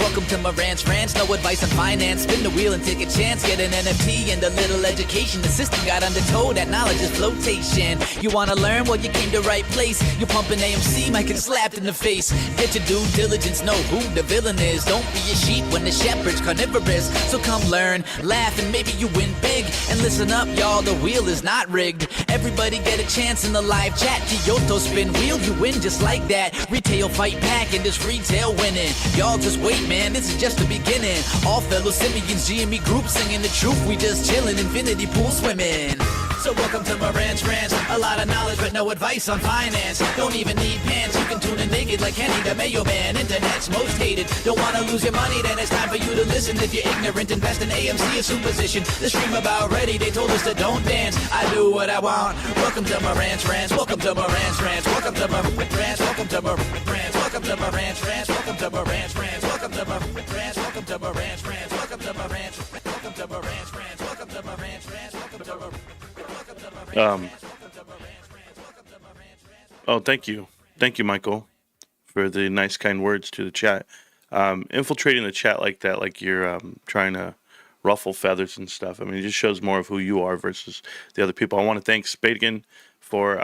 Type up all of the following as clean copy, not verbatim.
Welcome to Marantz Rantz, no advice on finance. Spin the wheel and take a chance. Get an NFT and a little education. The system got undertow, that knowledge is flotation. You wanna learn? Well, you came to right place. You're pumping AMC, might get slapped in the face. Get your due diligence, know who the villain is. Don't be a sheep when the shepherd's carnivorous. So come learn, laugh, and maybe you win big. And listen up, y'all, the wheel is not rigged. Everybody get a chance in the live chat. Kyoto spin wheel, you win just like that. Retail fight back and this retail winning. Y'all just wait, man, this is just the beginning. All fellow simians, GME group singing the truth. We just chillin', infinity pool swimming. So welcome to Marantz Rantz. A lot of knowledge but no advice on finance. Don't even need pants, you can tune in naked like Kenny the Mayo Man. Internet's most hated. Don't wanna lose your money, then it's time for you to listen. If you're ignorant, invest in AMC or superposition. The stream about ready, they told us to don't dance. I do what I want. Welcome to Marantz Rantz. Welcome to Marantz Rantz. Welcome to Marantz Rantz. Welcome to Marantz Rantz. Welcome to Marantz Rantz. Welcome to Marantz Rantz. Welcome to Marantz Rantz. Welcome to Marantz Rantz. Welcome to Marantz Rantz. Welcome to Marantz Rantz. Welcome to Marantz Rantz. Welcome to Marantz Oh, thank you, Michael, for the nice, kind words to the chat. Infiltrating the chat like that, like you're trying to ruffle feathers and stuff. I mean, it just shows more of who you are versus the other people. I want to thank Spadigan for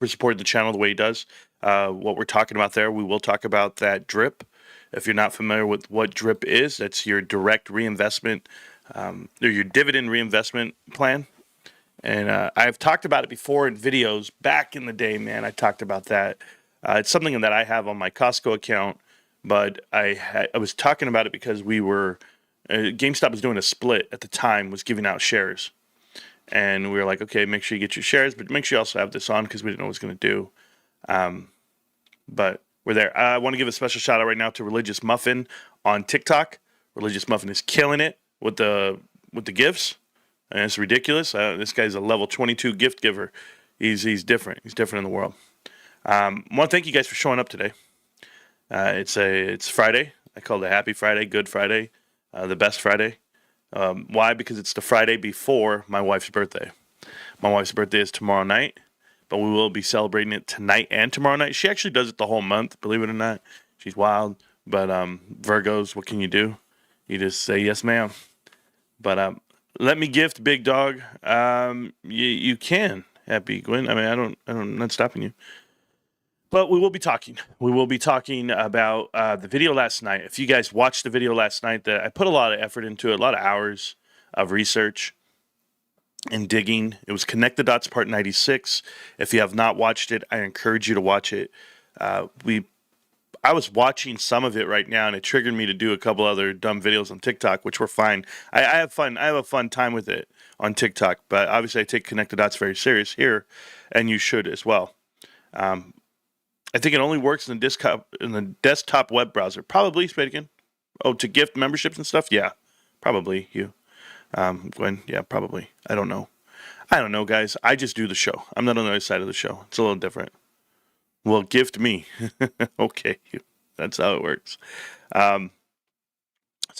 supporting the channel the way he does. What we're talking about there, we will talk about that drip. If you're not familiar with what drip is, that's your direct reinvestment, or your dividend reinvestment plan. And I've talked about it before in videos back in the day, man. I talked about that. It's something that I have on my Costco account, but I was talking about it because we were, GameStop was doing a split at the time, was giving out shares. And we were like, okay, make sure you get your shares, but make sure you also have this on because we didn't know what it was going to do. But we're there. I want to give a special shout out right now to Religious Muffin on TikTok. Religious Muffin is killing it with the gifts. And it's ridiculous. This guy's a level 22 gift giver. He's different. He's different in the world. I want to thank you guys for showing up today. It's Friday. I call it a happy Friday, good Friday, the best Friday. Why? Because it's the Friday before my wife's birthday. My wife's birthday is tomorrow night, but we will be celebrating it tonight and tomorrow night. She actually does it the whole month, believe it or not. She's wild. But Virgos, what can you do? You just say yes, ma'am. But let me gift, big dog. You can, Happy Gwen. I mean, I'm not stopping you. But we will be talking. We will be talking about the video last night. If you guys watched the video last night, I put a lot of effort into it, a lot of hours of research and digging. It was Connect the Dots Part 96. If you have not watched it, I encourage you to watch it. I was watching some of it right now, and it triggered me to do a couple other dumb videos on TikTok, which were fine. I have fun. I have a fun time with it on TikTok, but obviously I take Connect the Dots very serious here, and you should as well. I think it only works in the desktop web browser. Probably, Spadigan. Oh, to gift memberships and stuff? Yeah, probably you. Gwen, yeah, probably. I don't know. I don't know, guys. I just do the show. I'm not on the other side of the show. It's a little different. Well, gift me. Okay, that's how it works. So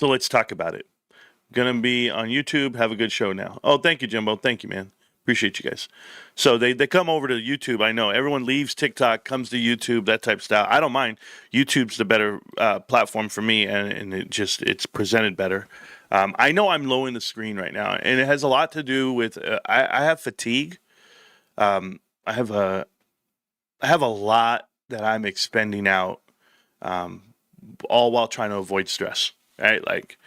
let's talk about it. Gonna be on YouTube. Have a good show now. Oh, thank you, Jimbo. Thank you, man. Appreciate you guys. So they come over to YouTube. I know everyone leaves TikTok, comes to YouTube, that type of style. I don't mind. YouTube's the better platform for me, and it's presented better. I know I'm low in the screen right now, and it has a lot to do with I have fatigue. I have a lot that I'm expending out, all while trying to avoid stress. Right, like,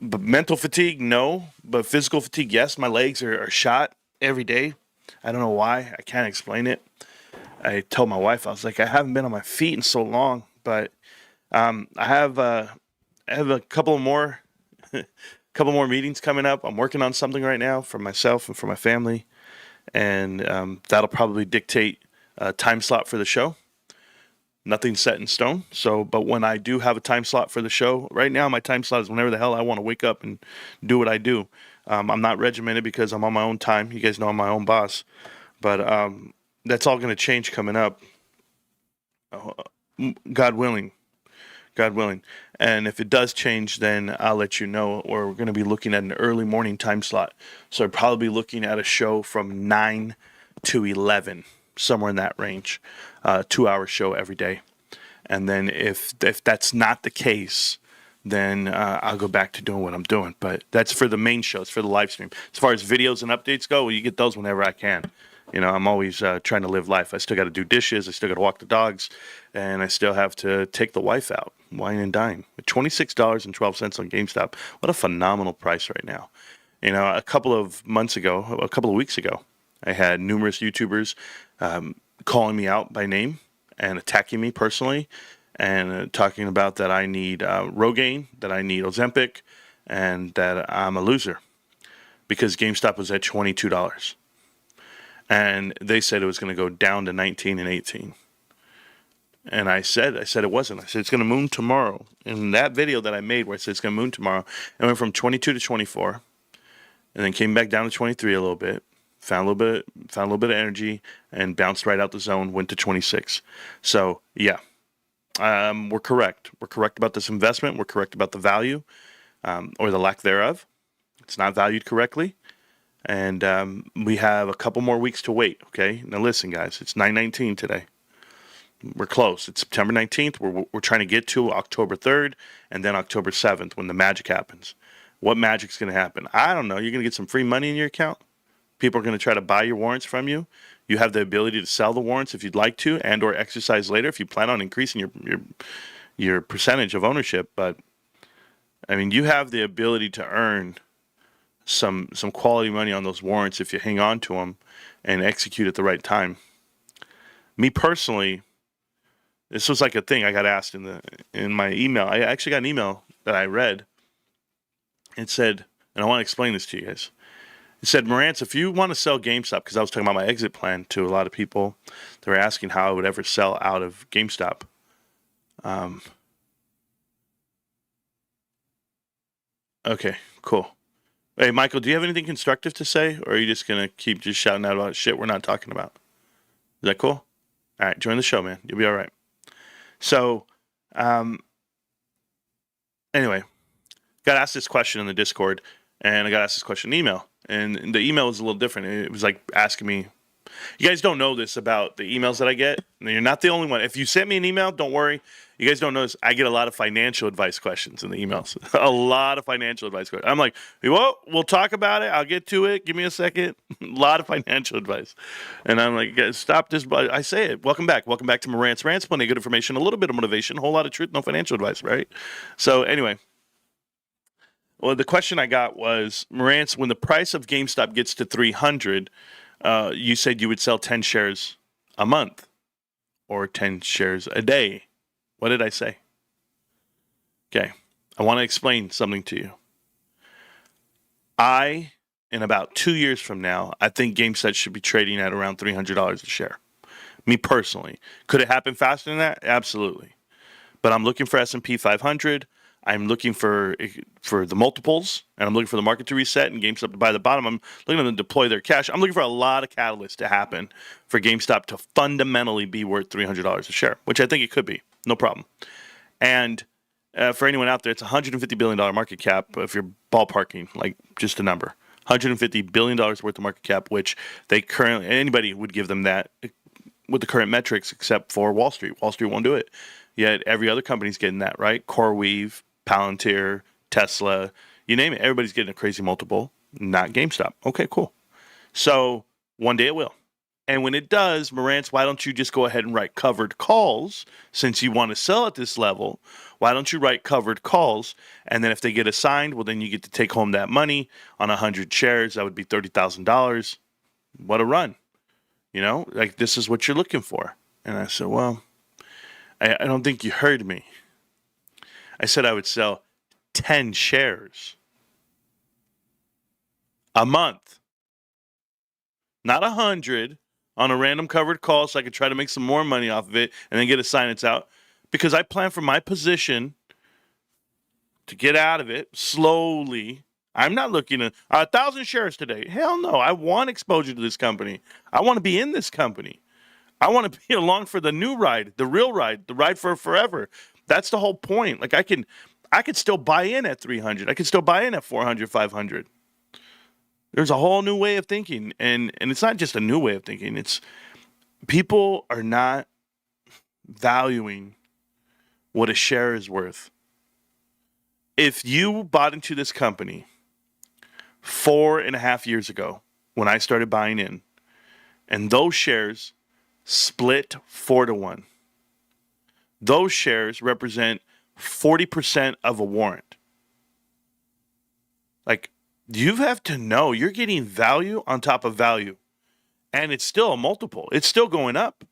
but mental fatigue, no, but physical fatigue, yes. My legs are shot every day. I don't know why. I can't explain it. I told my wife, I was like, I haven't been on my feet in so long, but I have a couple more meetings coming up. I'm working on something right now for myself and for my family, and that'll probably dictate a time slot for the show. Nothing's set in stone. So, but when I do have a time slot for the show, right now my time slot is whenever the hell I want to wake up and do what I do. I'm not regimented because I'm on my own time. You guys know I'm my own boss. But that's all going to change coming up. God willing. God willing. And if it does change, then I'll let you know. Or we're going to be looking at an early morning time slot. So I'll probably be looking at a show from 9 to 11, somewhere in that range. 2-hour show every day. And then if that's not the case, then I'll go back to doing what I'm doing. But that's for the main shows, for the live stream. As far as videos and updates go, well, you get those whenever I can. You know, I'm always trying to live life. I still got to do dishes. I still got to walk the dogs. And I still have to take the wife out, wine and dine. $26.12 on GameStop. What a phenomenal price right now. You know, a couple of weeks ago, I had numerous YouTubers calling me out by name and attacking me personally and talking about that I need Rogaine, that I need Ozempic, and that I'm a loser because GameStop was at $22. And they said it was going to go down to 19 and 18. And I said it wasn't. I said it's going to moon tomorrow. In that video that I made where I said it's going to moon tomorrow, it went from 22 to 24, and then came back down to 23 a little bit. Found a little bit of energy, and bounced right out the zone. Went to 26. So yeah, we're correct. We're correct about this investment. We're correct about the value, or the lack thereof. It's not valued correctly. And we have a couple more weeks to wait, okay? Now listen, guys, it's 9/19 today. We're close. It's September 19th. We're trying to get to October 3rd and then October 7th when the magic happens. What magic's going to happen? I don't know. You're going to get some free money in your account. People are going to try to buy your warrants from you. You have the ability to sell the warrants if you'd like to and or exercise later if you plan on increasing your percentage of ownership. But, I mean, you have the ability to earn some quality money on those warrants if you hang on to them and execute at the right time. Me personally, this was like a thing I got asked in my email. I actually got an email that I read. It said, and I want to explain this to you guys. It said, Marantz, if you want to sell GameStop, because I was talking about my exit plan to a lot of people, they were asking how I would ever sell out of GameStop. Okay, cool. Hey, Michael, do you have anything constructive to say, or are you just going to keep just shouting out about shit we're not talking about? Is that cool? All right, join the show, man. You'll be all right. So, anyway, got asked this question in the Discord, and I got asked this question in email. And the email was a little different. It was like asking me, you guys don't know this about the emails that I get. You're not the only one. If you sent me an email, don't worry. You guys don't know this. I get a lot of financial advice questions in the emails. A lot of financial advice questions. I'm like, well, we'll talk about it. I'll get to it. Give me a second. A lot of financial advice. And I'm like, stop this. I say it. Welcome back. Welcome back to Marantz Rantz. Plenty of good information, a little bit of motivation, a whole lot of truth, no financial advice, right? So anyway. Well, the question I got was, Marantz, when the price of GameStop gets to 300, you said you would sell 10 shares a month or 10 shares a day. What did I say? Okay, I want to explain something to you. In about 2 years from now, I think GameStop should be trading at around $300 a share. Me personally. Could it happen faster than that? Absolutely. But I'm looking for S&P 500. I'm looking for the multiples, and I'm looking for the market to reset and GameStop to buy the bottom. I'm looking for them to deploy their cash. I'm looking for a lot of catalysts to happen for GameStop to fundamentally be worth $300 a share, which I think it could be. No problem. And for anyone out there, it's a $150 billion market cap if you're ballparking, like just a number. $150 billion worth of market cap, which anybody would give them that with the current metrics except for Wall Street. Wall Street won't do it. Yet every other company's getting that, right? CoreWeave, Palantir, Tesla, you name it. Everybody's getting a crazy multiple, not GameStop. Okay, cool. So one day it will. And when it does, Marantz, why don't you just go ahead and write covered calls since you want to sell at this level? Why don't you write covered calls? And then if they get assigned, well, then you get to take home that money on 100 shares. That would be $30,000. What a run. You know, like this is what you're looking for. And I said, well, I don't think you heard me. I said I would sell 10 shares a month, not 100 on a random covered call so I could try to make some more money off of it and then get assignments out, because I plan for my position to get out of it slowly. I'm not looking at 1,000 shares today. Hell no. I want exposure to this company. I want to be in this company. I want to be along for the new ride, the real ride, the ride for forever. That's the whole point. Like I could still buy in at 300. I could still buy in at 400, 500. There's a whole new way of thinking, and it's not just a new way of thinking. It's people are not valuing what a share is worth. If you bought into this company 4.5 years ago when I started buying in, and those shares split 4-1, those shares represent 40% of a warrant. Like, you have to know you're getting value on top of value. And it's still a multiple. It's still going up.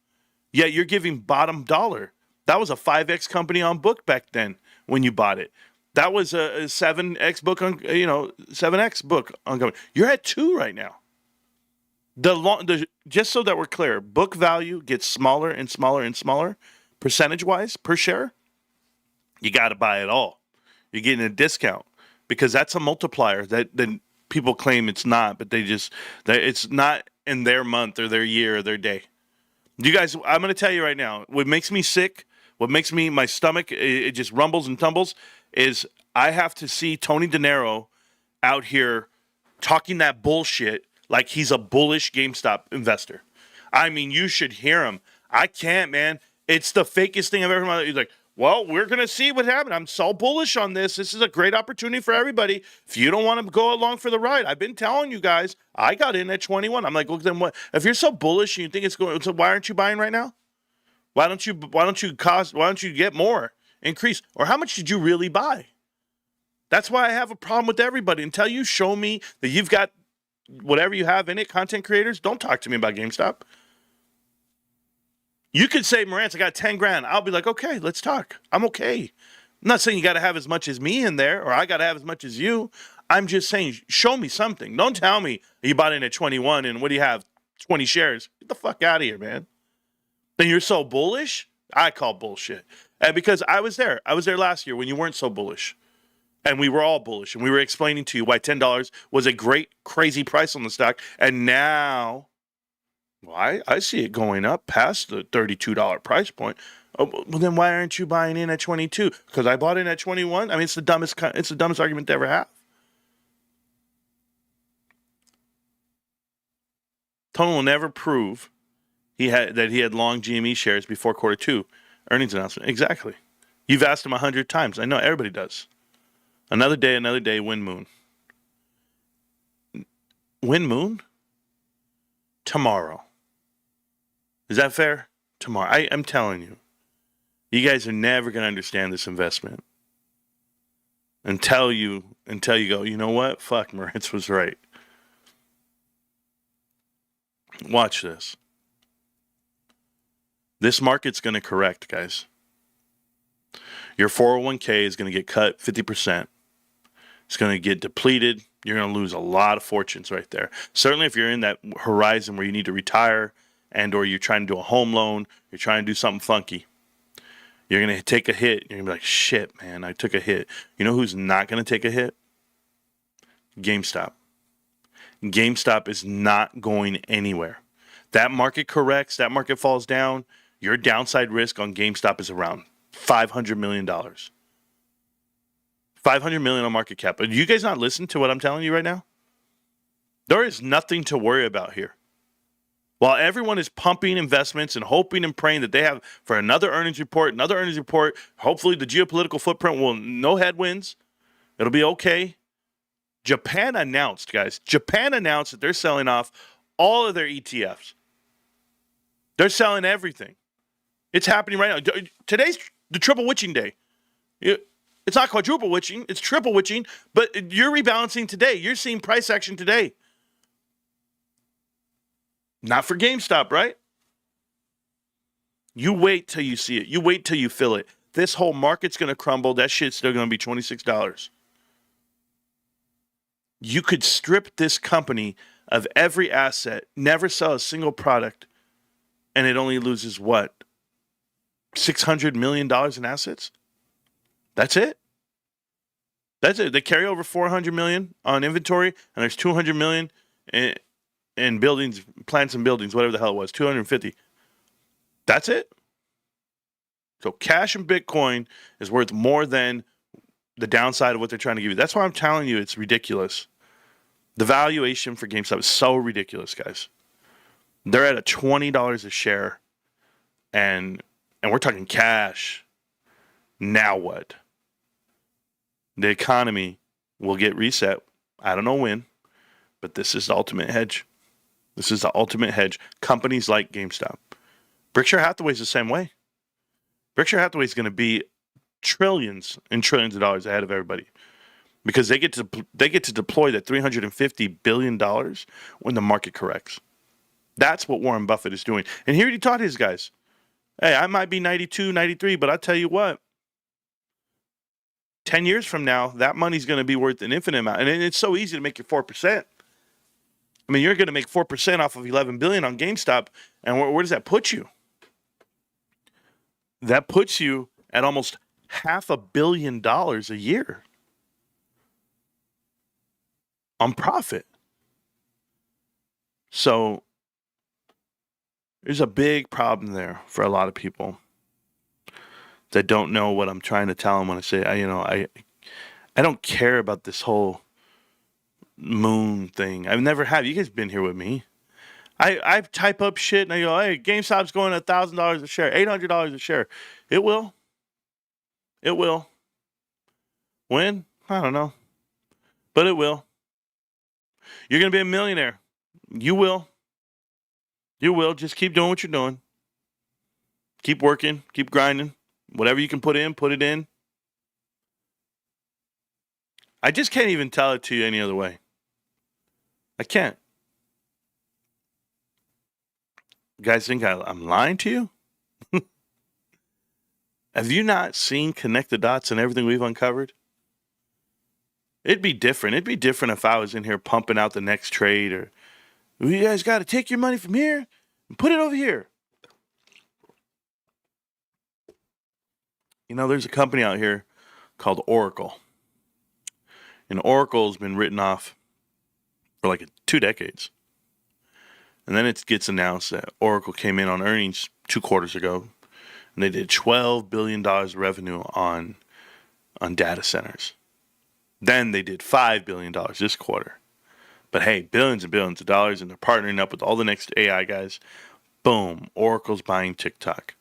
Yet you're giving bottom dollar. That was a 5X company on book back then when you bought it. That was a 7X book on, 7X book on company. You're at 2 right now. Just so that we're clear, book value gets smaller and smaller and smaller, percentage-wise, per share. You got to buy it all. You're getting a discount because that's a multiplier that people claim it's not, but it's not in their month or their year or their day. You guys, I'm going to tell you right now, what makes me sick, what makes my stomach, it just rumbles and tumbles, is I have to see Tony De Niro out here talking that bullshit like he's a bullish GameStop investor. I mean, you should hear him. I can't, man. It's the fakest thing I've ever heard. He's like, well, we're going to see what happens. I'm so bullish on this. This is a great opportunity for everybody. If you don't want to go along for the ride, I've been telling you guys, I got in at 21. I'm like, look, then what? If you're so bullish and you think it's going, so why aren't you buying right now? Why don't you get more, increase? Or how much did you really buy? That's why I have a problem with everybody. Until you show me that you've got whatever you have in it, content creators, don't talk to me about GameStop. You could say, Marantz, I got 10 grand. I'll be like, okay, let's talk. I'm okay. I'm not saying you got to have as much as me in there or I got to have as much as you. I'm just saying, show me something. Don't tell me you bought in at 21 and what do you have? 20 shares. Get the fuck out of here, man. Then you're so bullish? I call bullshit. And because I was there. I was there last year when you weren't so bullish. And we were all bullish. And we were explaining to you why $10 was a great, crazy price on the stock. And now... well, I see it going up past the $32 price point. Oh, well, then why aren't you buying in at 22? Because I bought in at 21. I mean, it's the dumbest argument to ever have. Tony will never prove that he had long GME shares before quarter 2 earnings announcement. Exactly. You've asked him 100 times. I know everybody does. Another day, win moon. Win moon? Tomorrow. Is that fair? Tomorrow. I'm telling you. You guys are never going to understand this investment until you go, you know what? Fuck, Marantz was right. Watch this. This market's going to correct, guys. Your 401k is going to get cut 50%. It's going to get depleted. You're going to lose a lot of fortunes right there. Certainly if you're in that horizon where you need to retire and or you're trying to do a home loan, you're trying to do something funky, you're going to take a hit. You're going to be like, shit, man, I took a hit. You know who's not going to take a hit? GameStop. GameStop is not going anywhere. That market corrects, that market falls down, your downside risk on GameStop is around $500 million. $500 million on market cap. But you guys not listen to what I'm telling you right now? There is nothing to worry about here. While everyone is pumping investments and hoping and praying that they have for another earnings report, hopefully the geopolitical footprint will, no headwinds. It'll be okay. Japan announced that they're selling off all of their ETFs. They're selling everything. It's happening right now. Today's the triple witching day. It's not quadruple witching, it's triple witching, but you're rebalancing today. You're seeing price action today. Not for GameStop, right? You wait till you see it. You wait till you feel it. This whole market's going to crumble. That shit's still going to be $26. You could strip this company of every asset, never sell a single product, and it only loses what? $600 million in assets? That's it. They carry over $400 million on inventory, and there's $200 million in buildings, plants and buildings, whatever the hell it was, 250. That's it. So cash and Bitcoin is worth more than the downside of what they're trying to give you. That's why I'm telling you it's ridiculous. The valuation for GameStop is so ridiculous, guys. They're at a $20 a share, and we're talking cash. Now what? The economy will get reset. I don't know when, but this is the ultimate hedge. This is the ultimate hedge. Companies like GameStop. Berkshire Hathaway's the same way. Berkshire Hathaway is going to be trillions and trillions of dollars ahead of everybody because they get to deploy that $350 billion when the market corrects. That's what Warren Buffett is doing. And he already taught his guys, hey, I might be 92, 93, but I'll tell you what, 10 years from now, that money's going to be worth an infinite amount. And it's so easy to make your 4%. I mean, you're going to make 4% off of $11 billion on GameStop. And where does that put you? That puts you at almost $500 million a year on profit. So there's a big problem there for a lot of people that don't know what I'm trying to tell them when I say, I don't care about this whole moon thing. I've never have. You guys been here with me. I type up shit and I go, hey, GameStop's going to $1,000 a share, $800 a share. It will. It will. When? I don't know. But it will. You're going to be a millionaire. You will. You will. Just keep doing what you're doing. Keep working. Keep grinding. Whatever you can put it in. I just can't even tell it to you any other way. I can't. You guys think I'm lying to you? Have you not seen Connect the Dots and everything we've uncovered? It'd be different. It'd be different if I was in here pumping out the next trade or, you guys got to take your money from here and put it over here. There's a company out here called Oracle. And Oracle's been written off for like 2 decades. And then it gets announced that Oracle came in on earnings 2 quarters ago, and they did $12 billion of revenue on data centers. Then they did $5 billion this quarter. But hey, billions and billions of dollars, and they're partnering up with all the next AI guys. Boom, Oracle's buying TikTok.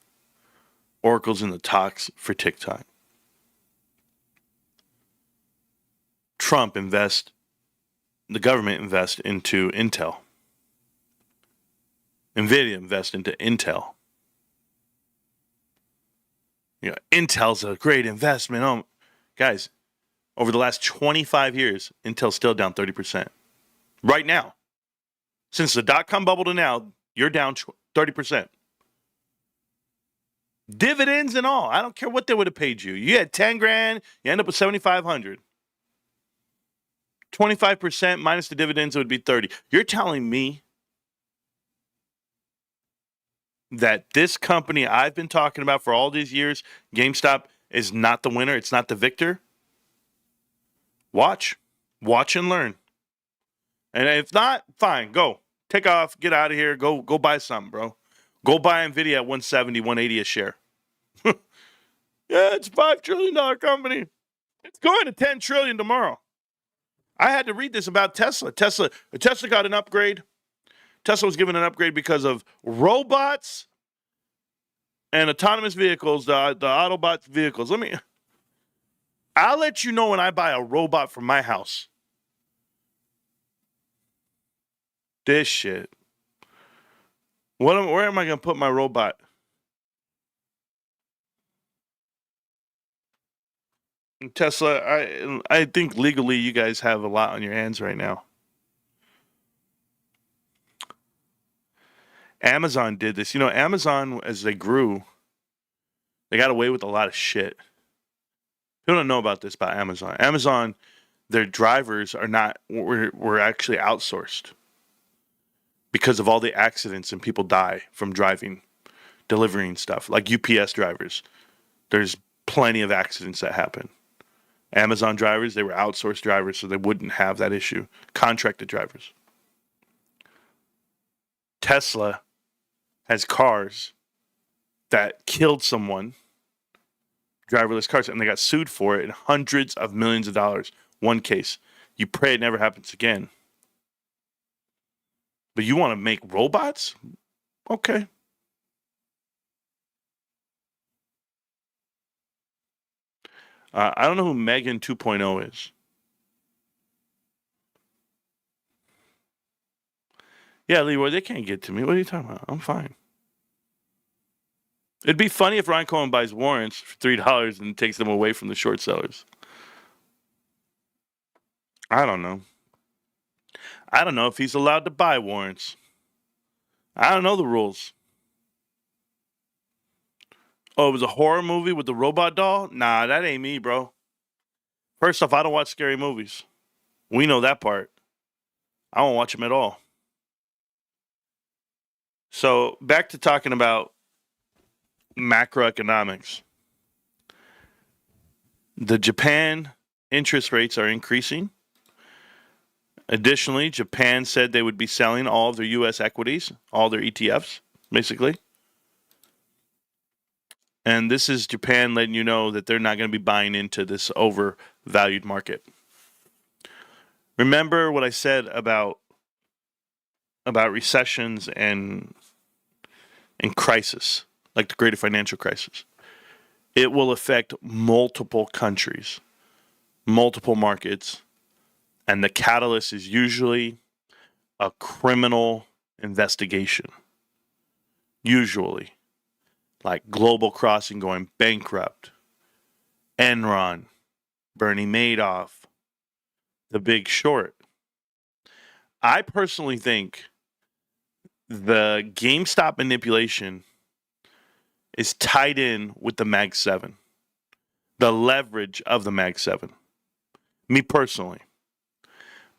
Oracle's in the talks for TikTok. The government invest into Intel. NVIDIA invest into Intel. Intel's a great investment. Guys, over the last 25 years, Intel's still down 30%. Right now. Since the dot-com bubble to now, you're down 30%. Dividends and all. I don't care what they would have paid you. You had 10 grand, you end up with 7,500. 25% minus the dividends, it would be 30. You're telling me that this company I've been talking about for all these years, GameStop, is not the winner, it's not the victor? Watch and learn. And if not, fine, go. Take off, get out of here, go buy something, bro. Go buy NVIDIA at 170, 180 a share. Yeah, it's a $5 trillion company. It's going to 10 trillion tomorrow. I had to read this about Tesla. Tesla got an upgrade. Tesla was given an upgrade because of robots and autonomous vehicles, the Autobot vehicles. I'll let you know when I buy a robot for my house. This shit. Where am I going to put my robot? Tesla, I think legally you guys have a lot on your hands right now. Amazon did this. Amazon, as they grew, they got away with a lot of shit. People don't know about this about Amazon. Amazon, their drivers were actually outsourced because of all the accidents and people die from driving, delivering stuff, like UPS drivers. There's plenty of accidents that happen. Amazon drivers, they were outsourced drivers, so they wouldn't have that issue. Contracted drivers. Tesla has cars that killed someone driverless cars, and they got sued for it in hundreds of millions of dollars. One case. You pray it never happens again. But you want to make robots? Okay. I don't know who Megan 2.0 is. Yeah, Leroy, they can't get to me. What are you talking about? I'm fine. It'd be funny if Ryan Cohen buys warrants for $3 and takes them away from the short sellers. I don't know. I don't know if he's allowed to buy warrants. I don't know the rules. Oh, it was a horror movie with the robot doll? Nah, that ain't me, bro. First off, I don't watch scary movies. We know that part. I don't watch them at all. So, back to talking about macroeconomics. The Japan interest rates are increasing. Additionally, Japan said they would be selling all of their U.S. equities, all their ETFs, basically. And this is Japan letting you know that they're not going to be buying into this overvalued market. Remember what I said about recessions and crisis, like the greater financial crisis. It will affect multiple countries, multiple markets, and the catalyst is usually a criminal investigation. Usually. Like Global Crossing going bankrupt, Enron, Bernie Madoff, The Big Short. I personally think the GameStop manipulation is tied in with the Mag 7, the leverage of the Mag 7. Me personally.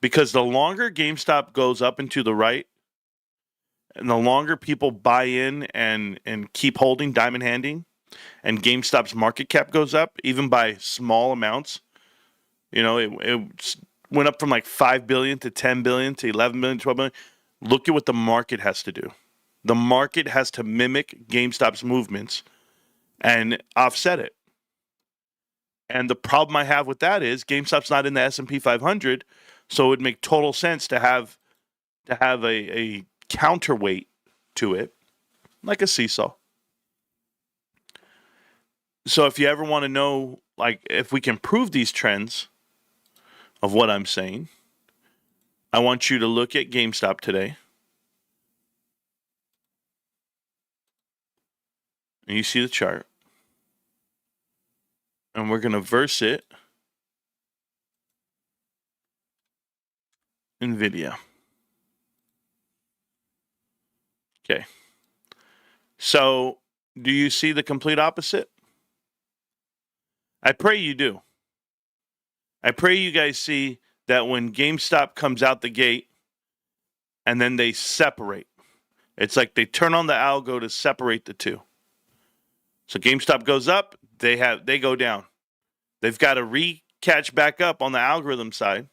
Because the longer GameStop goes up and to the right, and the longer people buy in and keep holding, diamond handing, and GameStop's market cap goes up, even by small amounts, it went up from like 5 billion to 10 billion to 11 billion, 12 billion. Look at what the market has to do. The market has to mimic GameStop's movements and offset it. And the problem I have with that is GameStop's not in the S&P 500, so it would make total sense to have a counterweight to it, like a seesaw. So if you ever want to know, like, if we can prove these trends of what I'm saying, I want you to look at GameStop today. And you see the chart. And we're going to verse it NVIDIA. Okay. So, do you see the complete opposite? I pray you do. I pray you guys see that when GameStop comes out the gate and then they separate. It's like they turn on the algo to separate the two. So GameStop goes up, they go down. They've got to catch back up on the algorithm side.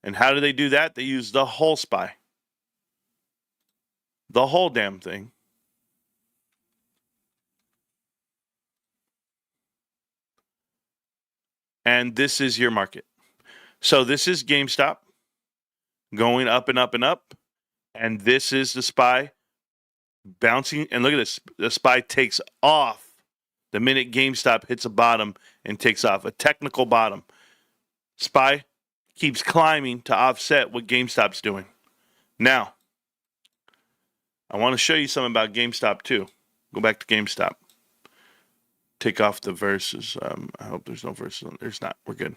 And how do they do that? They use the whole SPY. The whole damn thing. And this is your market. So this is GameStop going up and up and up. And this is the SPY bouncing. And look at this. The SPY takes off the minute GameStop hits a bottom and takes off. A technical bottom. SPY keeps climbing to offset what GameStop's doing. Now, I want to show you something about GameStop too. Go back to GameStop. Take off the verses. I hope there's no verses. There's not. We're good.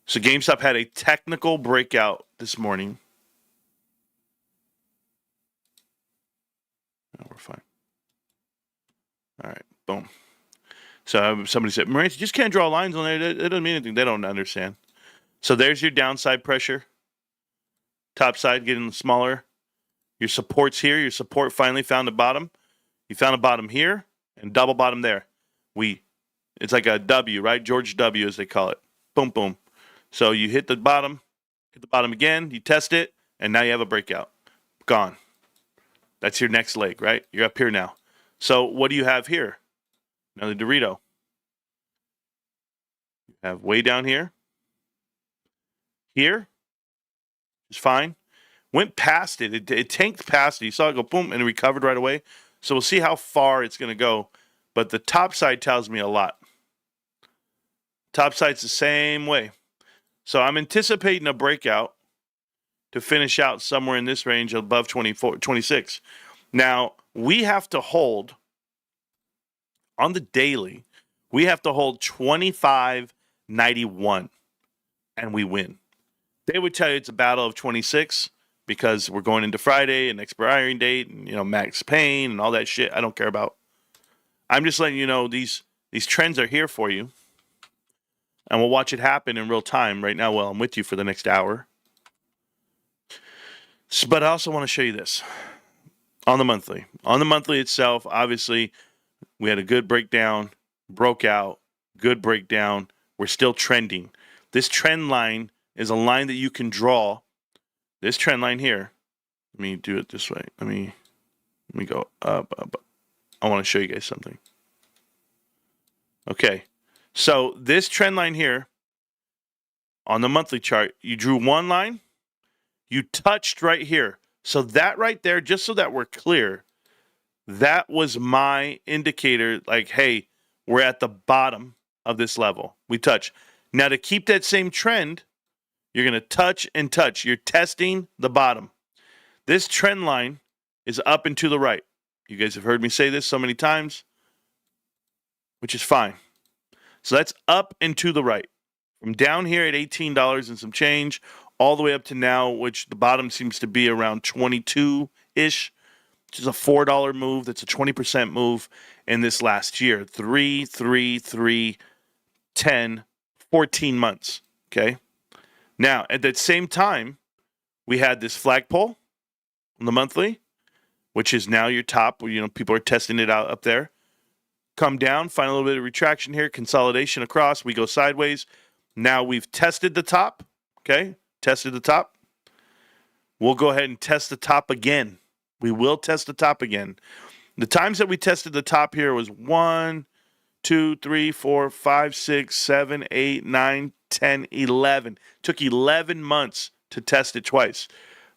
So GameStop had a technical breakout this morning. No, we're fine. All right. Boom. So somebody said, Marantz, you just can't draw lines on there. It doesn't mean anything. They don't understand. So there's your downside pressure. Top side getting smaller. Your support's here. Your support finally found a bottom. You found a bottom here and double bottom there. It's like a W, right? George W, as they call it. Boom, boom. So you hit the bottom again, you test it, and now you have a breakout. Gone. That's your next leg, right? You're up here now. So what do you have here? Now the Dorito. You have way down here. Here is fine. Went past it. It tanked past it. You saw it go boom and it recovered right away. So we'll see how far it's going to go. But the top side tells me a lot. Top side's the same way. So I'm anticipating a breakout to finish out somewhere in this range above 26. Now, we have to hold, on the daily, we have to hold 25.91, and we win. They would tell you it's a battle of 26 because we're going into Friday and expiring date and, max pain and all that shit I don't care about. I'm just letting you know these trends are here for you, and we'll watch it happen in real time right now while I'm with you for the next hour. But I also want to show you this on the monthly. On the monthly itself, obviously, we had a good breakdown, broke out, good breakdown. We're still trending. This trend line is a line that you can draw. This trend line here. Let me do it this way. Let me go up. I want to show you guys something. Okay. So this trend line here on the monthly chart, you drew one line. You touched right here. So that right there, just so that we're clear, that was my indicator like, hey, we're at the bottom of this level. We touch. Now to keep that same trend, you're going to touch and touch. You're testing the bottom. This trend line is up and to the right. You guys have heard me say this so many times, which is fine. So that's up and to the right. From down here at $18 and some change, all the way up to now, which the bottom seems to be around 22-ish, which is a $4 move. That's a 20% move in this last year. 3, 3, 3, 10, 14 months. Okay? Now, at that same time, we had this flagpole on the monthly, which is now your top. People are testing it out up there. Come down, find a little bit of retraction here, consolidation across. We go sideways. Now we've tested the top. Okay? Tested the top. We'll go ahead and test the top again. We will test the top again. The times that we tested the top here was 1, 2, 3, 4, 5, 6, 7, 8, 9, 10, 11. Took 11 months to test it twice.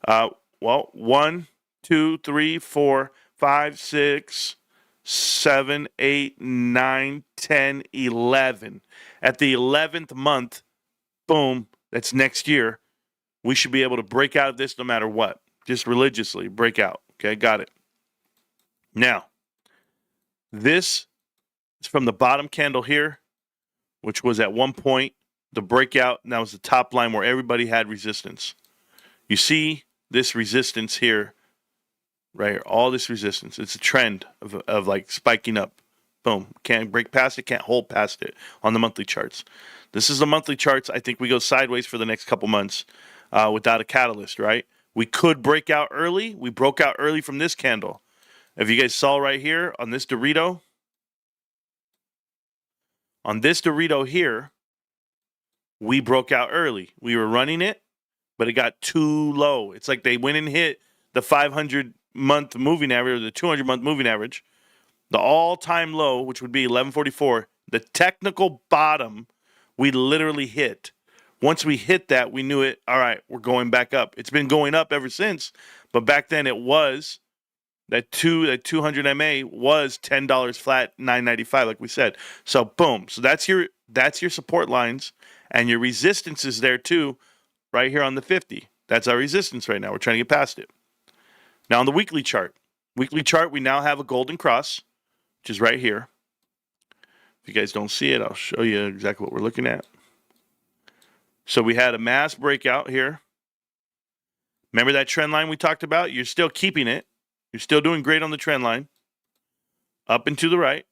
1, 2, 3, 4, 5, 6, 7, 8, 9, 10, 11. At the 11th month, boom, that's next year. We should be able to break out of this no matter what. Just religiously break out. Okay, got it. Now, this is from the bottom candle here, which was at one point the breakout, and that was the top line where everybody had resistance. You see this resistance here, right here, all this resistance. It's a trend of like spiking up. Boom. Can't break past it, can't hold past it on the monthly charts. This is the monthly charts. I think we go sideways for the next couple months without a catalyst, right? We could break out early. We broke out early from this candle. If you guys saw right here on this Dorito, here, we broke out early. We were running it, but it got too low. It's like they went and hit the 500-month moving average or the 200-month moving average, the all-time low, which would be 1144. The technical bottom, we literally hit. Once we hit that, we knew it. All right, we're going back up. It's been going up ever since, but back then it was that 200 MA was $10 flat, $9.95, like we said. So boom. So that's your support lines, and your resistance is there too, right here on the 50. That's our resistance right now. We're trying to get past it. Now on the weekly chart, we now have a golden cross, which is right here. If you guys don't see it, I'll show you exactly what we're looking at. So we had a mass breakout here. Remember that trend line we talked about? You're still keeping it. You're still doing great on the trend line. Up and to the right.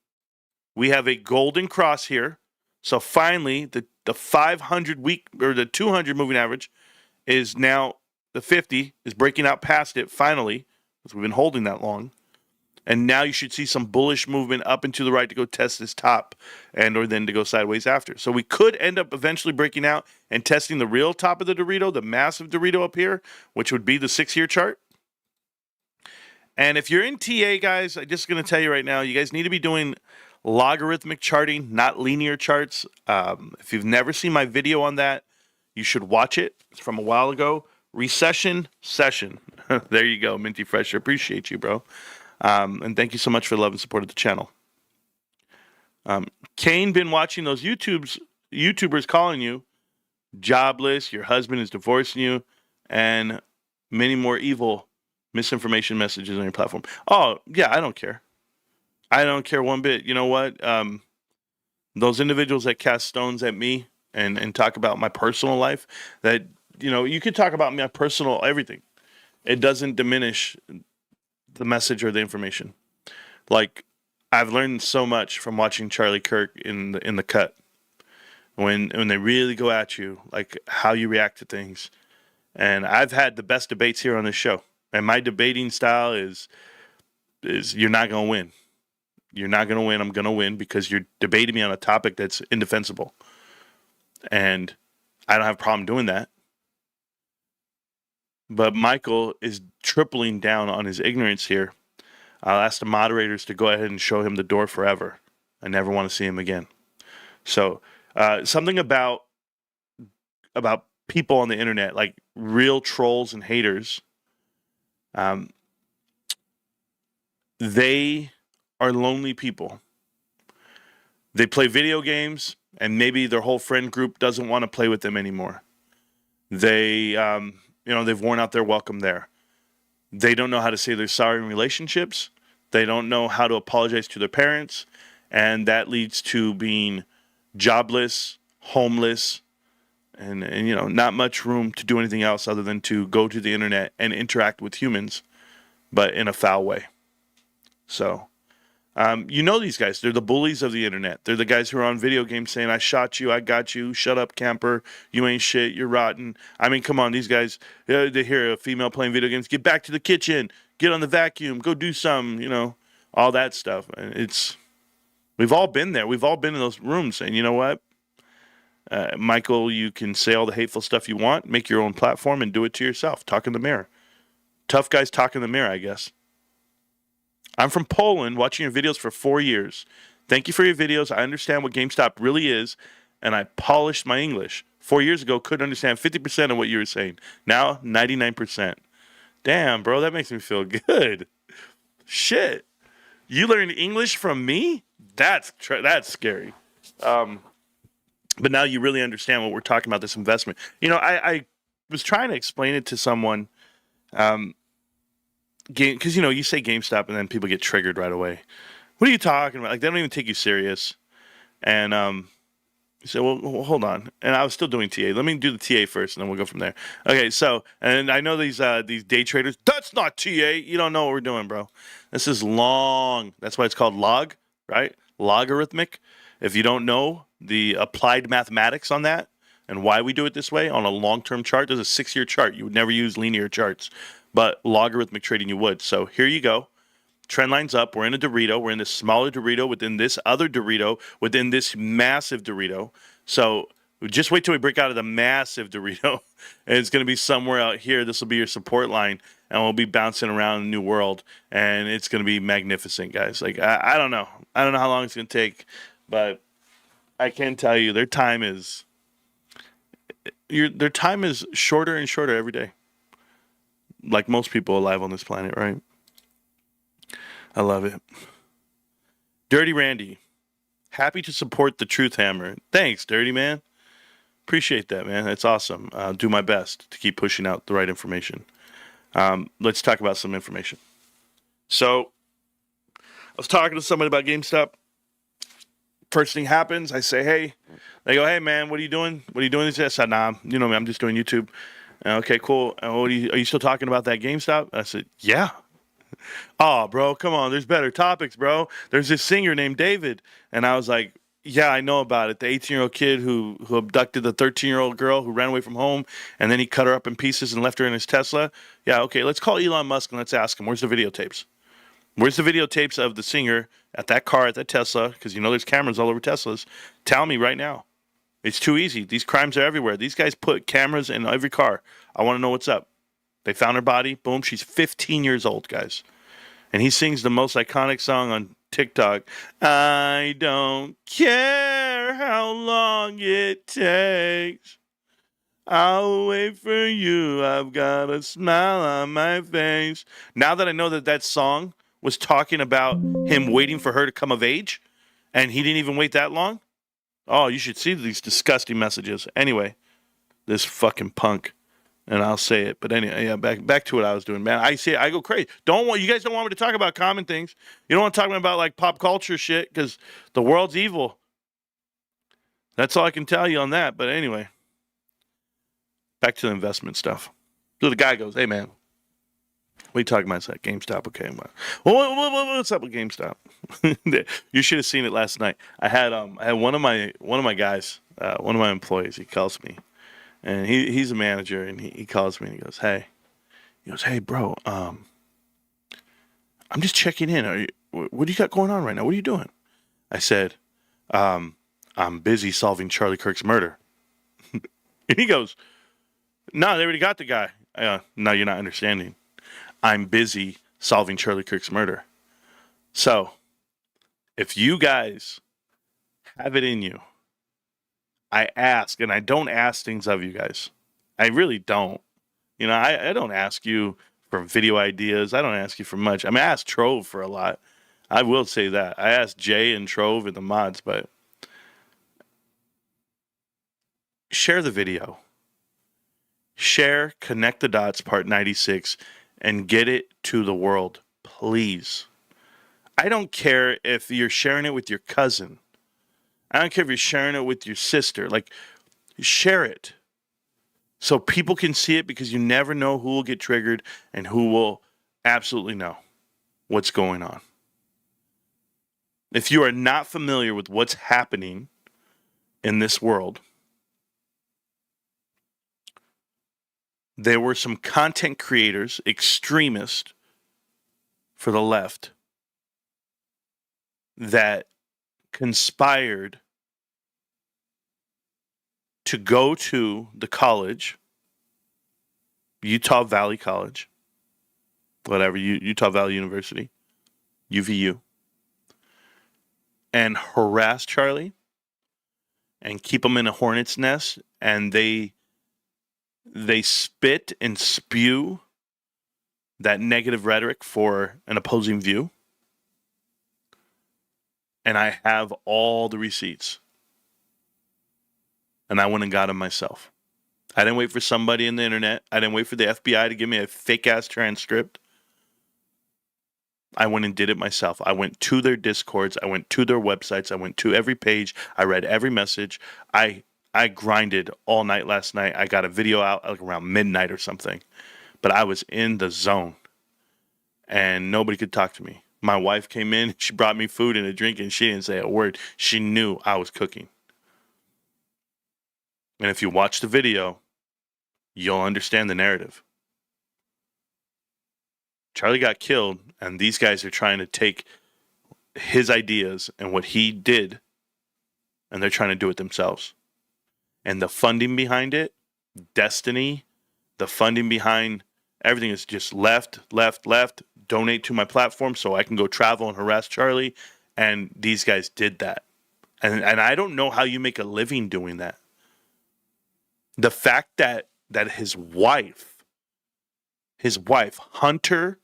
We have a golden cross here. So finally, the 500 week or the 200 moving average is now the 50 is breaking out past it finally, because we've been holding that long. And now you should see some bullish movement up and to the right to go test this top or then to go sideways after. So we could end up eventually breaking out and testing the real top of the Dorito, the massive Dorito up here, which would be the 6-year chart. And if you're in TA, guys, I'm just going to tell you right now, you guys need to be doing logarithmic charting, not linear charts. If you've never seen my video on that, you should watch it. It's from a while ago. Recession session. There you go, Minty Fresher. Appreciate you, bro. And thank you so much for the love and support of the channel. Kane been watching those YouTubers calling you jobless, your husband is divorcing you, and many more evil misinformation messages on your platform. Oh, yeah, I don't care. I don't care one bit. You know what? Those individuals that cast stones at me and talk about my personal life, that, you know, you could talk about my personal everything. It doesn't diminish the message or the information. Like, I've learned so much from watching Charlie Kirk in the cut. When they really go at you, like how you react to things. And I've had the best debates here on this show. And my debating style is you're not going to win. You're not going to win. I'm going to win because you're debating me on a topic that's indefensible. And I don't have a problem doing that. But Michael is tripling down on his ignorance here. I'll ask the moderators to go ahead and show him the door forever. I never want to see him again. So something about people on the internet, like real trolls and haters, they are lonely people. They play video games, and maybe their whole friend group doesn't want to play with them anymore. They, they've worn out their welcome there. They don't know how to say they're sorry in relationships. They don't know how to apologize to their parents, and that leads to being jobless, homeless, and not much room to do anything else other than to go to the internet and interact with humans, but in a foul way. So, these guys, they're the bullies of the internet. They're the guys who are on video games saying, I shot you, I got you, shut up, camper, you ain't shit, you're rotten. I mean, come on, these guys, they hear a female playing video games, get back to the kitchen, get on the vacuum, go do some, all that stuff. And we've all been there. We've all been in those rooms saying, you know what? Michael, you can say all the hateful stuff you want, make your own platform and do it to yourself. Talk in the mirror. Tough guys talk in the mirror, I guess. I'm from Poland, watching your videos for 4 years. Thank you for your videos. I understand what GameStop really is, and I polished my English. 4 years ago, couldn't understand 50% of what you were saying. Now, 99%. Damn, bro, that makes me feel good. Shit. You learned English from me? That's scary. But now you really understand what we're talking about, this investment. I was trying to explain it to someone, because, you say GameStop and then people get triggered right away. What are you talking about? Like, they don't even take you serious. And you say, well, hold on. And I was still doing TA. Let me do the TA first, and then we'll go from there. Okay, so, and I know these day traders, that's not TA. You don't know what we're doing, bro. This is long. That's why it's called log, right? Logarithmic. If you don't know the applied mathematics on that and why we do it this way on a long-term chart, there's a 6-year chart. You would never use linear charts, but logarithmic trading you would. So here you go. Trend line's up. We're in a Dorito. We're in this smaller Dorito within this other Dorito within this massive Dorito. So just wait till we break out of the massive Dorito. And it's going to be somewhere out here. This will be your support line. And we'll be bouncing around the new world. And it's going to be magnificent, guys. Like, I don't know. I don't know how long it's going to take. But I can tell you their time is shorter and shorter every day. Like most people alive on this planet, right? I love it. Dirty Randy, happy to support the Truth Hammer. Thanks, Dirty Man. Appreciate that, man. That's awesome. I'll do my best to keep pushing out the right information. Let's talk about some information. So, I was talking to somebody about GameStop. First thing happens, I say, hey. They go, hey, man, what are you doing? What are you doing? I said, nah, you know me, I'm just doing YouTube. Okay, cool. Are you still talking about that GameStop? I said, yeah. Oh, bro, come on. There's better topics, bro. There's this singer named David. And I was like, yeah, I know about it. The 18-year-old kid who abducted the 13-year-old girl who ran away from home, and then he cut her up in pieces and left her in his Tesla. Yeah, okay, let's call Elon Musk and let's ask him, where's the videotapes? Where's the videotapes of the singer at that car, at that Tesla? Because there's cameras all over Teslas. Tell me right now. It's too easy. These crimes are everywhere. These guys put cameras in every car. I want to know what's up. They found her body. Boom. She's 15 years old, guys. And he sings the most iconic song on TikTok. I don't care how long it takes. I'll wait for you. I've got a smile on my face. Now that I know that song was talking about him waiting for her to come of age, and he didn't even wait that long. Oh, you should see these disgusting messages. Anyway, this fucking punk. And I'll say it, but anyway, yeah. Back to what I was doing, man. I go crazy. You guys don't want me to talk about common things. You don't want to talk about like pop culture shit because the world's evil. That's all I can tell you on that. But anyway, back to the investment stuff. So the guy goes, "Hey man, what are you talking about?" It's like GameStop. Okay, what's up with GameStop? You should have seen it last night. I had one of my guys, one of my employees. He calls me. And he's a manager, and he calls me and he goes, "Hey," bro, I'm just checking in. What do you got going on right now? What are you doing? I said, I'm busy solving Charlie Kirk's murder. And he goes, "No, they already got the guy." No, you're not understanding. I'm busy solving Charlie Kirk's murder. So, if you guys have it in you, I ask, and I don't ask things of you guys. I really don't. You know, I don't ask you for video ideas. I don't ask you for much. I mean, I ask Trove for a lot. I will say that. I asked Jay and Trove and the mods, but share the video. Share Connect the Dots Part 96 and get it to the world, please. I don't care if you're sharing it with your cousin. I don't care if you're sharing it with your sister. Like, share it so people can see it, because you never know who will get triggered and who will absolutely know what's going on. If you are not familiar with what's happening in this world, there were some content creators, extremists for the left, that conspired to go to the college, Utah Valley College, whatever, Utah Valley University, UVU, and harass Charlie and keep him in a hornet's nest, and they spit and spew that negative rhetoric for an opposing view. And I have all the receipts. And I went and got them myself. I didn't wait for somebody in the internet. I didn't wait for the FBI to give me a fake-ass transcript. I went and did it myself. I went to their Discords. I went to their websites. I went to every page. I read every message. I grinded all night last night. I got a video out like around midnight or something. But I was in the zone. And nobody could talk to me. My wife came in, she brought me food and a drink, and she didn't say a word. She knew I was cooking. And if you watch the video, you'll understand the narrative. Charlie got killed, and these guys are trying to take his ideas and what he did, and they're trying to do it themselves. And the funding behind it, Destiny, the funding behind everything is just left. Donate to my platform so I can go travel and harass Charlie. And these guys did that. And I don't know how you make a living doing that. The fact that his wife, Hunter,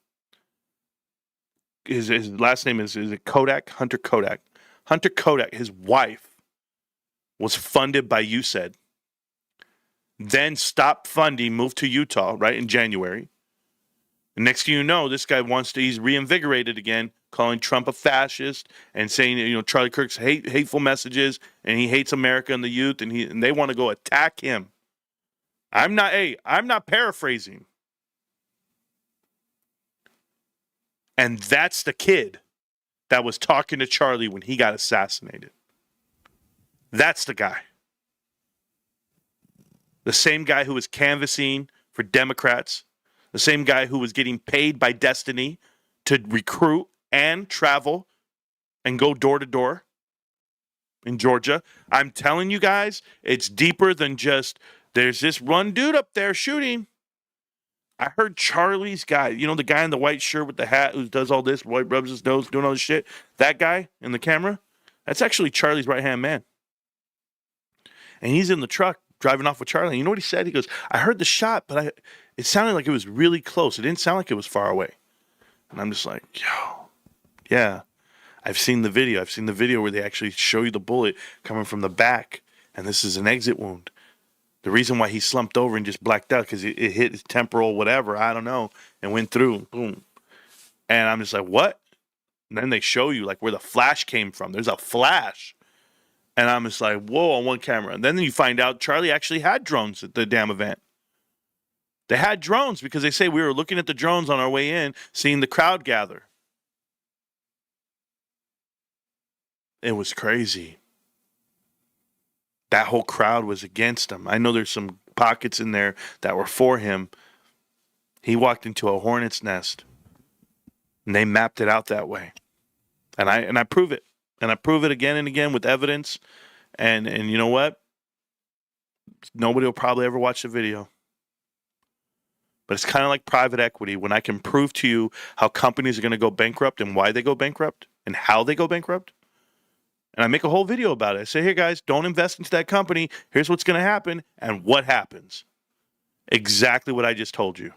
his last name is it Kodak? Hunter Kodak. Hunter Kodak, his wife, was funded by USAID. Then stopped funding, moved to Utah, right, in January. And next thing you know, this guy he's reinvigorated again, calling Trump a fascist and saying, Charlie Kirk's hateful messages, and he hates America and the youth, and they want to go attack him. I'm not paraphrasing. And that's the kid that was talking to Charlie when he got assassinated. That's the guy. The same guy who was canvassing for Democrats. The same guy who was getting paid by Destiny to recruit and travel and go door to door in Georgia. I'm telling you guys, it's deeper than just, there's this one dude up there shooting. I heard Charlie's guy, you know, the guy in the white shirt with the hat who does all this, white rubs his nose, doing all this shit. That guy in the camera, that's actually Charlie's right-hand man. And he's in the truck driving off with Charlie. And you know what he said? He goes, I heard the shot, but it sounded like it was really close. It didn't sound like it was far away. And I'm just like, yo, yeah. I've seen the video. I've seen the video where they actually show you the bullet coming from the back. And this is an exit wound. The reason why he slumped over and just blacked out because it hit his temporal whatever, I don't know, and went through. Boom. And I'm just like, what? And then they show you like where the flash came from. There's a flash. And I'm just like, whoa, on one camera. And then you find out Charlie actually had drones at the damn event. They had drones because they say we were looking at the drones on our way in, seeing the crowd gather. It was crazy. That whole crowd was against him. I know there's some pockets in there that were for him. He walked into a hornet's nest, and they mapped it out that way. And I prove it. And I prove it again and again with evidence. And you know what? Nobody will probably ever watch the video. But it's kind of like private equity. When I can prove to you how companies are going to go bankrupt and why they go bankrupt and how they go bankrupt. And I make a whole video about it. I say, hey guys, don't invest into that company. Here's what's going to happen and what happens. Exactly what I just told you.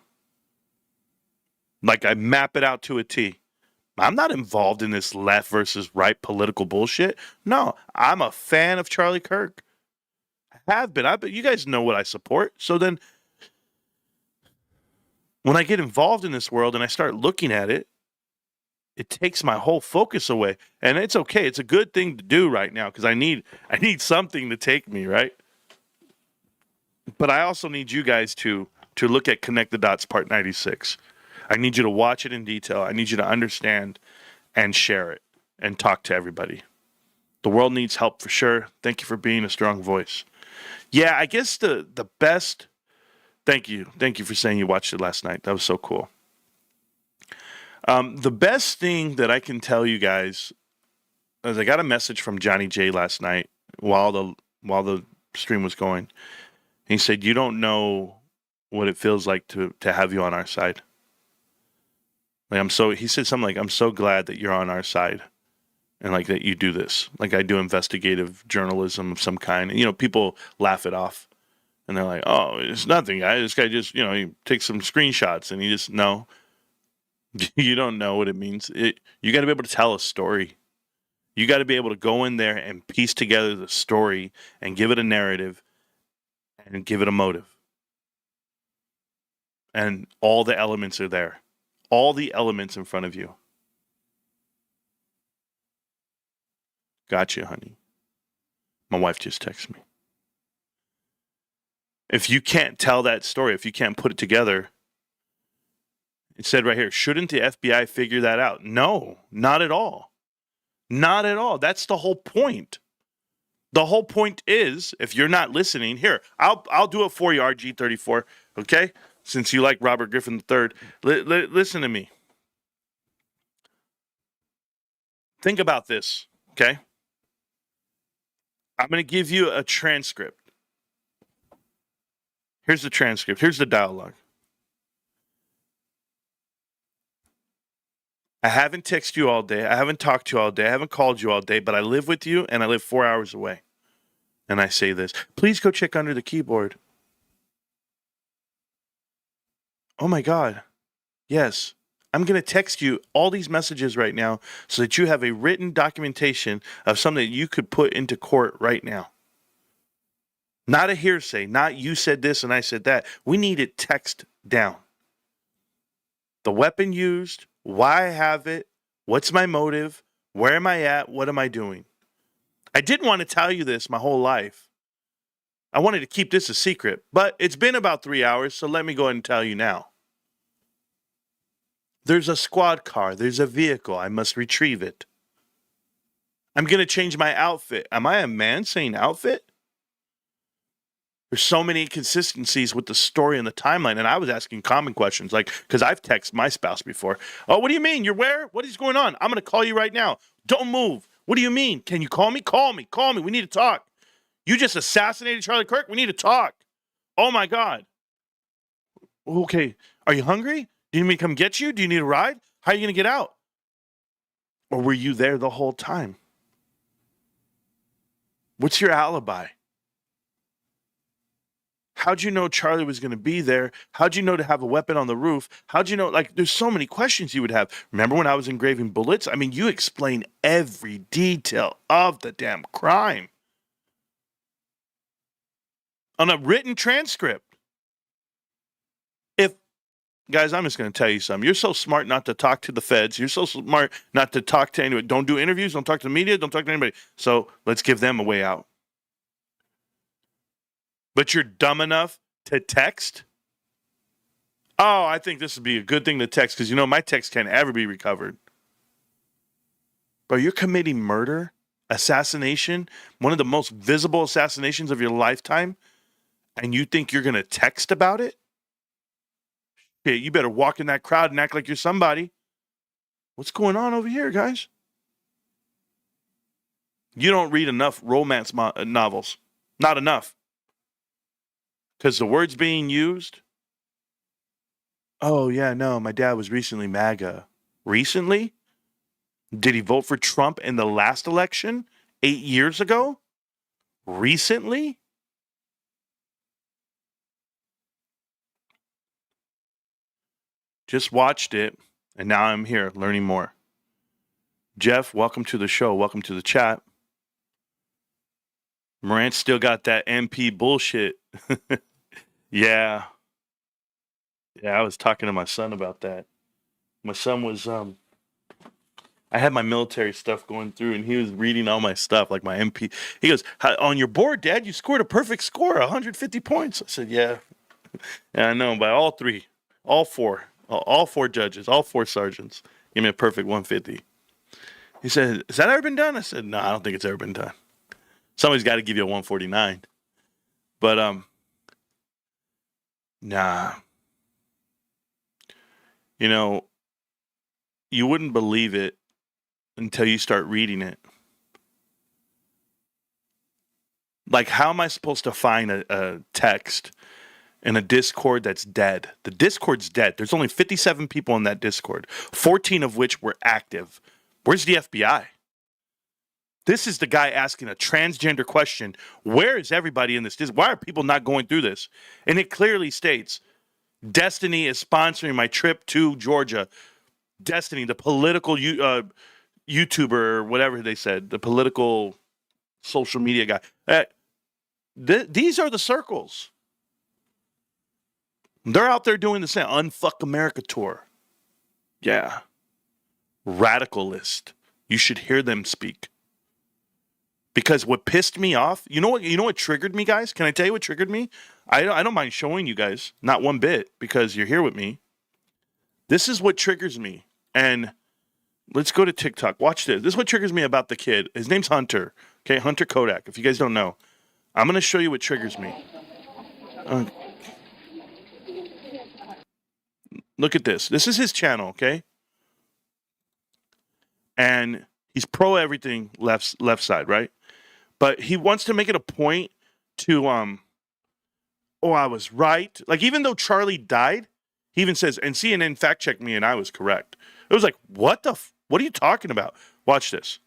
Like I map it out to a T. I'm not involved in this left versus right political bullshit. No, I'm a fan of Charlie Kirk. I have been. You guys know what I support. So then when I get involved in this world and I start looking at it, it takes my whole focus away. And it's okay. It's a good thing to do right now because I need something to take me, right? But I also need you guys to look at Connect the Dots Part 96. I need you to watch it in detail. I need you to understand and share it and talk to everybody. The world needs help for sure. Thank you for being a strong voice. Yeah, I guess the best... Thank you. Thank you for saying you watched it last night. That was so cool. The best thing that I can tell you guys is I got a message from Johnny J last night while the stream was going. He said, you don't know what it feels like to have you on our side. Like he said something like, I'm so glad that you're on our side and like that you do this. Like I do investigative journalism of some kind. And, you know, people laugh it off and they're like, oh, it's nothing, guy. This guy just, you know, he takes some screenshots and he just, no. You don't know what it means. You got to be able to tell a story. You got to be able to go in there and piece together the story and give it a narrative and give it a motive. And all the elements are there. All the elements in front of you. Gotcha, honey. My wife just texted me. If you can't tell that story, if you can't put it together, it said right here, shouldn't the FBI figure that out? No, not at all. Not at all. That's the whole point. The whole point is, if you're not listening, here, I'll do it for you, RG34, okay? Since you like Robert Griffin III. Listen to me. Think about this, okay? I'm going to give you a transcript. Here's the transcript. Here's the dialogue. I haven't texted you all day. I haven't talked to you all day. I haven't called you all day, but I live with you and I live 4 hours away. And I say this, please go check under the keyboard. Oh my God. Yes. I'm going to text you all these messages right now so that you have a written documentation of something that you could put into court right now. Not a hearsay, not you said this and I said that. We need it text down. The weapon used, why I have it, what's my motive, where am I at, what am I doing? I didn't want to tell you this my whole life. I wanted to keep this a secret, but it's been about 3 hours, so let me go ahead and tell you now. There's a squad car, there's a vehicle, I must retrieve it. I'm going to change my outfit. Am I a man saying outfit? There's so many inconsistencies with the story and the timeline, and I was asking common questions, like, because I've texted my spouse before. Oh, what do you mean? You're where? What is going on? I'm going to call you right now. Don't move. What do you mean? Can you call me? Call me. Call me. We need to talk. You just assassinated Charlie Kirk? We need to talk. Oh, my God. Okay, are you hungry? Do you need me to come get you? Do you need a ride? How are you going to get out? Or were you there the whole time? What's your alibi? How'd you know Charlie was going to be there? How'd you know to have a weapon on the roof? How'd you know? Like, there's so many questions you would have. Remember when I was engraving bullets? I mean, you explain every detail of the damn crime on a written transcript. Guys, I'm just going to tell you something. You're so smart not to talk to the feds. You're so smart not to talk to anyone. Don't do interviews. Don't talk to the media. Don't talk to anybody. So let's give them a way out. But you're dumb enough to text? Oh, I think this would be a good thing to text because, my text can't ever be recovered. Bro, you're committing murder, assassination, one of the most visible assassinations of your lifetime, and you think you're going to text about it? Okay, you better walk in that crowd and act like you're somebody. What's going on over here, guys? You don't read enough romance novels. Not enough. Because the words being used. Oh, yeah, no, my dad was recently MAGA. Recently? Did he vote for Trump in the last election 8 years ago? Recently? Just watched it, and now I'm here learning more. Jeff, welcome to the show. Welcome to the chat. Marantz still got that MP bullshit. Yeah. Yeah, I was talking to my son about that. My son was, I had my military stuff going through, and he was reading all my stuff, like my MP. He goes, on your board, Dad, you scored a perfect score, 150 points. I said, yeah. Yeah, I know, by all four judges, all four sergeants, give me a perfect 150. He said, has that ever been done? I said, no, I don't think it's ever been done. Somebody's got to give you a 149. But, nah. You wouldn't believe it until you start reading it. Like, how am I supposed to find a text in a Discord that's dead? The Discord's dead. There's only 57 people in that Discord, 14 of which were active. Where's the FBI? This is the guy asking a transgender question. Where is everybody in this? Why are people not going through this? And it clearly states, Destiny is sponsoring my trip to Georgia. Destiny, the political YouTuber or whatever they said, the political social media guy. These are the circles. They're out there doing the same Unfuck America tour. Yeah. Radicalist. You should hear them speak. Because what pissed me off, you know what triggered me, guys? Can I tell you what triggered me? I don't mind showing you guys, not one bit, because you're here with me. This is what triggers me. And let's go to TikTok. Watch this. This is what triggers me about the kid. His name's Hunter. Okay, Hunter Kodak. If you guys don't know, I'm going to show you what triggers me. Look at this. This is his channel, okay? And he's pro everything left side, right? But he wants to make it a point to I was right. Like, even though Charlie died, he even says, and CNN fact checked me and I was correct. It was like, what are you talking about? Watch this.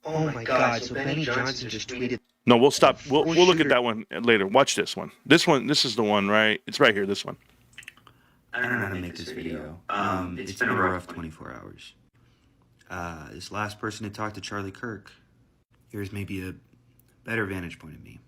Oh my God, so Benny Johnson just tweeted. No, we'll stop. We'll look at that one later. Watch this one. This is the one, right? It's right here, this one. I don't know how to make this video. It's been a rough 24 hours. This last person to talk to Charlie Kirk. Here's maybe a better vantage point of me.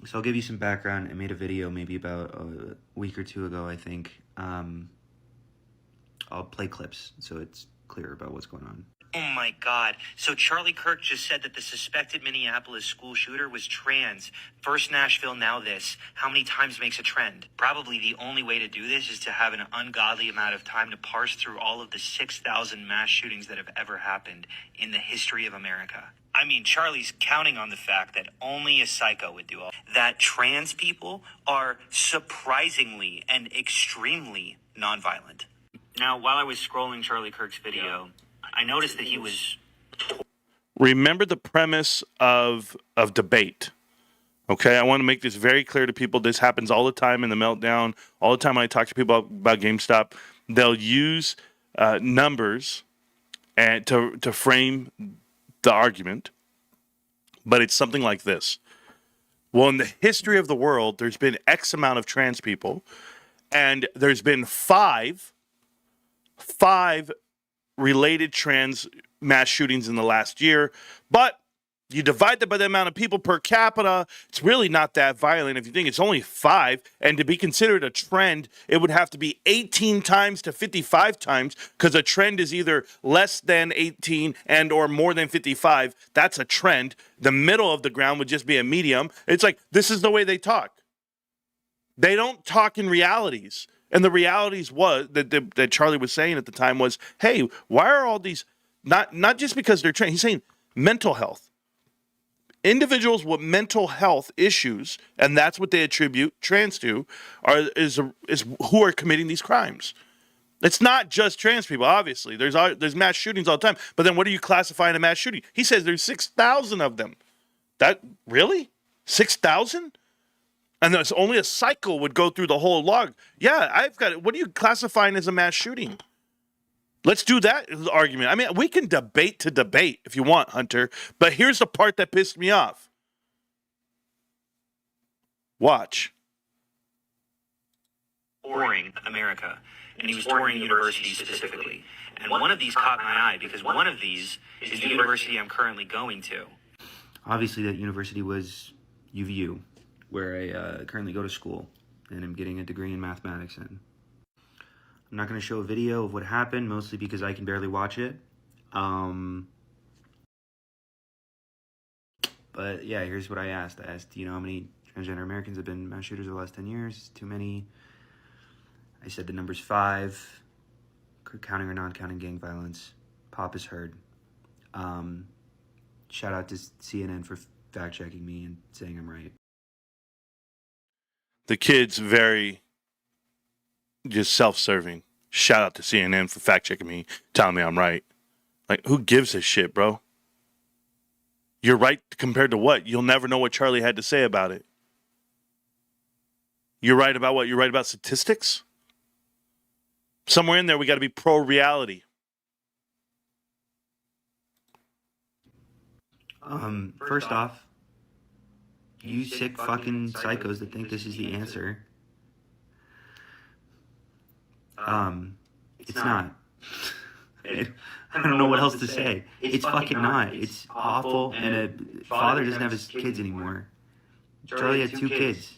So I'll give you some background. I made a video maybe about a week or two ago, I think. I'll play clips so it's clear about what's going on. Oh my God. So Charlie Kirk just said that the suspected Minneapolis school shooter was trans. First Nashville, now this. How many times makes a trend? Probably the only way to do this is to have an ungodly amount of time to parse through all of the 6,000 mass shootings that have ever happened in the history of America. I mean, Charlie's counting on the fact that only a psycho would do all that. Trans people are surprisingly and extremely nonviolent. Now, while I was scrolling Charlie Kirk's video, I noticed that he was... Remember the premise of debate. Okay, I want to make this very clear to people. This happens all the time in the meltdown. All the time when I talk to people about GameStop, they'll use numbers and to frame the argument, but it's something like this. Well, in the history of the world, there's been X amount of trans people, and there's been five related trans mass shootings in the last year, but you divide that by the amount of people per capita, it's really not that violent. If you think it's only 5, and to be considered a trend, it would have to be 18 times to 55 times, because a trend is either less than 18 and or more than 55. That's a trend. The middle of the ground would just be a medium. It's like, this is the way they talk. They don't talk in realities. And the realities was that Charlie was saying at the time was, hey, why are all these, not just because they're trans, he's saying mental health. Individuals with mental health issues, and that's what they attribute trans to, is who are committing these crimes. It's not just trans people, obviously. There's mass shootings all the time. But then what do you classify in a mass shooting? He says there's 6,000 of them. That, really? 6,000? And there's only a cycle would go through the whole log. Yeah, I've got it. What are you classifying as a mass shooting? Let's do that argument. I mean, we can debate to debate if you want, Hunter. But here's the part that pissed me off. Watch. Touring America, and he was touring universities specifically. And one of these caught my eye because one of these is the university I'm currently going to. Obviously, that university was UVU, where I currently go to school, and I'm getting a degree in mathematics in. I'm not going to show a video of what happened, mostly because I can barely watch it. But yeah, here's what I asked. I asked, do you know how many transgender Americans have been mass shooters over the last 10 years? Too many. I said the number's 5, counting or non-counting gang violence. Pop is heard. Shout out to CNN for fact-checking me and saying I'm right. The kid's very just self-serving. Shout out to CNN for fact-checking me, telling me I'm right. Like, who gives a shit, bro? You're right compared to what? You'll never know what Charlie had to say about it. You're right about what? You're right about statistics? Somewhere in there, we got to be pro-reality. First off, you sick fucking psychos that think this is the answer. It's not. I don't know what else to say. It's fucking not. It's awful, and a father doesn't have his kids anymore. Charlie had 2 kids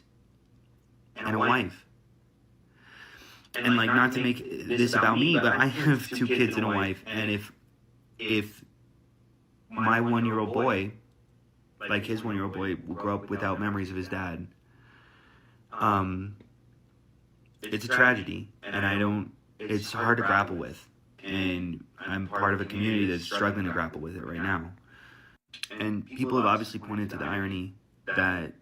and a wife. And like, not to make this about me, but I have 2 kids and a wife, and if my 1-year-old boy, like his 1-year-old boy, will grow up without memories of his dad, it's a tragedy, and it's hard to grapple with, and I'm part of a community that's struggling to grapple with it right now. And people have obviously pointed to the irony that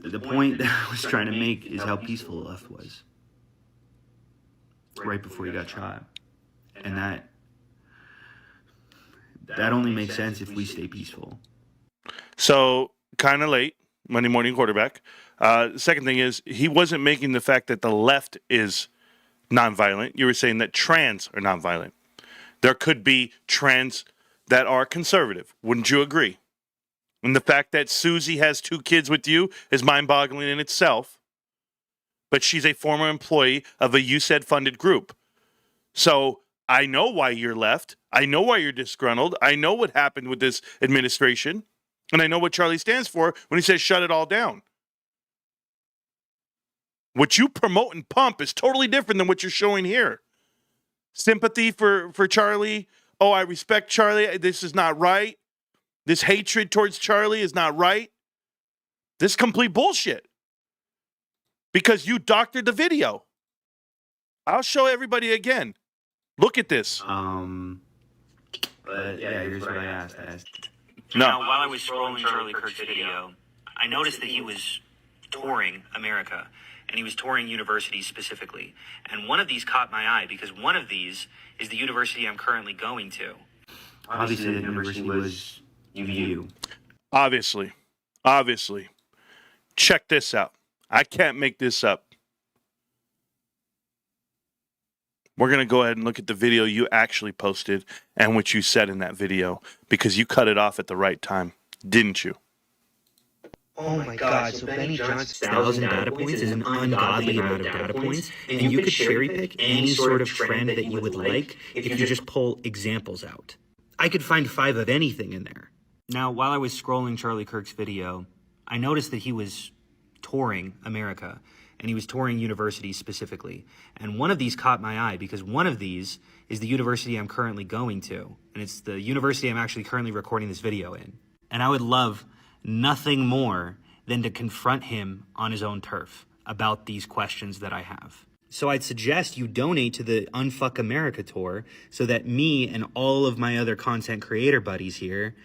the point that I was trying to make is how peaceful the left was right before he got shot, and that only makes sense if we stay peaceful. So, kind of late, Monday morning quarterback. The second thing is, he wasn't making the fact that the left is nonviolent. You were saying that trans are nonviolent. There could be trans that are conservative. Wouldn't you agree? And the fact that Susie has 2 kids with you is mind-boggling in itself. But she's a former employee of a USAID-funded group. So I know why you're left. I know why you're disgruntled. I know what happened with this administration. And I know what Charlie stands for when he says shut it all down. What you promote and pump is totally different than what you're showing here. Sympathy for Charlie. Oh, I respect Charlie. This is not right. This hatred towards Charlie is not right. This is complete bullshit. Because you doctored the video. I'll show everybody again. Look at this. But yeah, here's what I asked. No. Now, while I was scrolling Charlie Kirk's video, I noticed that he was touring America, and he was touring universities specifically. And one of these caught my eye because one of these is the university I'm currently going to. Obviously, the university was UVU. Obviously. Check this out. I can't make this up. We're going to go ahead and look at the video you actually posted and what you said in that video, because you cut it off at the right time, didn't you? Oh my God, so Benny Johnson's 1,000 data points is an ungodly amount of data points, and you could cherry pick any sort of trend that you would like if you just pull examples out. I could find 5 of anything in there. Now, while I was scrolling Charlie Kirk's video, I noticed that he was touring America, and he was touring universities specifically. And one of these caught my eye because one of these is the university I'm currently going to, and it's the university I'm actually currently recording this video in. And I would love nothing more than to confront him on his own turf about these questions that I have. So I'd suggest you donate to the Unfuck America tour so that me and all of my other content creator buddies here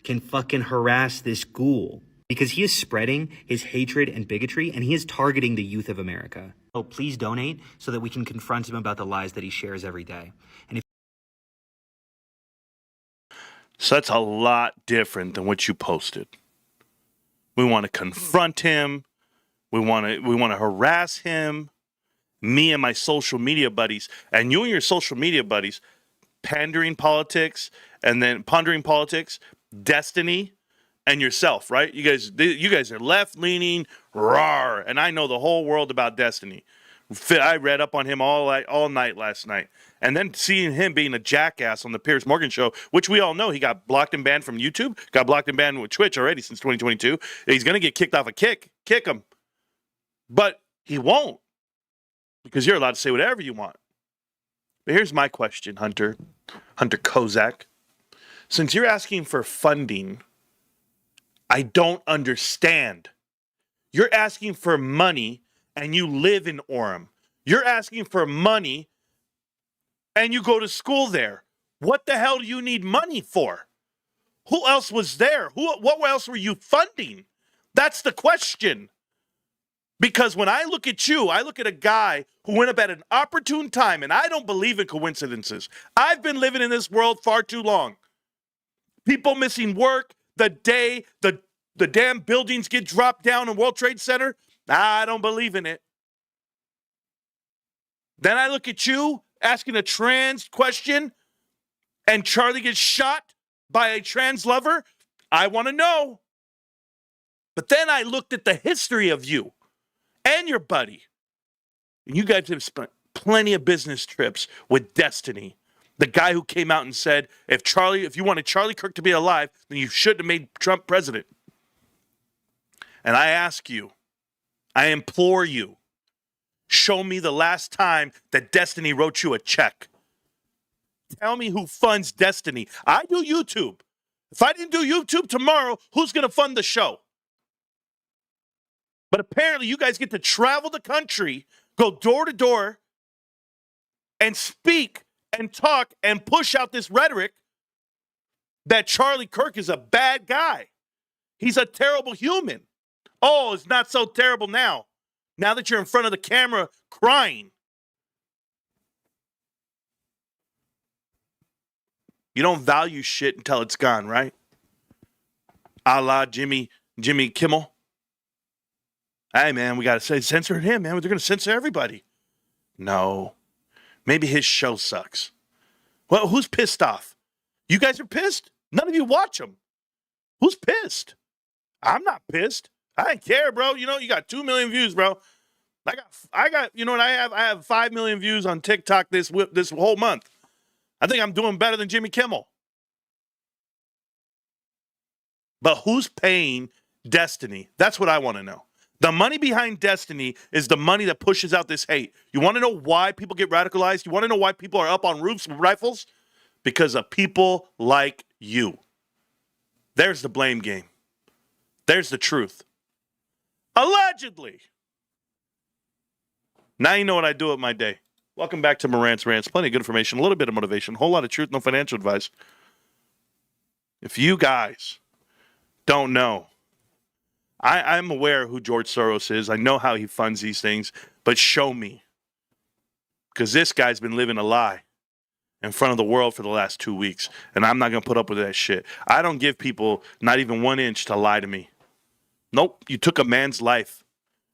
can fucking harass this ghoul, because he is spreading his hatred and bigotry, and he is targeting the youth of America. So please donate so that we can confront him about the lies that he shares every day. And if So that's a lot different than what you posted. We want to confront him. We want to harass him. Me and my social media buddies, and you and your social media buddies, pondering politics, Destiny, and yourself, right? You guys are left-leaning, rawr, and I know the whole world about Destiny. I read up on him all night last night. And then seeing him being a jackass on the Piers Morgan show, which we all know he got blocked and banned from YouTube, got blocked and banned with Twitch already since 2022. He's going to get kicked off a kick him. But he won't, because you're allowed to say whatever you want. But here's my question, Hunter Kozak. Since you're asking for funding, I don't understand. You're asking for money and you live in Orem. You're asking for money and you go to school there. What the hell do you need money for? Who else was there? What else were you funding? That's the question. Because when I look at you, I look at a guy who went up at an opportune time, and I don't believe in coincidences. I've been living in this world far too long. People missing work, the day the damn buildings get dropped down in World Trade Center, I don't believe in it. Then I look at you asking a trans question, and Charlie gets shot by a trans lover. I want to know. But then I looked at the history of you and your buddy. And you guys have spent plenty of business trips with Destiny. The guy who came out and said, if you wanted Charlie Kirk to be alive, then you shouldn't have made Trump president. And I ask you, I implore you, show me the last time that Destiny wrote you a check. Tell me who funds Destiny. I do YouTube. If I didn't do YouTube tomorrow, who's going to fund the show? But apparently you guys get to travel the country, go door to door, and speak and talk and push out this rhetoric that Charlie Kirk is a bad guy. He's a terrible human. Oh, it's not so terrible now. Now that you're in front of the camera crying. You don't value shit until it's gone, right? A la Jimmy Kimmel. Hey, man, we got to say censor him, man. They're going to censor everybody. No. Maybe his show sucks. Well, who's pissed off? You guys are pissed? None of you watch him. Who's pissed? I'm not pissed. I don't care, bro. You know, you got 2 million views, bro. I got, you know what I have? I have 5 million views on TikTok this whole month. I think I'm doing better than Jimmy Kimmel. But who's paying Destiny? That's what I want to know. The money behind Destiny is the money that pushes out this hate. You want to know why people get radicalized? You want to know why people are up on roofs with rifles? Because of people like you. There's the blame game. There's the truth. Allegedly. Now you know what I do with my day. Welcome back to Marantz Rantz. Plenty of good information, a little bit of motivation, a whole lot of truth, no financial advice. If you guys don't know, I'm aware who George Soros is. I know how he funds these things, but show me. Because this guy's been living a lie. in front of the world for the last 2 weeks, and I'm not going to put up with that shit. I don't give people not even 1 inch to lie to me. Nope, you took a man's life.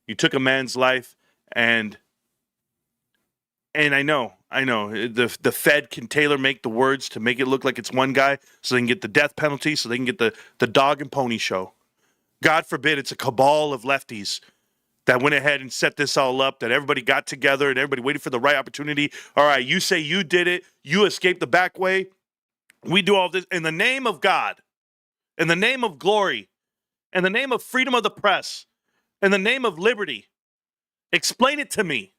You took a man's life, and I know, the Fed can tailor make the words to make it look like it's one guy so they can get the death penalty, so they can get the dog and pony show. God forbid it's a cabal of lefties that went ahead and set this all up, that everybody got together and everybody waited for the right opportunity. All right, you say you did it. You escaped the back way. We do all this in the name of God, in the name of glory, in the name of freedom of the press, in the name of liberty. Explain it to me.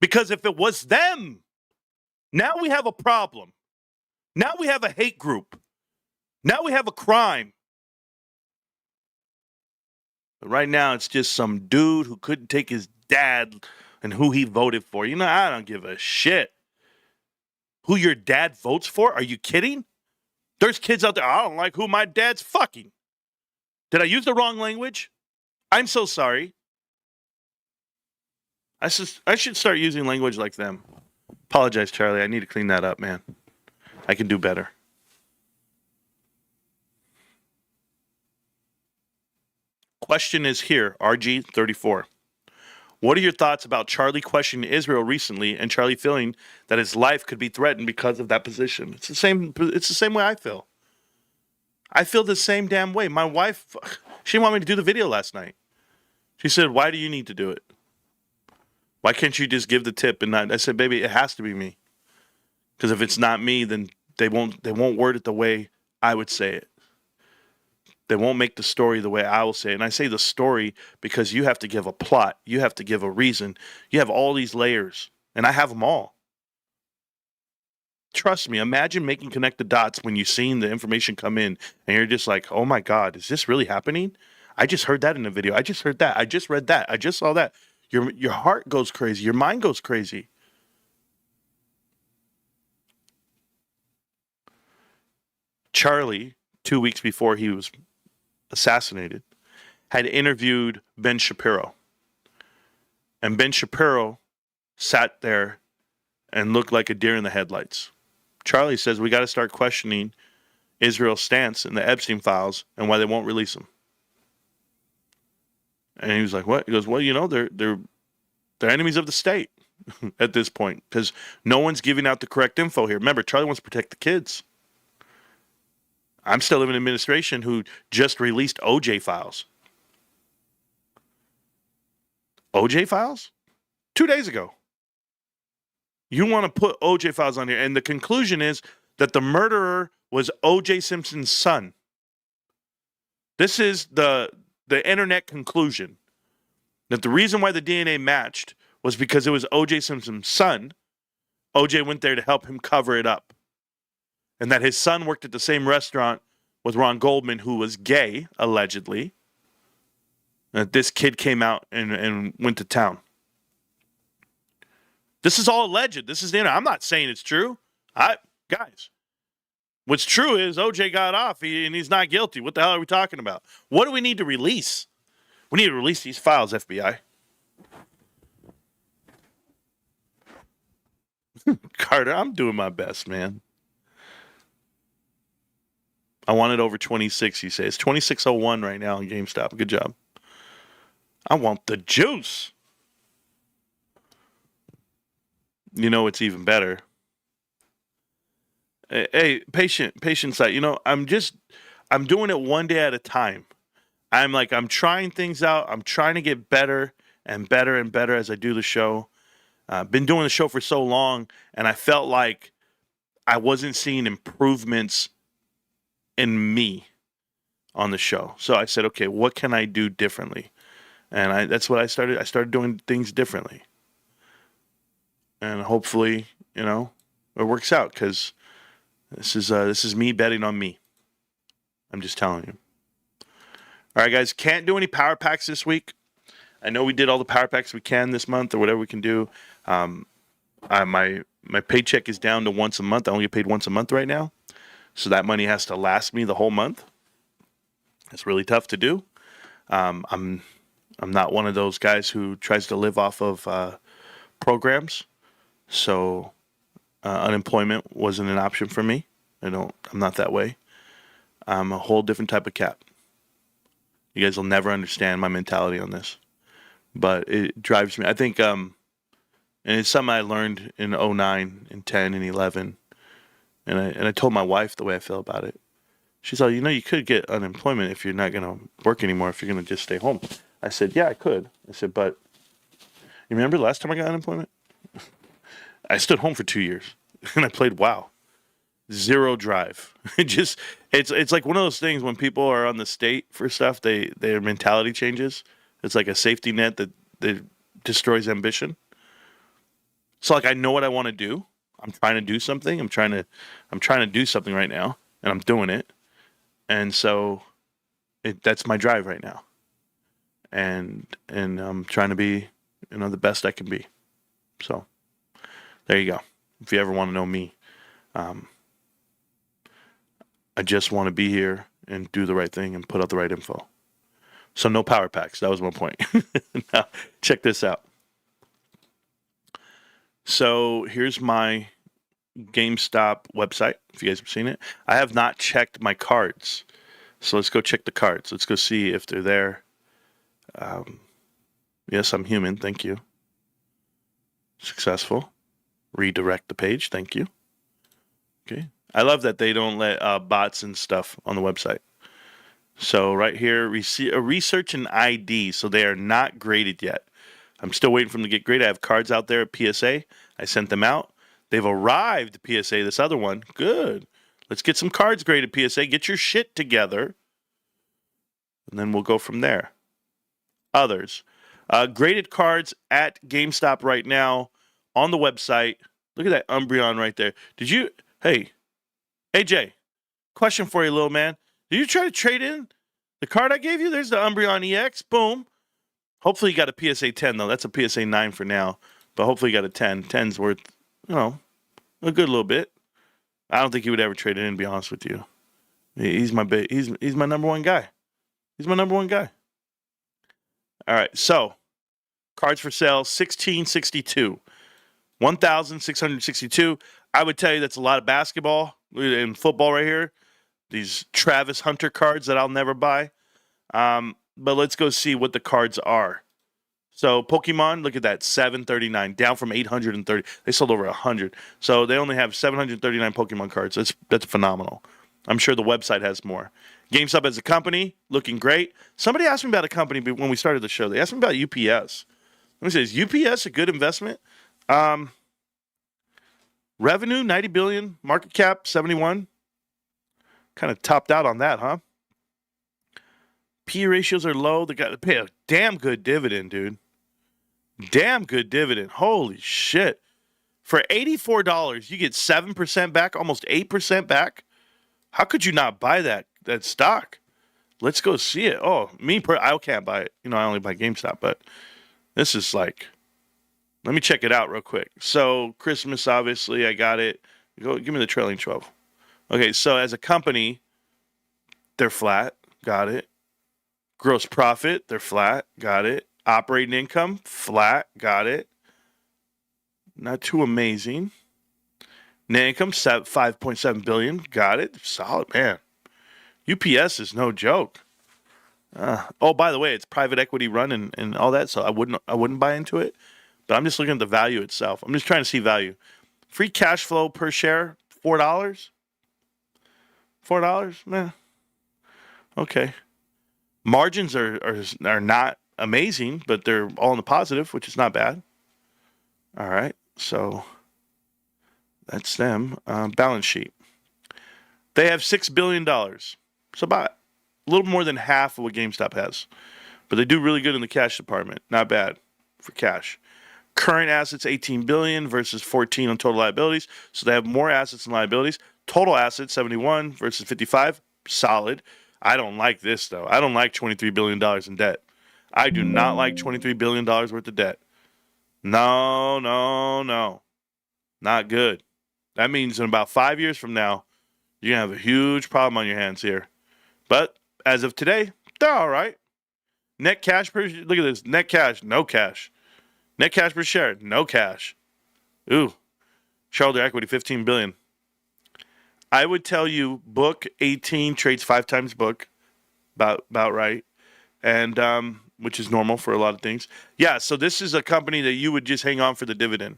Because if it was them, now we have a problem. Now we have a hate group. Now we have a crime. But right now, it's just some dude who couldn't take his dad and who he voted for. You know, I don't give a shit who your dad votes for. Are you kidding? There's kids out there, I don't like who my dad's fucking. Did I use the wrong language? I'm so sorry. I should start using language like them. Apologize, Charlie. I need to clean that up, man. I can do better. Question is here, RG34. What are your thoughts about Charlie questioning Israel recently and Charlie feeling that his life could be threatened because of that position? It's the same way I feel. I feel the same damn way. My wife, she didn't want me to do the video last night. She said, "Why do you need to do it? Why can't you just give the tip and not?" I said, "Baby, it has to be me. Because if it's not me, then they won't word it the way I would say it. They won't make the story the way I will say it." And I say the story because you have to give a plot. You have to give a reason. You have all these layers, and I have them all. Trust me, imagine making connect the dots when you've seen the information come in, and you're just like, oh my God, is this really happening? I just heard that in the video. I just heard that. I just read that. I just saw that. Your heart goes crazy. Your mind goes crazy. Charlie, 2 weeks before he was assassinated, had interviewed Ben Shapiro. And Ben Shapiro sat there and looked like a deer in the headlights. Charlie says we got to start questioning Israel's stance in the Epstein files and why they won't release them. And he was like, "What?" He goes, "Well, you know, they're enemies of the state at this point because no one's giving out the correct info here. Remember, Charlie wants to protect the kids. I'm still in an administration who just released OJ files. OJ files? 2 days ago. You want to put OJ files on here, and the conclusion is that the murderer was OJ Simpson's son. This is the internet conclusion. That the reason why the DNA matched was because it was OJ Simpson's son. OJ went there to help him cover it up. And that his son worked at the same restaurant with Ron Goldman, who was gay, allegedly. And that this kid came out and went to town. This is all alleged. This is the internet. I'm not saying it's true. Guys, what's true is OJ got off and he's not guilty. What the hell are we talking about? What do we need to release? We need to release these files, FBI. Carter, I'm doing my best, man. I want it over 26, you say. It's 26.01 right now on GameStop. Good job. I want the juice. You know it's even better. Hey, patient site. You know, I'm doing it one day at a time. I'm trying things out. I'm trying to get better and better and better as I do the show. Been doing the show for so long, and I felt like I wasn't seeing improvements in me on the show. So I said, okay, what can I do differently? And that's what I started. I started doing things differently. And hopefully, you know, it works out because this is me betting on me. I'm just telling you. All right, guys, can't do any power packs this week. I know we did all the power packs we can this month or whatever we can do. My paycheck is down to once a month. I only get paid once a month right now. So that money has to last me the whole month. It's really tough to do. I'm not one of those guys who tries to live off of programs. So unemployment wasn't an option for me. I'm not that way. I'm a whole different type of cat. You guys will never understand my mentality on this, but it drives me. I think, and it's something I learned in 09 and 10 and 11. And I told my wife the way I feel about it. She's like, you could get unemployment if you're not going to work anymore, if you're going to just stay home. I said, yeah, I could. I said, but you remember the last time I got unemployment? I stood home for 2 years and I played WoW. Zero drive. It's like one of those things when people are on the state for stuff, their mentality changes. It's like a safety net that destroys ambition. So like I know what I want to do. I'm trying to do something. I'm trying to do something right now, and I'm doing it. And so that's my drive right now. And I'm trying to be, the best I can be. So there you go. If you ever want to know me, I just want to be here and do the right thing and put out the right info. So no power packs. That was my point. Now, check this out. So here's my GameStop website, if you guys have seen it. I have not checked my cards. So let's go check the cards. Let's go see if they're there. Yes, I'm human. Thank you. Successful. Redirect the page. Thank you. Okay. I love that they don't let bots and stuff on the website. So right here, research and ID. So they are not graded yet. I'm still waiting for them to get graded. I have cards out there at PSA. I sent them out. They've arrived at PSA, this other one. Good. Let's get some cards graded, PSA. Get your shit together. And then we'll go from there. Others. Graded cards at GameStop right now on the website. Look at that Umbreon right there. Hey, AJ, question for you, little man. Did you try to trade in the card I gave you? There's the Umbreon EX. Boom. Hopefully you got a PSA 10, though. That's a PSA 9 for now. But hopefully you got a 10. 10's worth, a good little bit. I don't think he would ever trade it in, to be honest with you. He's my number one guy. He's my number one guy. All right, so cards for sale, 1662. 1,662. I would tell you that's a lot of basketball and football right here. These Travis Hunter cards that I'll never buy. But let's go see what the cards are. So Pokemon, look at that, 739, down from 830. They sold over 100. So they only have 739 Pokemon cards. That's phenomenal. I'm sure the website has more. GameStop as a company, looking great. Somebody asked me about a company when we started the show. They asked me about UPS. Let me say, is UPS a good investment? Revenue, 90 billion. Market cap, 71. Kind of topped out on that, huh? P/E ratios are low. They got to pay a damn good dividend, dude. Damn good dividend. Holy shit. For $84, you get 7% back, almost 8% back. How could you not buy that stock? Let's go see it. Oh, I can't buy it. I only buy GameStop, but this is like, let me check it out real quick. So Christmas, obviously, I got it. Give me the trailing 12. Okay, so as a company, they're flat. Got it. Gross profit, they're flat. Got it. Operating income, flat. Got it. Not too amazing. Net income, 5.7 billion. Got it. Solid, man. UPS is no joke. By the way, it's private equity run and all that, so I wouldn't buy into it. But I'm just looking at the value itself. I'm just trying to see value. Free cash flow per share, $4. $4, man. Okay. Margins are not amazing, but they're all in the positive, which is not bad. All right, so that's them. Balance sheet. They have $6 billion. So about a little more than half of what GameStop has. But they do really good in the cash department. Not bad for cash. Current assets, 18 billion versus 14 on total liabilities. So they have more assets than liabilities. Total assets, 71 versus 55. Solid. I don't like this, though. I don't like $23 billion in debt. I do not like $23 billion worth of debt. No. Not good. That means in about 5 years from now, you're going to have a huge problem on your hands here. But as of today, they're all right. Net cash per... Look at this. Net cash, no cash. Net cash per share, no cash. Ooh. Shareholder equity, 15 billion. I would tell you book 18 trades 5 times book, about right, and which is normal for a lot of things. Yeah, so this is a company that you would just hang on for the dividend.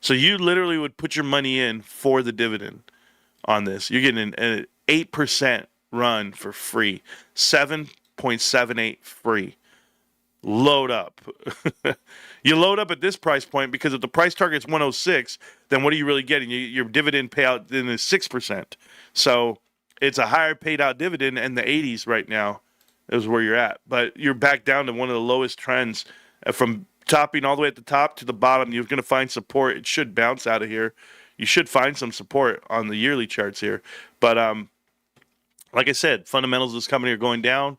So you literally would put your money in for the dividend on this. You're getting an 8% run for free, 7.78 free. Load up. You load up at this price point because if the price target's 106, then what are you really getting? Your dividend payout then is 6%. So it's a higher paid out dividend, and the 80s right now is where you're at. But you're back down to one of the lowest trends from topping all the way at the top to the bottom. You're going to find support. It should bounce out of here. You should find some support on the yearly charts here. But like I said, fundamentals of this company are going down.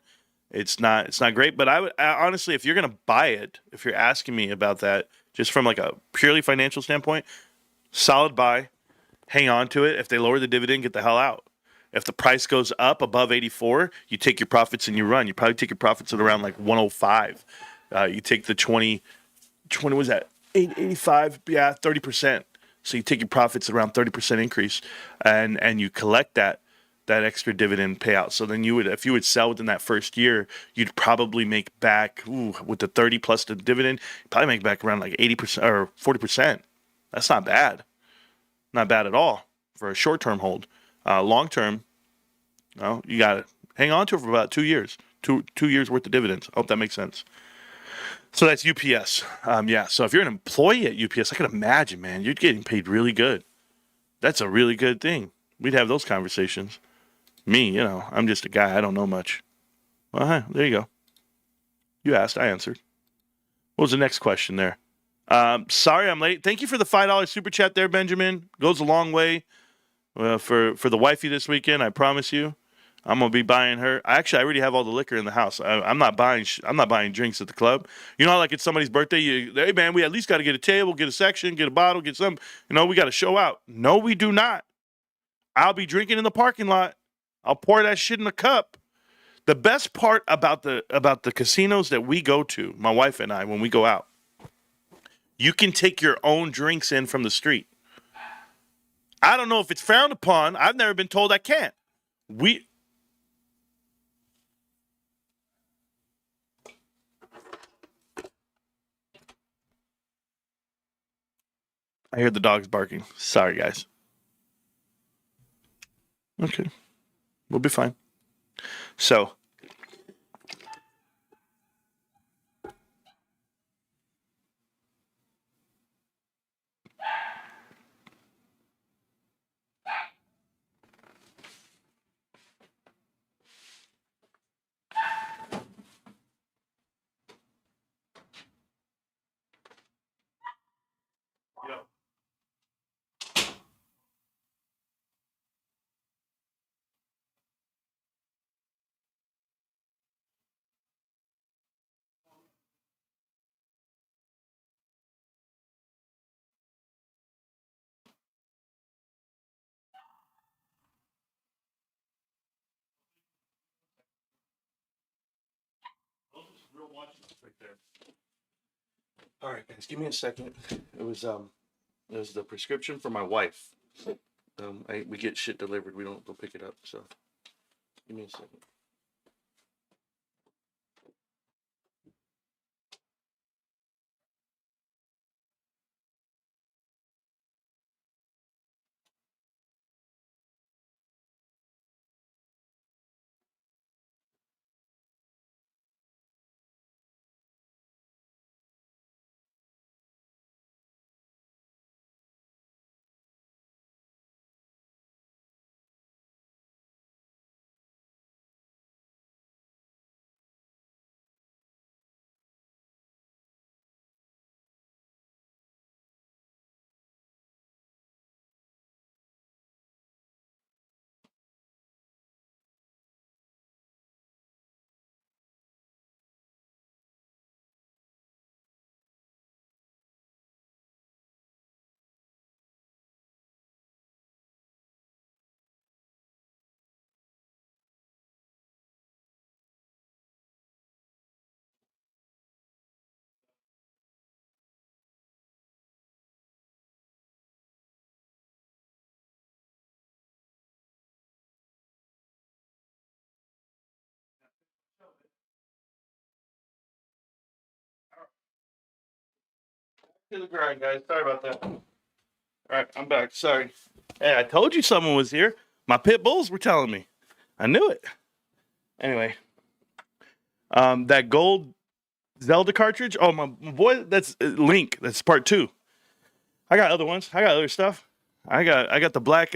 It's not great, but I honestly, if you're going to buy it, if you're asking me about that, just from like a purely financial standpoint, solid buy, hang on to it. If they lower the dividend, get the hell out. If the price goes up above 84, you take your profits and you run. You probably take your profits at around like 105. You take the 20 was that 85? Yeah, 30%. So you take your profits at around 30% increase, and you collect that extra dividend payout. So then if you would sell within that first year, you'd probably make back with the 30 plus the dividend, you'd probably make back around like 80% or 40%. That's not bad. Not bad at all for a short-term hold. Long-term, you got to hang on to it for about 2 years. 2 years worth of dividends. I hope that makes sense. So that's UPS. Yeah, so if you're an employee at UPS, I can imagine, man, you're getting paid really good. That's a really good thing. We'd have those conversations. Me, I'm just a guy. I don't know much. Well, hi, there you go. You asked, I answered. What was the next question there? Sorry I'm late. Thank you for the $5 super chat there, Benjamin. Goes a long way for the wifey this weekend. I promise you, I'm gonna be buying her. I already have all the liquor in the house. I'm not buying drinks at the club. You know, how, like it's somebody's birthday. Hey man, we at least got to get a table, get a section, get a bottle, get some. We got to show out. No, we do not. I'll be drinking in the parking lot. I'll pour that shit in a cup. The best part about the casinos that we go to, my wife and I, when we go out, you can take your own drinks in from the street. I don't know if it's frowned upon. I've never been told I can't. I hear the dogs barking. Sorry, guys. Okay. We'll be fine. So, right there. All right, guys, give me a second. It was the prescription for my wife. We get shit delivered. We don't go pick it up. So, give me a second. to the grind, guys. Sorry about that. All right, I'm back. Sorry. Hey, I told you someone was here. My pit bulls were telling me. I knew it. Anyway, that gold Zelda cartridge. Oh, my boy, that's Link. That's part 2. I got other ones. I got other stuff. I got the black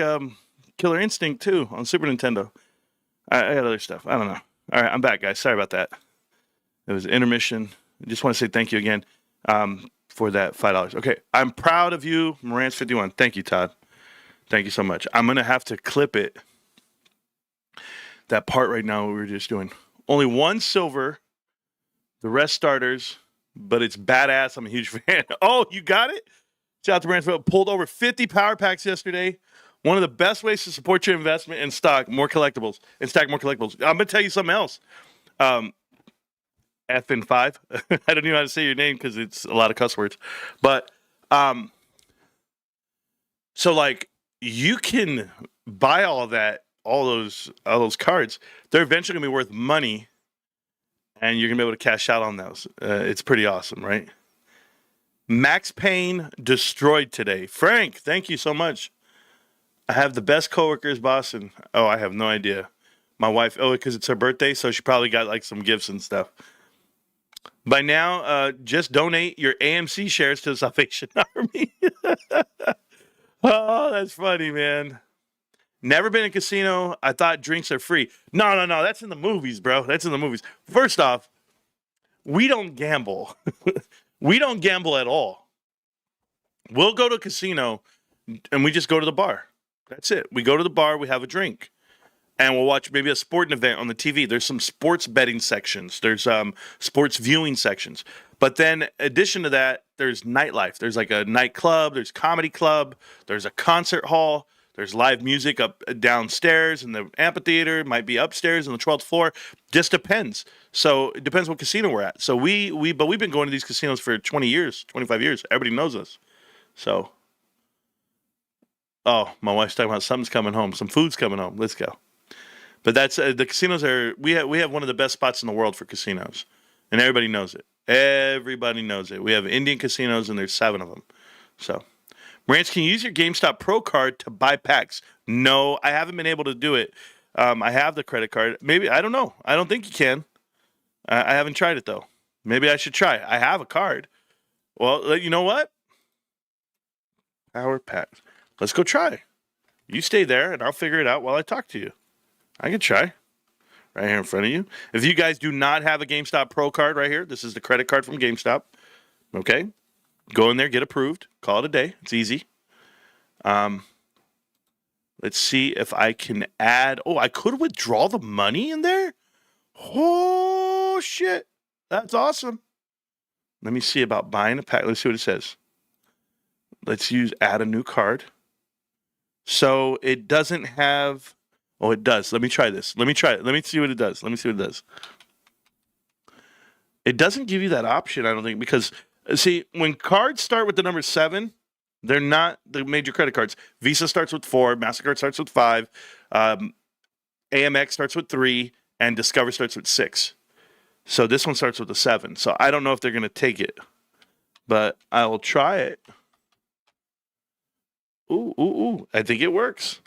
Killer Instinct too on Super Nintendo. I got other stuff. I don't know. All right, I'm back, guys. Sorry about that. It was intermission. I just want to say thank you again for that $5. Okay, I'm proud of you, Marantz51. Thank you, Todd. Thank you so much. I'm gonna have to clip it. That part right now we were just doing. Only one silver, the rest starters, but it's badass. I'm a huge fan. Oh, you got it? Shout out to Marantz. Pulled over 50 power packs yesterday. One of the best ways to support your investment in stock, more collectibles, and stack more collectibles. I'm going to tell you something else. FN5. I don't even know how to say your name because it's a lot of cuss words. But, so like, you can buy all those cards. They're eventually going to be worth money, and you're going to be able to cash out on those. It's pretty awesome, right? Max Payne destroyed today. Frank, thank you so much. I have the best coworkers, boss, and I have no idea. My wife, because it's her birthday, so she probably got like some gifts and stuff. By now, just donate your AMC shares to the Salvation Army. Oh, that's funny, man. Never been in a casino. I thought drinks are free. No. That's in the movies, bro. That's in the movies. First off, we don't gamble. We don't gamble at all. We'll go to a casino and we just go to the bar. That's it. We go to the bar, we have a drink, and we'll watch maybe a sporting event on the TV. There's some sports betting sections. There's sports viewing sections. But then, in addition to that, there's nightlife. There's like a nightclub. There's comedy club. There's a concert hall. There's live music up downstairs in the amphitheater. It might be upstairs on the 12th floor. Just depends. So it depends what casino we're at. So but we've been going to these casinos for 20 years, 25 years. Everybody knows us. So, my wife's talking about something's coming home. Some food's coming home. Let's go. But that's the casinos are. We have one of the best spots in the world for casinos, and everybody knows it. Everybody knows it. We have Indian casinos, and there's 7 of them. So, Marantz, can you use your GameStop Pro card to buy packs? No, I haven't been able to do it. I have the credit card. Maybe, I don't know. I don't think you can. I haven't tried it, though. Maybe I should try. I have a card. Well, you know what? Power packs. Let's go try. You stay there, and I'll figure it out while I talk to you. I can try. Right here in front of you. If you guys do not have a GameStop Pro card right here, this is the credit card from GameStop. Okay? Go in there, get approved. Call it a day. It's easy. Let's see if I can add... Oh, I could withdraw the money in there? Oh, shit. That's awesome. Let me see about buying a pack. Let's see what it says. Let's add a new card. So it doesn't have... Oh, it does. Let me try this. Let me try it. Let me see what it does. It doesn't give you that option, I don't think, because, see, when cards start with the number 7, they're not the major credit cards. Visa starts with 4, MasterCard starts with 5, AMX starts with 3, and Discover starts with 6. So this one starts with a 7. So I don't know if they're going to take it, but I will try it. Ooh. I think it works.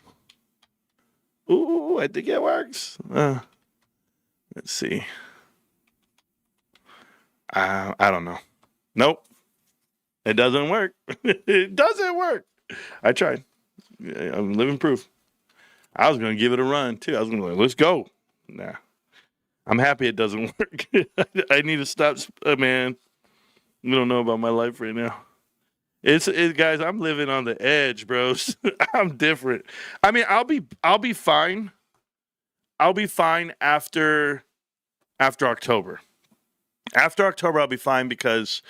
I think it works. Let's see. I don't know. Nope. It doesn't work. It doesn't work. I tried. I'm living proof. I was going to give it a run, too. I was going to be like, let's go. Nah. I'm happy it doesn't work. I need to stop. Man, you don't know about my life right now. It's guys, I'm living on the edge, bros. I'm different. I mean, I'll be fine. I'll be fine after October. After October, I'll be fine because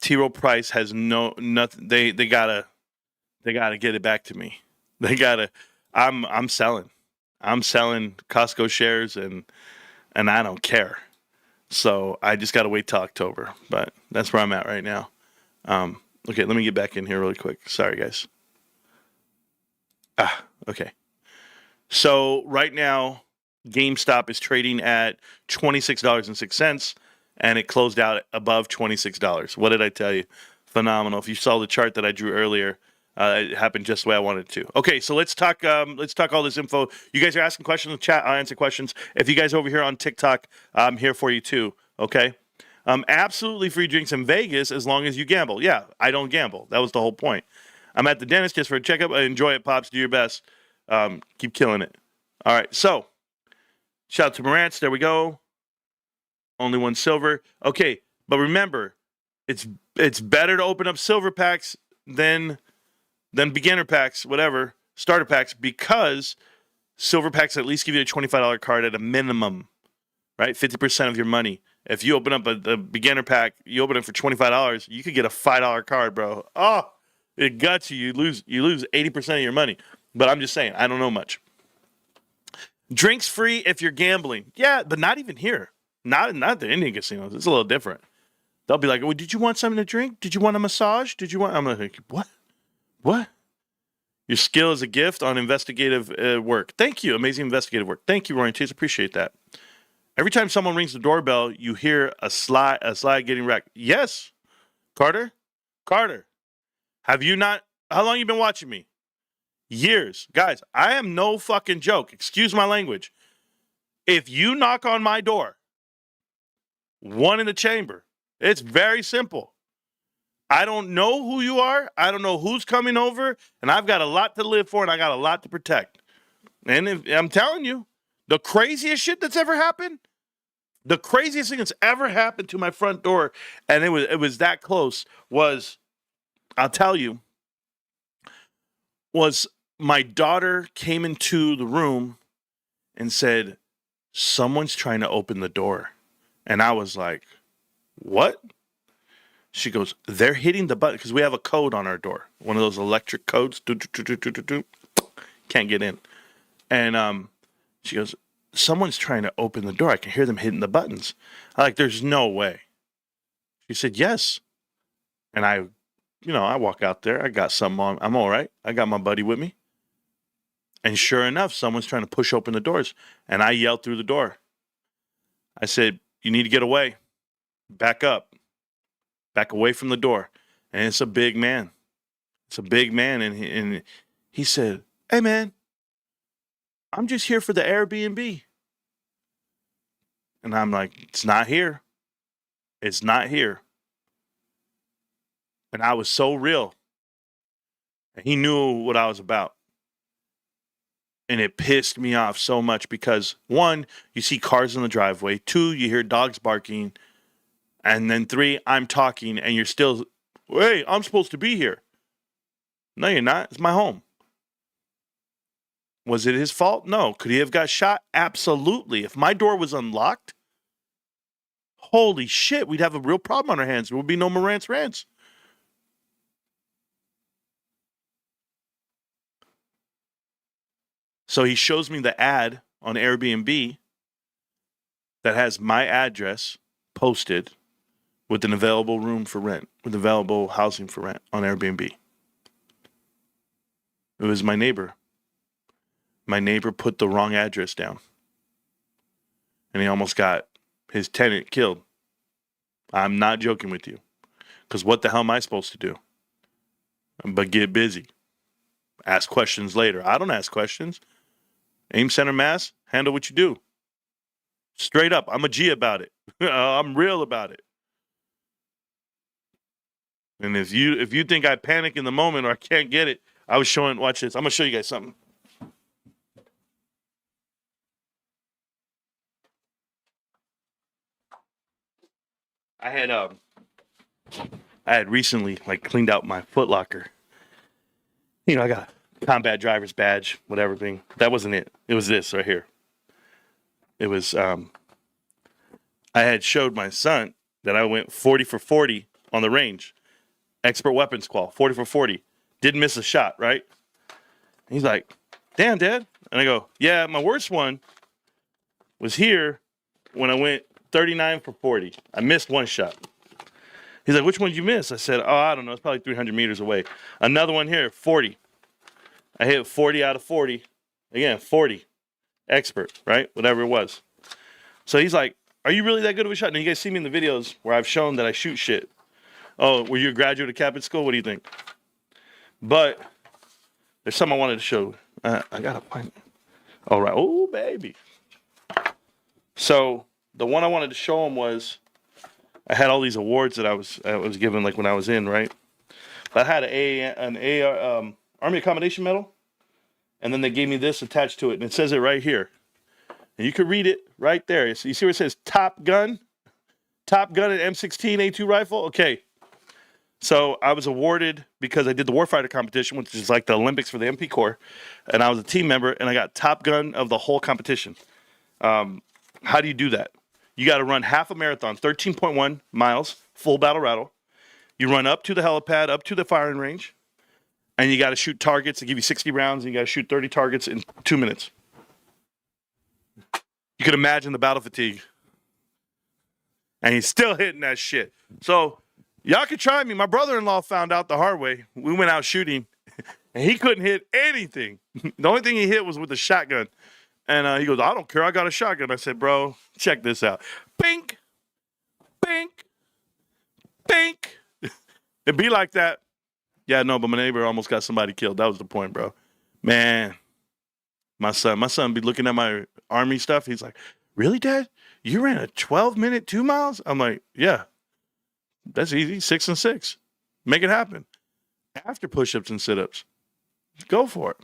T. Rowe Price has nothing. They gotta get it back to me. They gotta. I'm selling. I'm selling Costco shares and I don't care. So I just gotta wait till October. But that's where I'm at right now. Okay, let me get back in here really quick. Sorry, guys. Okay. So right now, GameStop is trading at $26.06, and it closed out above $26. What did I tell you? Phenomenal. If you saw the chart that I drew earlier, it happened just the way I wanted it to. Okay, so let's talk all this info. You guys are asking questions in the chat. I'll answer questions. If you guys are over here on TikTok, I'm here for you too. Okay. Absolutely free drinks in Vegas as long as you gamble. Yeah, I don't gamble. That was the whole point. I'm at the dentist just for a checkup. Enjoy it, Pops. Do your best. Keep killing it. All right, so shout out to Marantz. There we go. Only one silver. Okay, but remember, it's better to open up silver packs than beginner packs, whatever, starter packs, because silver packs at least give you a $25 card at a minimum, right? 50% of your money. If you open up a beginner pack, you open it for $25, you could get a $5 card, bro. Oh, it guts you. You lose 80% of your money. But I'm just saying, I don't know much. Drinks free if you're gambling. Yeah, but not even here. Not the Indian casinos. It's a little different. They'll be like, well, did you want something to drink? Did you want a massage? I'm like, what? What? Your skill is a gift on investigative work. Thank you. Amazing investigative work. Thank you, Ryan Chase. Appreciate that. Every time someone rings the doorbell, you hear a slide getting wrecked. Yes. Carter? Have you not? How long you been watching me? Years. Guys, I am no fucking joke. Excuse my language. If you knock on my door, one in the chamber, it's very simple. I don't know who you are. I don't know who's coming over. And I've got a lot to live for and I got a lot to protect. And I'm telling you, the craziest shit that's ever happened, the craziest thing that's ever happened to my front door, and it was that close, was, I'll tell you, was my daughter came into the room and said, someone's trying to open the door. And I was like, what? She goes, they're hitting the button, because we have a code on our door. One of those electric codes. Can't get in. And she goes, someone's trying to open the door. I can hear them hitting the buttons. I'm like, there's no way. She said, yes. And I walk out there. I got something on. I'm all right. I got my buddy with me. And sure enough, someone's trying to push open the doors. And I yelled through the door. I said, you need to get away. Back up. Back away from the door. And it's a big man. And he said, hey, man, I'm just here for the Airbnb. And I'm like, it's not here. It's not here. And I was so real. And he knew what I was about. And it pissed me off so much because, one, you see cars in the driveway. Two, you hear dogs barking. And then three, I'm talking and you're still, hey, I'm supposed to be here. No, you're not. It's my home. Was it his fault? No. Could he have got shot? Absolutely. If my door was unlocked, holy shit, we'd have a real problem on our hands. There would be no Marantz Rantz. So he shows me the ad on Airbnb that has my address posted with an available room for rent, with available housing for rent on Airbnb. It was my neighbor. My neighbor put the wrong address down. And he almost got his tenant killed. I'm not joking with you. Because what the hell am I supposed to do? But get busy. Ask questions later. I don't ask questions. Aim, center, mass, handle what you do. Straight up. I'm a G about it. I'm real about it. And if you think I panic in the moment or I can't get it, I was showing, watch this. I'm going to show you guys something. I had recently cleaned out my Foot Locker. I got a combat driver's badge, whatever thing. That wasn't it. It was this right here. It was I had showed my son that I went 40 for 40 on the range. Expert weapons qual, 40 for 40. Didn't miss a shot, right? And he's like, damn, Dad. And I go, yeah, my worst one was here when I went 39 for 40. I missed one shot. He's like, which one did you miss? I said, oh, I don't know. It's probably 300 meters away. Another one here, 40. I hit 40 out of 40. Again, 40. Expert, right? Whatever it was. So he's like, Are you really that good of a shot? Now, you guys see me in the videos where I've shown that I shoot shit. Oh, were you a graduate of Capital School? What do you think? But there's something I wanted to show. I got to find it. All right. Oh, baby. So the one I wanted to show him was I had all these awards that I was given like when I was in, right? I had an Army Accommodation Medal, and then they gave me this attached to it, and it says it right here. And you can read it right there. So you see where it says Top Gun? Top Gun at M16A2 rifle? Okay. So I was awarded because I did the Warfighter competition, which is like the Olympics for the MP Corps, and I was a team member, and I got Top Gun of the whole competition. How do you do that? You got to run half a marathon, 13.1 miles, full battle rattle. You run up to the helipad, up to the firing range, and you got to shoot targets. They give you 60 rounds, and you got to shoot 30 targets in 2 minutes. You can imagine the battle fatigue. And he's still hitting that shit. So y'all could try me. My brother-in-law found out the hard way. We went out shooting, and he couldn't hit anything. The only thing he hit was with a shotgun. And he goes, I don't care. I got a shotgun. I said, bro, check this out. Bink, bink, bink. It'd be like that. Yeah, no, but my neighbor almost got somebody killed. That was the point, bro. Man, my son be looking at my Army stuff. He's like, really, Dad? You ran a 12-minute 2 miles? I'm like, yeah, that's easy. 6 and 6. Make it happen. After push-ups and sit-ups. Go for it.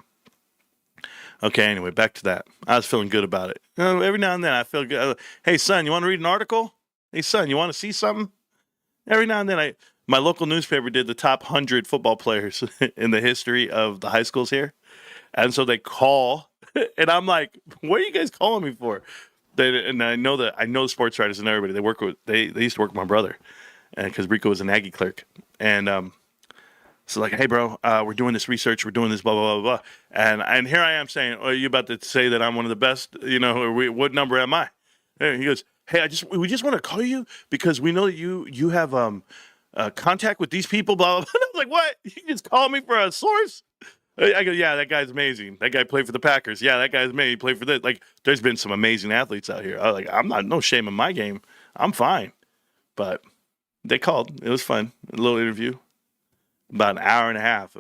Okay, anyway, back to that. I was feeling good about it. Every now and then I feel good. Hey, son, you want to read an article? Hey, son, you want to see something? Every now and then my local newspaper did the top 100 football players in the history of the high schools here. And so they call, and I'm like, what are you guys calling me for? And I know the sports writers and everybody. They used to work with my brother, because Rico was an Aggie clerk. And so like, hey, bro, we're doing this research. We're doing this blah, blah, blah, blah. And here I am saying, are you about to say that I'm one of the best? What number am I? And he goes, hey, we just want to call you because we know that you have contact with these people, blah, blah, blah. I was like, what? You just call me for a source? I go, yeah, that guy's amazing. That guy played for the Packers. Yeah, that guy's amazing. He played for this. Like, there's been some amazing athletes out here. I was like, I'm not, no shame in my game. I'm fine. But they called. It was fun. A little interview. About an hour and a half.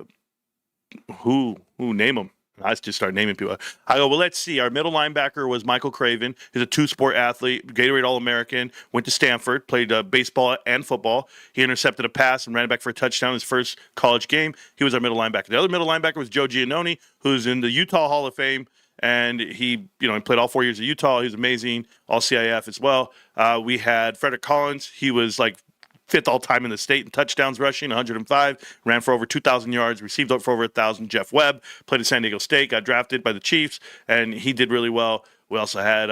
Who name them? I just started naming people. I go, well, let's see. Our middle linebacker was Michael Craven. He's a two-sport athlete, Gatorade All-American, went to Stanford, played baseball and football. He intercepted a pass and ran it back for a touchdown in his first college game. He was our middle linebacker. The other middle linebacker was Joe Giannone, who's in the Utah Hall of Fame, and he played all 4 years at Utah. He was amazing, all CIF as well. We had Frederick Collins. He was like fifth all-time in the state in touchdowns rushing, 105, ran for over 2,000 yards, received for over 1,000. Jeff Webb played at San Diego State, got drafted by the Chiefs, and he did really well. We also had,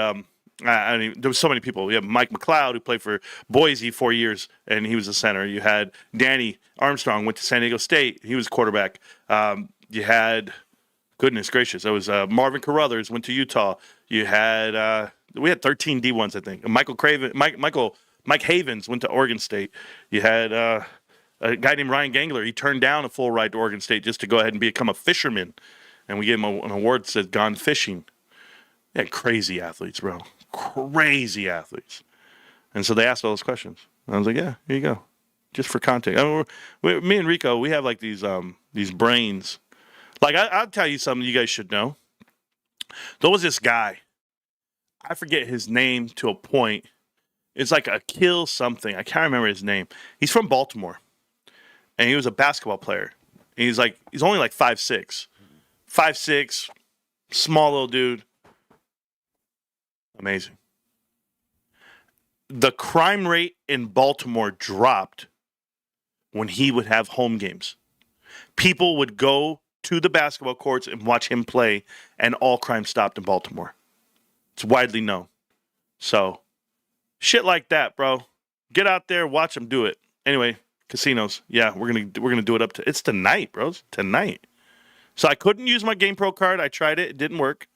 there was so many people. We have Mike McLeod, who played for Boise 4 years, and he was a center. You had Danny Armstrong, went to San Diego State. He was quarterback. You had, goodness gracious, that was Marvin Carruthers, went to Utah. You had, we had 13 D1s, I think. Mike Havens went to Oregon State. You had a guy named Ryan Gangler. He turned down a full ride to Oregon State just to go ahead and become a fisherman. And we gave him an award that said Gone Fishing. They had crazy athletes, bro. Crazy athletes. And so they asked all those questions. And I was like, yeah, here you go. Just for context. I mean, me and Rico, we have like these brains. Like, I'll tell you something you guys should know. There was this guy. I forget his name to a point. It's like a kill something. I can't remember his name. He's from Baltimore. And he was a basketball player. And he's only like 5'6". 5'6", small little dude. Amazing. The crime rate in Baltimore dropped when he would have home games. People would go to the basketball courts and watch him play, and all crime stopped in Baltimore. It's widely known. So, shit like that, bro. Get out there, watch them do it. Anyway, casinos. Yeah, we're gonna do it up to. It's tonight, bro. It's tonight. So I couldn't use my Game Pro card. I tried it. It didn't work.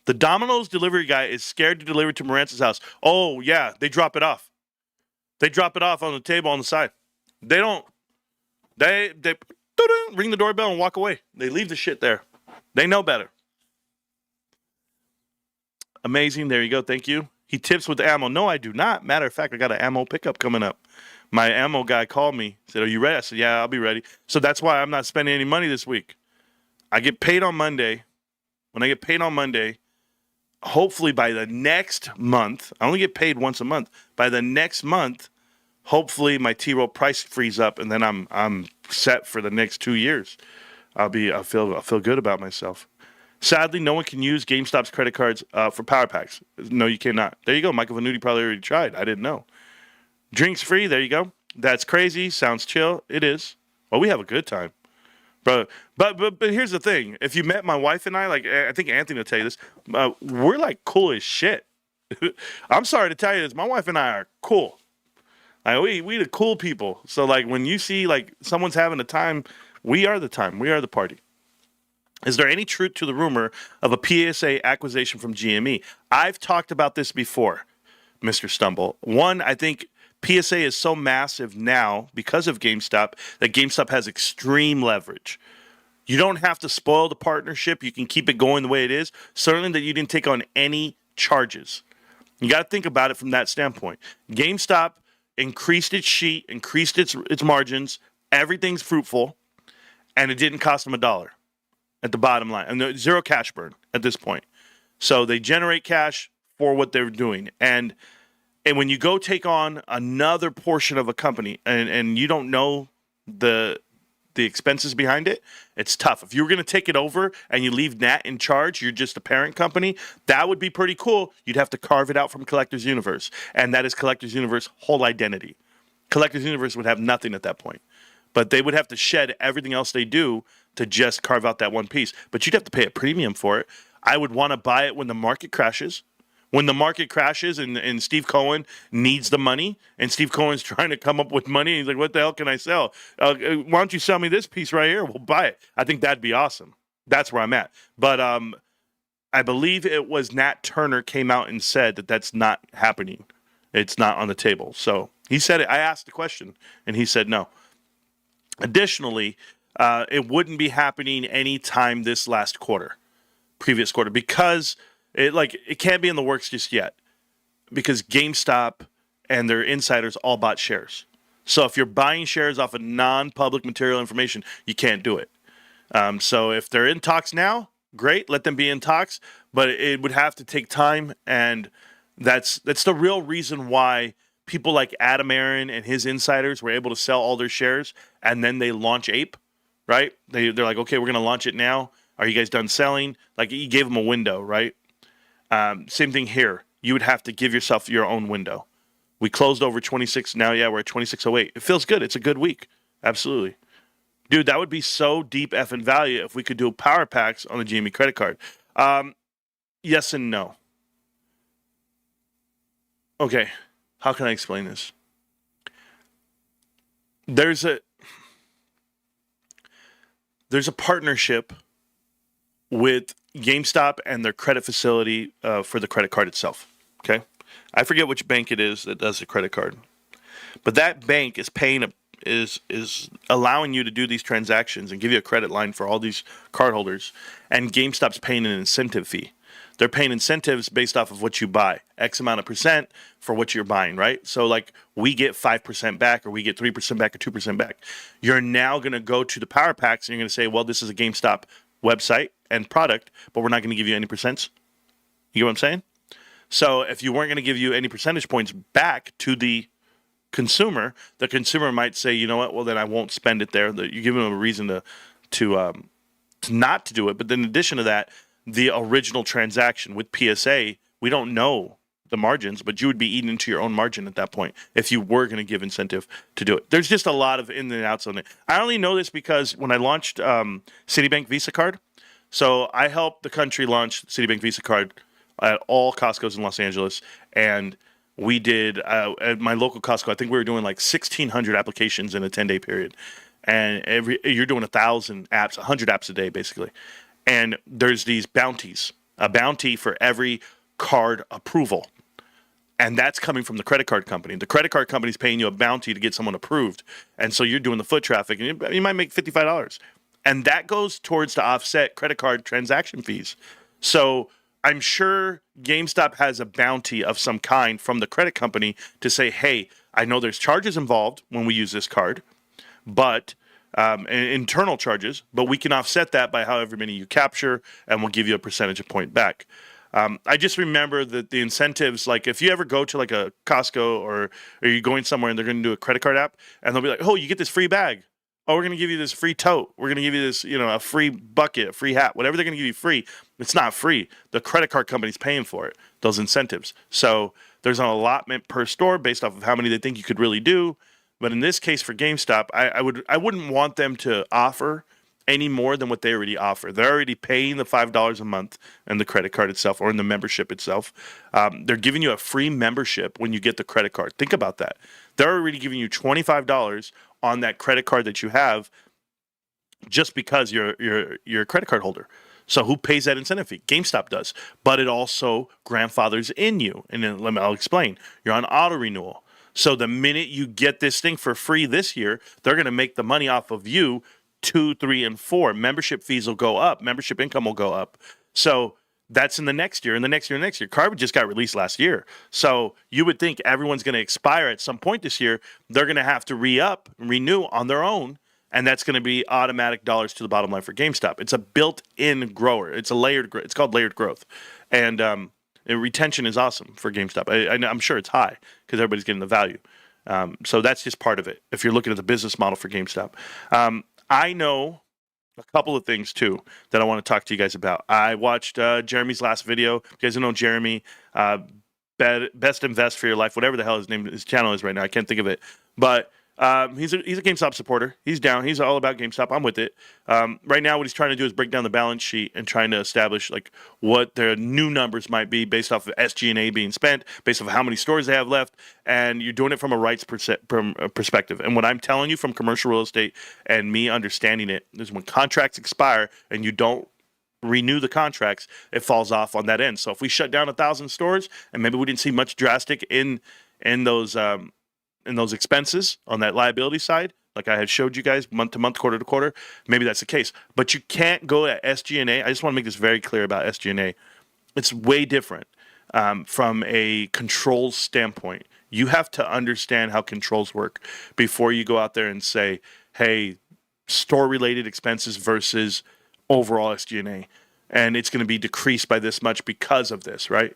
The Domino's delivery guy is scared to deliver to Marantz's house. Oh yeah, they drop it off. They drop it off on the table on the side. They don't. They ring the doorbell and walk away. They leave the shit there. They know better. Amazing. There you go. Thank you. He tips with ammo. No, I do not. Matter of fact, I got an ammo pickup coming up. My ammo guy called me, said, are you ready? I said, yeah, I'll be ready. So that's why I'm not spending any money this week. I get paid on Monday. When I get paid on Monday, hopefully by the next month, I only get paid once a month. By the next month, hopefully my T-roll price frees up, and then I'm set for the next 2 years. I'll feel good about myself. Sadly, no one can use GameStop's credit cards for power packs. No, you cannot. There you go. Michael Venuti probably already tried. I didn't know. Drinks free. There you go. That's crazy. Sounds chill. It is. Well, we have a good time. But here's the thing. If you met my wife and I, like I think Anthony will tell you this, we're like cool as shit. I'm sorry to tell you this. My wife and I are cool. Like, we the cool people. So like when you see like someone's having a time, we are the time. We are the party. Is there any truth to the rumor of a PSA acquisition from GME? I've talked about this before, Mr. Stumble. One, I think PSA is so massive now because of GameStop that GameStop has extreme leverage. You don't have to spoil the partnership. You can keep it going the way it is. Certainly that you didn't take on any charges. You got to think about it from that standpoint. GameStop increased its sheet, increased its margins. Everything's fruitful, and it didn't cost them $1 at the bottom line. And there's zero cash burn at this point. So they generate cash for what they're doing. And when you go take on another portion of a company and you don't know the expenses behind it, it's tough. If you were going to take it over and you leave Nat in charge, you're just a parent company, that would be pretty cool. You'd have to carve it out from Collectors Universe. And that is Collectors Universe whole identity. Collectors Universe would have nothing at that point. But they would have to shed everything else they do to just carve out that one piece. But you'd have to pay a premium for it. I would want to buy it when the market crashes. When the market crashes and Steve Cohen needs the money, and Steve Cohen's trying to come up with money, he's like, what the hell can I sell? Why don't you sell me this piece right here? We'll buy it. I think that'd be awesome. That's where I'm at. But I believe it was Nat Turner came out and said that that's not happening. It's not on the table. So he said it. I asked the question, and he said no. Additionally, it wouldn't be happening anytime this last quarter, previous quarter, because it can't be in the works just yet, because GameStop and their insiders all bought shares. So if you're buying shares off of non-public material information, you can't do it. So if they're in talks now, great, let them be in talks, but it would have to take time, and that's the real reason why people like Adam Aaron and his insiders were able to sell all their shares, and then they launch Ape, right? They're like, okay, we're going to launch it now. Are you guys done selling? Like, you gave them a window, right? Same thing here. You would have to give yourself your own window. We closed over 26. Now, yeah, we're at 26.08. It feels good. It's a good week. Absolutely. Dude, that would be so deep effing value if we could do power packs on the GME credit card. Yes and no. Okay. How can I explain this? There's a partnership with GameStop and their credit facility for the credit card itself. Okay, I forget which bank it is that does the credit card, but that bank is paying is allowing you to do these transactions and give you a credit line for all these cardholders, and GameStop's paying an incentive fee. They're paying incentives based off of what you buy, X amount of percent for what you're buying, right? So like we get 5% back, or we get 3% back, or 2% back. You're now going to go to the power packs and you're going to say, well, this is a GameStop website and product, but we're not going to give you any percents. You get what I'm saying? So if you weren't going to give you any percentage points back to the consumer might say, you know what, well, then I won't spend it there. You give them a reason to not to do it. But then in addition to that, the original transaction with PSA, we don't know the margins, but you would be eating into your own margin at that point if you were going to give incentive to do it. There's just a lot of in and outs on it. I only know this because when I launched Citibank Visa Card, so I helped the country launch Citibank Visa Card at all Costco's in Los Angeles, and we did at my local Costco. I think we were doing like 1,600 applications in a 10-day period, and you're doing 1,000 apps, 100 apps a day basically. And there's these bounties, a bounty for every card approval. And that's coming from the credit card company. The credit card company is paying you a bounty to get someone approved. And so you're doing the foot traffic, and you might make $55. And that goes towards to offset credit card transaction fees. So I'm sure GameStop has a bounty of some kind from the credit company to say, hey, I know there's charges involved when we use this card, but internal charges, but we can offset that by however many you capture, and we'll give you a percentage of point back. I just remember that the incentives, like if you ever go to like a Costco or you're going somewhere and they're going to do a credit card app, and they'll be like, oh, you get this free bag. Oh, we're going to give you this free tote. We're going to give you this, a free bucket, a free hat, whatever they're going to give you free. It's not free. The credit card company's paying for it, those incentives. So there's an allotment per store based off of how many they think you could really do. But in this case for GameStop, I wouldn't want them to offer any more than what they already offer. They're already paying the $5 a month in the credit card itself or in the membership itself. They're giving you a free membership when you get the credit card. Think about that. They're already giving you $25 on that credit card that you have just because you're a credit card holder. So who pays that incentive fee? GameStop does. But it also grandfathers in you. And then I'll explain. You're on auto renewal. So the minute you get this thing for free this year, they're going to make the money off of you 2, 3, and 4. Membership fees will go up. Membership income will go up. So that's in the next year, and the next year, and next year. Card just got released last year. So you would think everyone's going to expire at some point this year. They're going to have to re-up, renew on their own, and that's going to be automatic dollars to the bottom line for GameStop. It's a built-in grower. It's a layered. It's called layered growth, and retention is awesome for GameStop. I'm sure it's high because everybody's getting the value. So that's just part of it. If you're looking at the business model for GameStop, I know a couple of things too that I want to talk to you guys about. I watched Jeremy's last video. You guys don't know Jeremy, Best Invest for Your Life, whatever the hell his channel is right now. I can't think of it, but he's a GameStop supporter. He's down. He's all about GameStop. I'm with it. Right now, what he's trying to do is break down the balance sheet and trying to establish like what their new numbers might be based off of SG&A being spent, based off of how many stores they have left, and you're doing it from a rights perspective. And what I'm telling you from commercial real estate and me understanding it is when contracts expire and you don't renew the contracts, it falls off on that end. So if we shut down 1,000 stores and maybe we didn't see much drastic in those expenses on that liability side, like I had showed you guys month to month, quarter to quarter, maybe that's the case. But you can't go at SG&A. I just want to make this very clear about SG&A. It's way different from a controls standpoint. You have to understand how controls work before you go out there and say, hey, store-related expenses versus overall SG&A. And it's going to be decreased by this much because of this, right?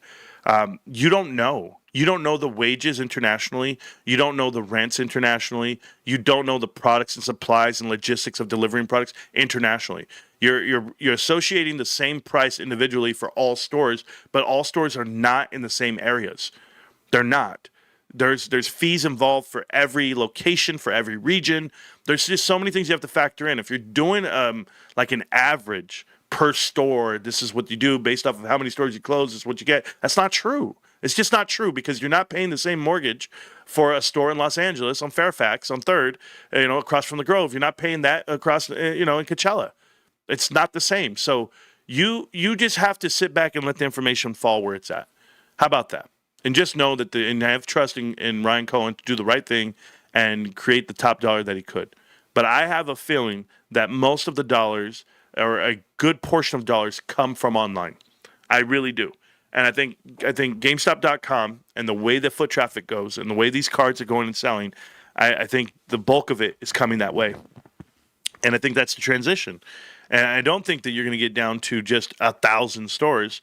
You don't know. You don't know the wages internationally. You don't know the rents internationally. You don't know the products and supplies and logistics of delivering products internationally. You're associating the same price individually for all stores, but all stores are not in the same areas. They're not. There's fees involved for every location, for every region. There's just so many things you have to factor in. If you're doing like an average per store, this is what you do based off of how many stores you close, this is what you get. That's not true. It's just not true because you're not paying the same mortgage for a store in Los Angeles on Fairfax on 3rd, across from the Grove. You're not paying that across, in Coachella. It's not the same. So you just have to sit back and let the information fall where it's at. How about that? And just know that and have trust in Ryan Cohen to do the right thing and create the top dollar that he could. But I have a feeling that most of the dollars, or a good portion of dollars, come from online. I really do. And I think GameStop.com and the way the foot traffic goes and the way these cards are going and selling, I think the bulk of it is coming that way. And I think that's the transition. And I don't think that you're going to get down to just 1,000 stores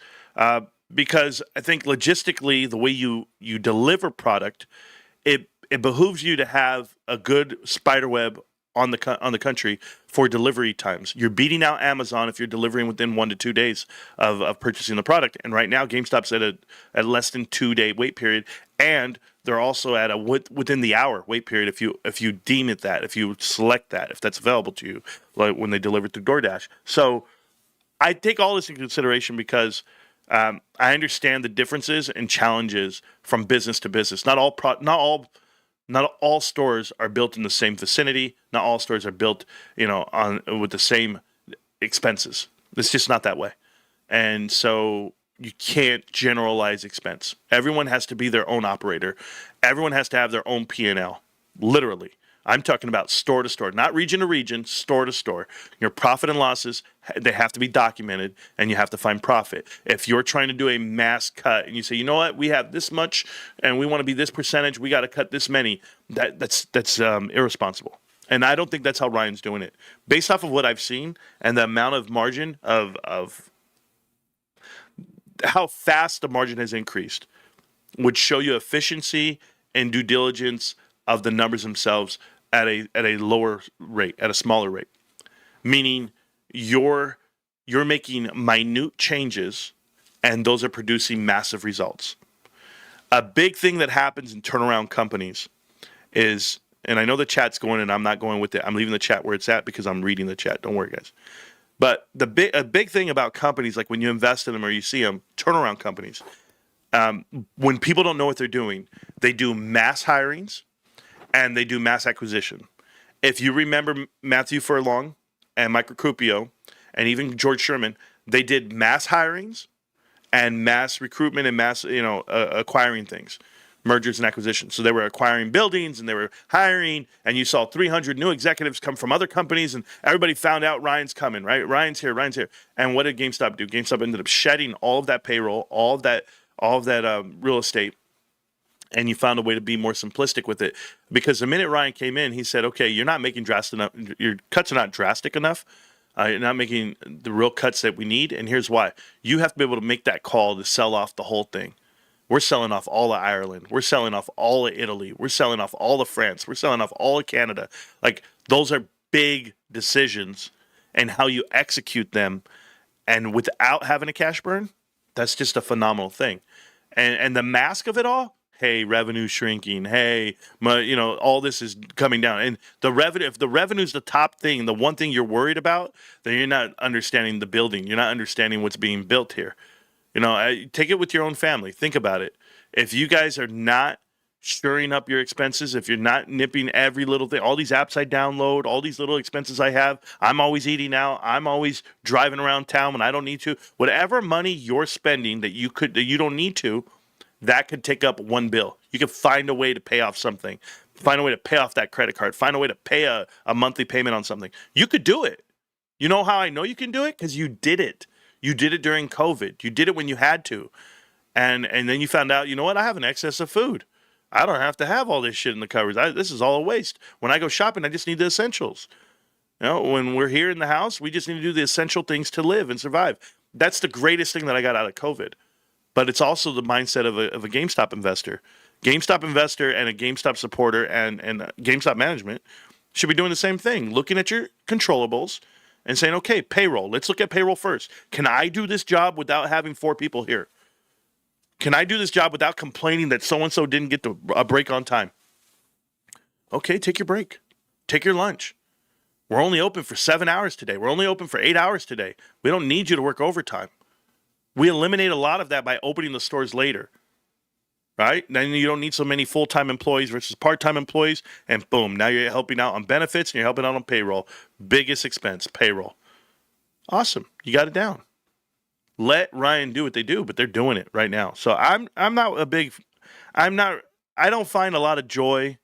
because I think logistically, the way you deliver product, it behooves you to have a good spider web on the country for delivery times. You're beating out Amazon if you're delivering within 1 to 2 days of purchasing the product. And right now, GameStop's at less than 2-day wait period, and they're also at a within the hour wait period if you deem it that, if you select that, if that's available to you, like when they deliver through DoorDash. So I take all this into consideration because I understand the differences and challenges from business to business. Not all stores are built in the same vicinity. Not all stores are built, with the same expenses. It's just not that way. And so you can't generalize expense. Everyone has to be their own operator. Everyone has to have their own P&L, literally. I'm talking about store to store, not region to region, store to store. Your profit and losses, they have to be documented, and you have to find profit. If you're trying to do a mass cut and you say, you know what, we have this much and we want to be this percentage, we got to cut this many, that's irresponsible. And I don't think that's how Ryan's doing it. Based off of what I've seen and the amount of margin of how fast the margin has increased would show you efficiency and due diligence of the numbers themselves at a lower rate, at a smaller rate. Meaning you're making minute changes and those are producing massive results. A big thing that happens in turnaround companies is, and I know the chat's going and I'm not going with it. I'm leaving the chat where it's at because I'm reading the chat. Don't worry, guys. But a big thing about companies, like when you invest in them or you see them, turnaround companies, when people don't know what they're doing, they do mass hirings and they do mass acquisition. If you remember Matthew Furlong and Mike Recupio and even George Sherman, they did mass hirings and mass recruitment and mass, acquiring things, mergers and acquisitions. So they were acquiring buildings and they were hiring, and you saw 300 new executives come from other companies, and everybody found out Ryan's coming, right? Ryan's here. And what did GameStop do? GameStop ended up shedding all of that payroll, all of that real estate, and you found a way to be more simplistic with it. Because the minute Ryan came in, he said, okay, you're not making drastic enough, your cuts are not drastic enough. You're not making the real cuts that we need, and here's why. You have to be able to make that call to sell off the whole thing. We're selling off all of Ireland. We're selling off all of Italy. We're selling off all of France. We're selling off all of Canada. Like, those are big decisions, and how you execute them, and without having a cash burn, that's just a phenomenal thing. And the mask of it all, hey, revenue shrinking. Hey, all this is coming down. And the revenue, if the revenue is the top thing, the one thing you're worried about, then you're not understanding the building. You're not understanding what's being built here. Take it with your own family. Think about it. If you guys are not shoring up your expenses, if you're not nipping every little thing, all these apps I download, all these little expenses I have, I'm always eating out, I'm always driving around town when I don't need to. Whatever money you're spending that you don't need to, that could take up one bill. You could find a way to pay off something, find a way to pay off that credit card, find a way to pay a monthly payment on something. You could do it. You know how I know you can do it? Because you did it. You did it during COVID. You did it when you had to. And then you found out, you know what? I have an excess of food. I don't have to have all this shit in the cupboards. This is all a waste. When I go shopping, I just need the essentials. When we're here in the house, we just need to do the essential things to live and survive. That's the greatest thing that I got out of COVID. But it's also the mindset of a GameStop investor. GameStop investor and a GameStop supporter and GameStop management should be doing the same thing. Looking at your controllables and saying, okay, payroll. Let's look at payroll first. Can I do this job without having 4 people here? Can I do this job without complaining that so-and-so didn't get a break on time? Okay, take your break. Take your lunch. We're only open for 7 hours today. We're only open for 8 hours today. We don't need you to work overtime. We eliminate a lot of that by opening the stores later, right? Then you don't need so many full-time employees versus part-time employees, and boom, now you're helping out on benefits and you're helping out on payroll. Biggest expense, payroll. Awesome. You got it down. Let Ryan do what they do, but they're doing it right now. So I don't find a lot of joy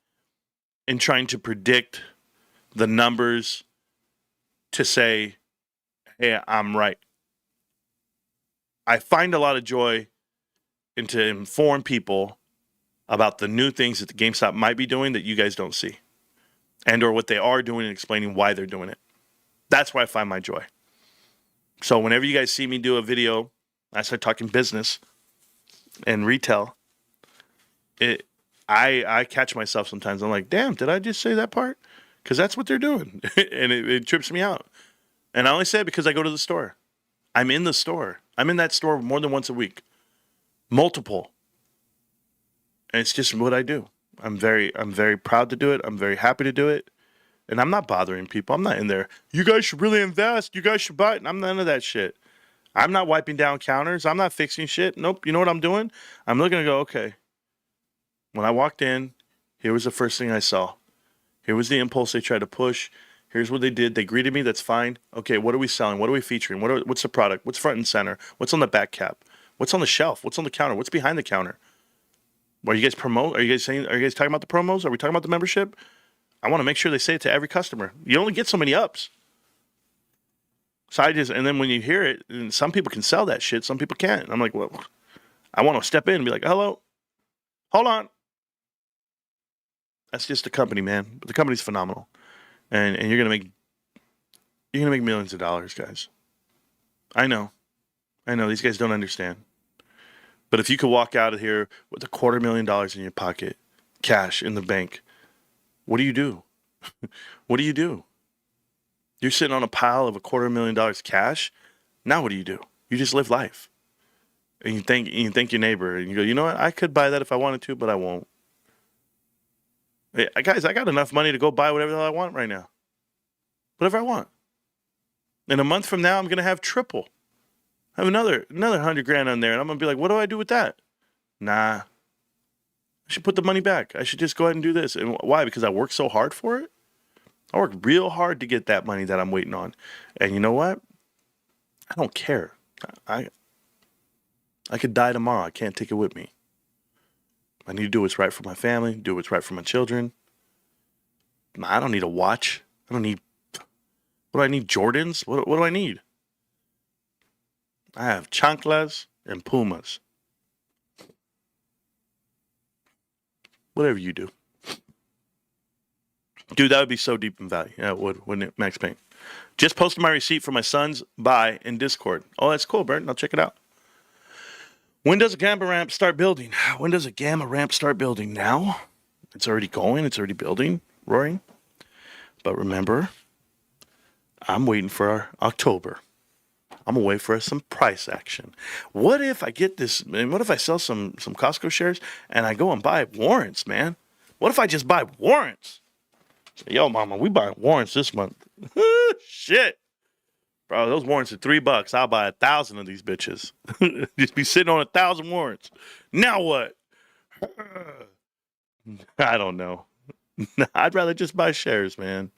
in trying to predict the numbers to say, hey, I'm right. I find a lot of joy in to inform people about the new things that the GameStop might be doing that you guys don't see, and or what they are doing and explaining why they're doing it. That's where I find my joy. So whenever you guys see me do a video, I start talking business and retail, I catch myself sometimes. I'm like, damn, did I just say that part? Because that's what they're doing. And it trips me out. And I only say it because I go to the store. I'm in the store. I'm in that store more than once a week. Multiple. And it's just what I do. I'm very proud to do it. I'm very happy to do it. And I'm not bothering people. I'm not in there, you guys should really invest. You guys should buy it. I'm none of that shit. I'm not wiping down counters. I'm not fixing shit. Nope. You know what I'm doing? I'm looking to go, okay. When I walked in, here was the first thing I saw. Here was the impulse they tried to push. Here's what they did. They greeted me. That's fine. Okay, what are we selling? What are we featuring? What's the product? What's front and center? What's on the back cap? What's on the shelf? What's on the counter? What's behind the counter? Are you guys talking about the promos? Are we talking about the membership? I want to make sure they say it to every customer. You only get so many ups. So and then when you hear it, and some people can sell that shit, some people can't. I'm like, well, I want to step in and be like, hello, hold on. That's just the company, man. But the company's phenomenal. And you're gonna make millions of dollars, guys. I know. These guys don't understand. But if you could walk out of here with $250,000 in your pocket, cash in the bank, what do you do? What do you do? You're sitting on a pile of $250,000 cash. Now what do? You just live life. And you thank your neighbor, and you go, you know what? I could buy that if I wanted to, but I won't. Hey, guys, I got enough money to go buy whatever the hell I want right now. Whatever I want. In a month from now, I'm gonna have triple. I have another $100,000 on there, and I'm gonna be like, what do I do with that? Nah. I should put the money back. I should just go ahead and do this. And why? Because I worked so hard for it. I worked real hard to get that money that I'm waiting on. And you know what? I don't care. I could die tomorrow. I can't take it with me. I need to do what's right for my family, do what's right for my children. I don't need a watch. What do I need? Jordans? What do I need? I have chanclas and pumas. Whatever you do. Dude, that would be so deep in value. Yeah, it would, wouldn't it, Max Payne? Just posted my receipt for my son's buy in Discord. Oh, that's cool, Burton. I'll check it out. When does a gamma ramp start building? Now? It's already going. It's already building, Rory. But remember, I'm waiting for October. I'm going to wait for some price action. What if I get this? What if I sell some Costco shares and I go and buy warrants, man? What if I just buy warrants? Say, yo, mama, we buying warrants this month. Shit. Bro, those warrants are $3. I'll buy 1,000 of these bitches. Just be sitting on 1,000 warrants. Now what? I don't know. I'd rather just buy shares, man.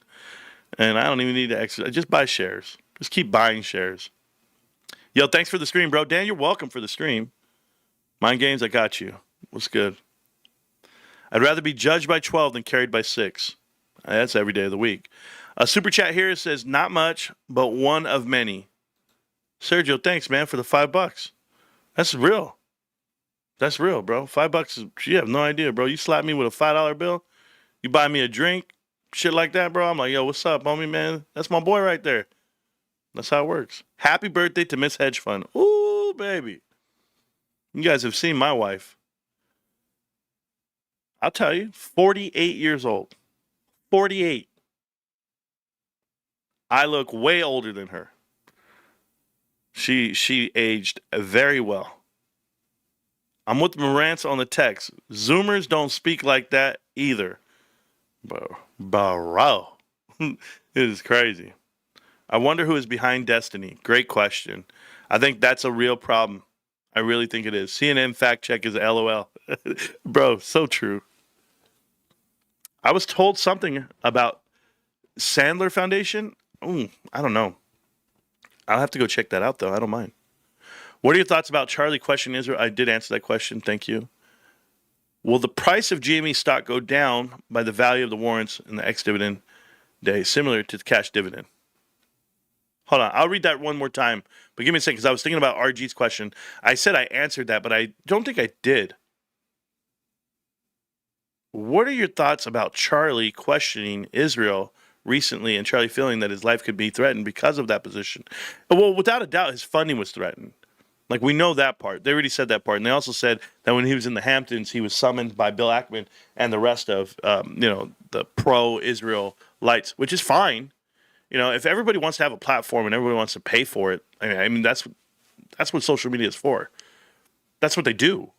And I don't even need to exercise. Just buy shares. Just keep buying shares. Yo, thanks for the stream, bro. Dan, you're welcome for the stream. Mind games, I got you. What's good? I'd rather be judged by 12 than carried by 6. That's every day of the week. A super chat here says, not much, but one of many. Sergio, thanks, man, for the $5. That's real. That's real, bro. $5 is, you have no idea, bro. You slap me with a $5 bill, you buy me a drink, shit like that, bro. I'm like, yo, what's up, homie, man? That's my boy right there. That's how it works. Happy birthday to Miss Hedge Fund. Ooh, baby. You guys have seen my wife. I'll tell you, 48 years old. 48. I look way older than her. She aged very well. I'm with Marantz on the text. Zoomers don't speak like that either. Bro. It is crazy. I wonder who is behind Destiny. Great question. I think that's a real problem. I really think it is. CNN fact check is LOL. Bro, so true. I was told something about Sandler Foundation. I don't know. I'll have to go check that out, though. I don't mind. What are your thoughts about Charlie questioning Israel? I did answer that question. Thank you. Will the price of GME stock go down by the value of the warrants in the ex-dividend day, similar to the cash dividend? Hold on. I'll read that one more time. But give me a second, because I was thinking about RG's question. I said I answered that, but I don't think I did. What are your thoughts about Charlie questioning Israel recently and Charlie feeling that his life could be threatened because of that position? Well, without a doubt, his funding was threatened. Like, we know that part. They already said that part. And they also said that when he was in the Hamptons, he was summoned by Bill Ackman and the rest of, the pro-Israel lights, which is fine. You know, if everybody wants to have a platform and everybody wants to pay for it, I mean that's what social media is for. That's what they do.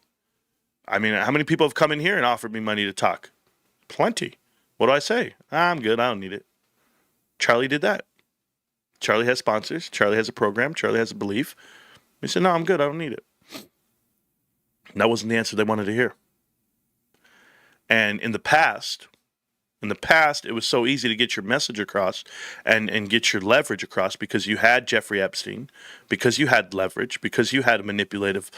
I mean, how many people have come in here and offered me money to talk? Plenty. What do I say? I'm good. I don't need it. Charlie did that. Charlie has sponsors. Charlie has a program. Charlie has a belief. He said, no, I'm good. I don't need it. And that wasn't the answer they wanted to hear. And in the past, In the past, it was so easy to get your message across and get your leverage across because you had Jeffrey Epstein, because you had leverage, because you had a manipulative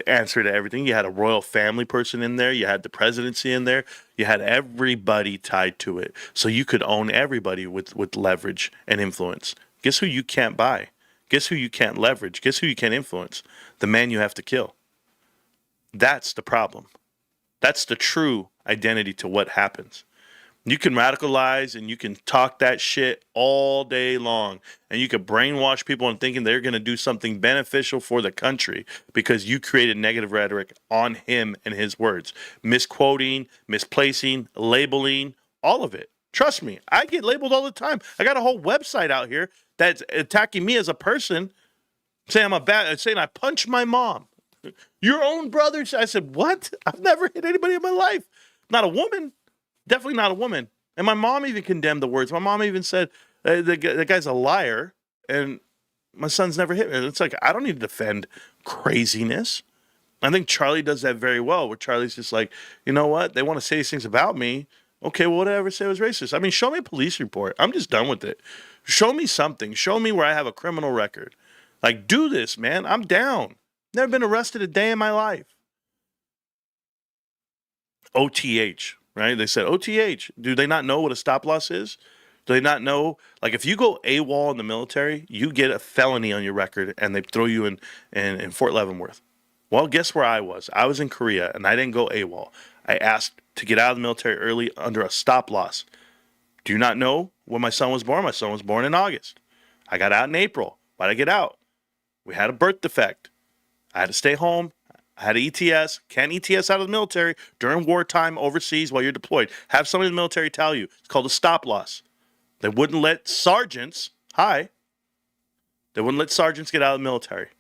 answer to everything. You had a royal family person in there. You had the presidency in there. You had everybody tied to it. So you could own everybody with leverage and influence. Guess who you can't buy? Guess who you can't leverage? Guess who you can't influence? The man you have to kill. That's the problem. That's the true identity to what happens. You can radicalize and you can talk that shit all day long. And you can brainwash people into thinking they're going to do something beneficial for the country because you created negative rhetoric on him and his words. Misquoting, misplacing, labeling, all of it. Trust me, I get labeled all the time. I got a whole website out here that's attacking me as a person, saying saying I punched my mom. Your own brother. I said, what? I've never hit anybody in my life. Not a woman. Definitely not a woman. And my mom even condemned the words. My mom even said, the guy's a liar, and my son's never hit me. It's like, I don't need to defend craziness. I think Charlie does that very well, where Charlie's just like, you know what? They want to say these things about me. Okay, well, what did I ever say was racist? I mean, show me a police report. I'm just done with it. Show me something. Show me where I have a criminal record. Like, do this, man. I'm down. Never been arrested a day in my life. OTH. Right? They said, OTH. Do they not know what a stop loss is? Do they not know? Like, if you go AWOL in the military, you get a felony on your record, and they throw you in Fort Leavenworth. Well, guess where I was? I was in Korea, and I didn't go AWOL. I asked to get out of the military early under a stop loss. Do you not know when my son was born? My son was born in August. I got out in April. Why'd I get out? We had a birth defect. I had to stay home. I had an ETS. Can't ETS out of the military during wartime overseas while you're deployed. Have somebody in the military tell you. It's called a stop loss. They wouldn't let sergeants, they wouldn't let sergeants get out of the military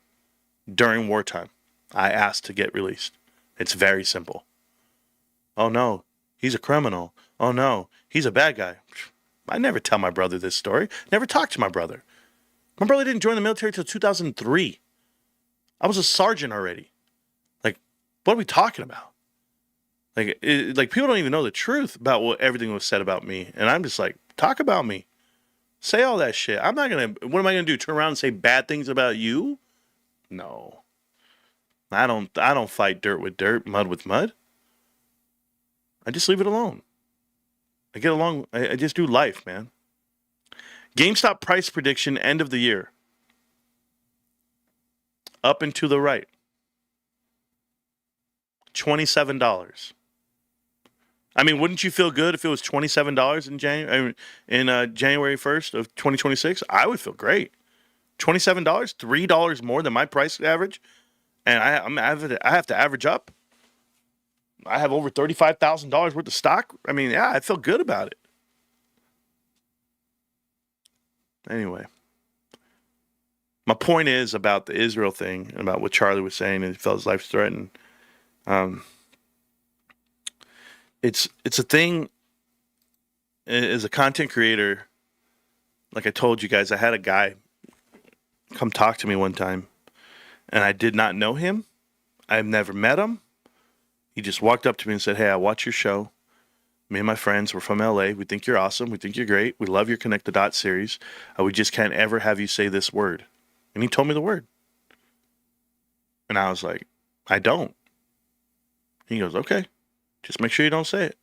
during wartime. I asked to get released. It's very simple. Oh no, he's a criminal. Oh no, he's a bad guy. I never tell my brother this story. Never talk to my brother. My brother didn't join the military until 2003. I was a sergeant already. What are we talking about? Like people don't even know the truth about what everything was said about me. And I'm just like, talk about me. Say all that shit. What am I going to do? Turn around and say bad things about you? No. I don't fight dirt with dirt, mud with mud. I just leave it alone. I get along. I just do life, man. GameStop price prediction end of the year. Up and to the right. $27. I mean, wouldn't you feel good if it was $27 in January, January 1st of 2026? I would feel great. $27, $3 more than my price average, and I have to average up. I have over $35,000 worth of stock. I mean, yeah, I feel good about it. Anyway, my point is about the Israel thing and about what Charlie was saying, and he felt his life threatened. It's a thing. As a content creator, like I told you guys, I had a guy come talk to me one time, and I did not know him. I've never met him. He just walked up to me and said, "Hey, I watch your show. Me and my friends, we're from LA. We think you're awesome. We think you're great. We love your Connect the Dots series. We just can't ever have you say this word." And he told me the word. And I was like, I don't. He goes, okay, just make sure you don't say it.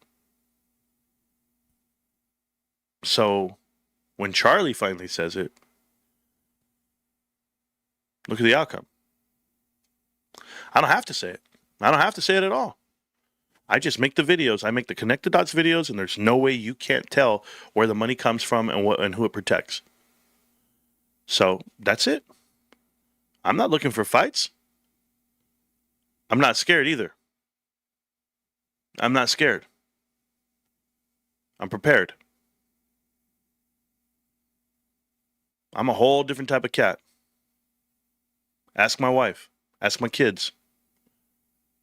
So when Charlie finally says it, look at the outcome. I don't have to say it. I don't have to say it at all. I just make the videos. I make the Connect the Dots videos, and there's no way you can't tell where the money comes from and who it protects. So that's it. I'm not looking for fights. I'm not scared either. I'm not scared. I'm prepared. I'm a whole different type of cat. Ask my wife. Ask my kids.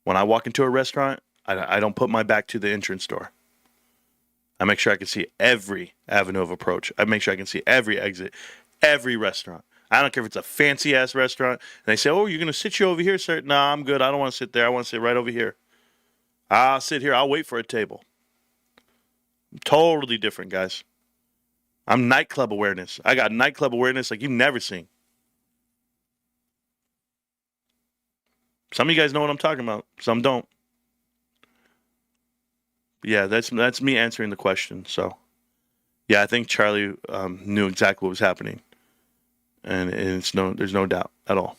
When I walk into a restaurant, I don't put my back to the entrance door. I make sure I can see every avenue of approach. I make sure I can see every exit, every restaurant. I don't care if it's a fancy-ass restaurant. And they say, oh, you're going to sit you over here, sir? No, I'm good. I don't want to sit there. I want to sit right over here. I'll sit here. I'll wait for a table. Totally different, guys. I'm nightclub awareness. I got nightclub awareness like you've never seen. Some of you guys know what I'm talking about. Some don't. Yeah, that's me answering the question. So, yeah, I think Charlie knew exactly what was happening, and there's no doubt at all.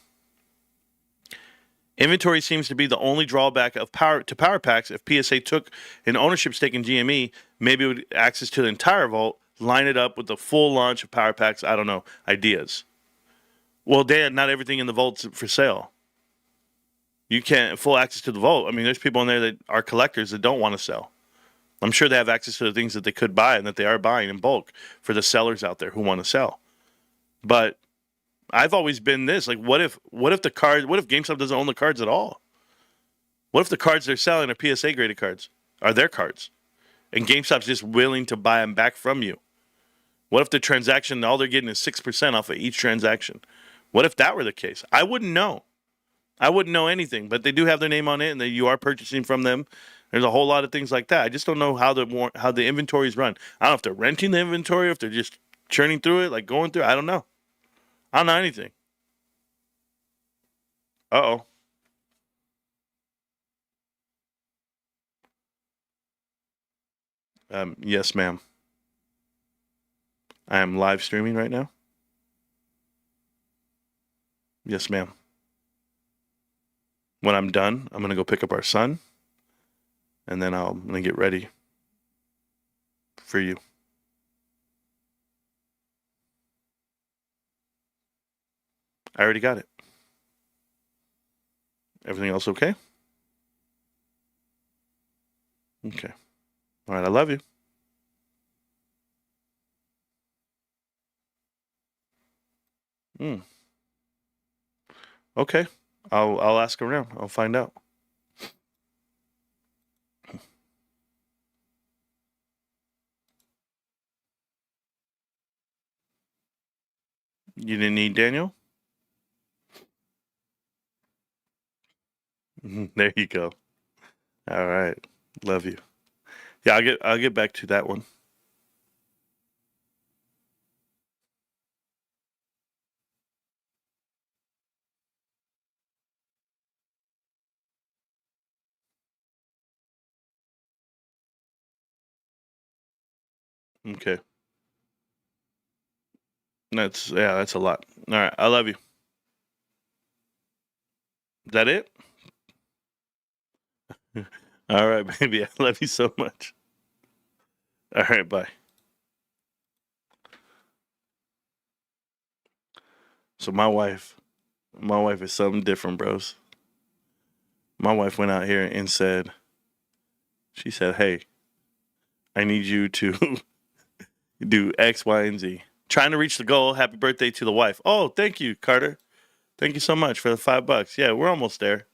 Inventory seems to be the only drawback of power packs. If PSA took an ownership stake in GME, maybe it would access to the entire vault, line it up with the full launch of power packs. I don't know, ideas. Well, Dan, not everything in the vault's for sale. You can't full access to the vault. I mean, there's people in there that are collectors that don't want to sell. I'm sure they have access to the things that they could buy and that they are buying in bulk for the sellers out there who want to sell. But I've always been this, like, what if GameStop doesn't own the cards at all? What if the cards they're selling are PSA graded cards, are their cards, and GameStop's just willing to buy them back from you? What if the transaction, all they're getting is 6% off of each transaction? What if that were the case? I wouldn't know. I wouldn't know anything, but they do have their name on it, and that you are purchasing from them. There's a whole lot of things like that. I just don't know how the inventory is run. I don't know if they're renting the inventory, or if they're just churning through it, like going through. I don't know. I don't know anything. Uh-oh. Yes, ma'am. I am live streaming right now. Yes, ma'am. When I'm done, I'm going to go pick up our son, and then I'm going to get ready for you. I already got it. Everything else okay? Okay. All right, I love you. Okay. I'll ask around. I'll find out. You didn't need Daniel? There you go. All right. Love you. Yeah, I'll get back to that one. Okay. That's a lot. All right. I love you. Is that it? All right, baby. I love you so much. All right, bye. So my wife is something different, bros. My wife went out here and said, hey, I need you to do X, Y, and Z. Trying to reach the goal. Happy birthday to the wife. Oh, thank you, Carter. Thank you so much for the $5. Yeah, we're almost there.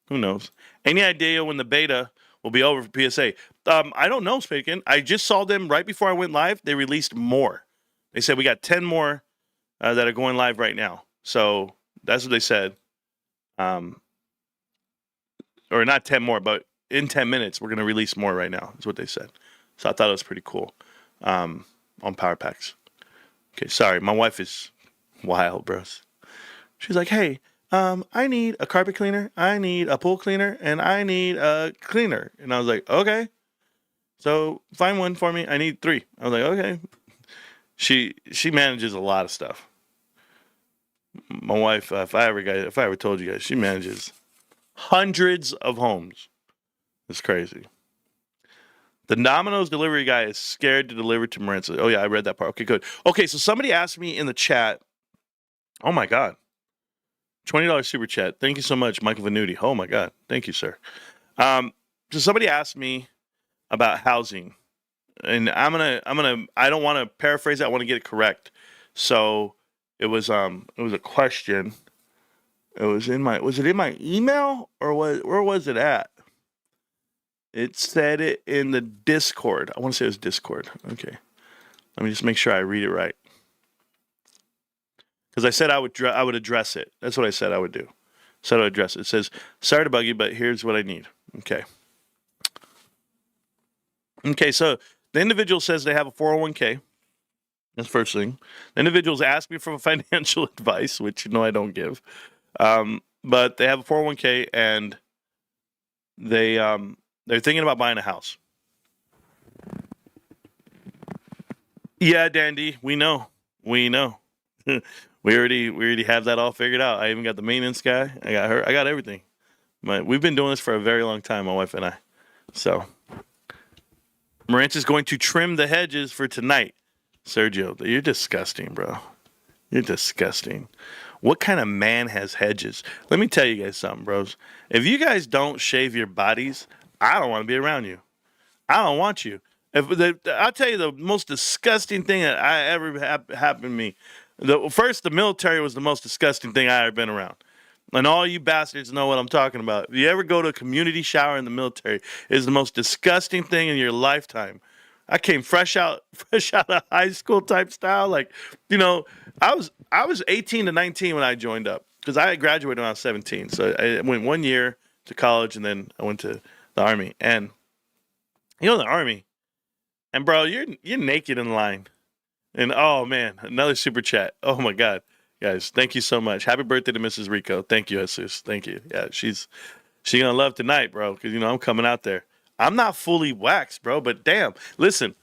Who knows? Any idea when the beta will be over for PSA? I don't know, Spaken. I just saw them right before I went live. They released more. They said we got 10 more that are going live right now. So that's what they said. Or not 10 more, but in 10 minutes, we're going to release more right now. That's what they said. So I thought it was pretty cool on Power Packs. Okay, sorry. My wife is wild, bros. She's like, hey, I need a carpet cleaner, I need a pool cleaner, and I need a cleaner. And I was like, okay. So find one for me. I need 3. I was like, okay. She manages a lot of stuff. My wife, if I ever told you guys, she manages hundreds of homes. It's crazy. The Domino's delivery guy is scared to deliver to Marantz. Oh, yeah, I read that part. Okay, good. Okay, so somebody asked me in the chat. Oh, my God. $20 super chat. Thank you so much, Michael Venuti. Oh, my God. Thank you, sir. So somebody asked me about housing. And I don't want to paraphrase that. I want to get it correct. So it was a question. Was it in my email or where was it at? It said it in the Discord. I want to say it was Discord. Okay. Let me just make sure I read it right. Because I said I would address it. That's what I said I would do. Said I would address it. It says, sorry to bug you, but here's what I need. Okay. Okay, so The individual says they have a 401k. That's the first thing. The individuals ask me for financial advice, which I don't give. But they have a 401k and they're thinking about buying a house. Yeah, Dandy, we know. we already have that all figured out. I even got the maintenance guy. I got her. I got everything. We've been doing this for a very long time, my wife and I. So Marantz is going to trim the hedges for tonight. Sergio, you're disgusting, bro. You're disgusting. What kind of man has hedges? Let me tell you guys something, bros. If you guys don't shave your bodies, I don't want to be around you. I don't want you. I'll tell you the most disgusting thing that I ever happened to me. The military was the most disgusting thing I ever been around. And all you bastards know what I'm talking about. If you ever go to a community shower in the military, it's the most disgusting thing in your lifetime. I came fresh out of high school type style. Like, I was 18 to 19 when I joined up because I had graduated when I was 17. So I went 1 year to college and then I went to the Army. And the Army, and bro, you're naked in line. And oh man, another super chat. Oh my God. Guys, thank you so much. Happy birthday to Mrs. Rico. Thank you, Jesus. Thank you. Yeah, she's gonna love tonight, bro, because I'm coming out there. I'm not fully waxed, bro, but damn, listen,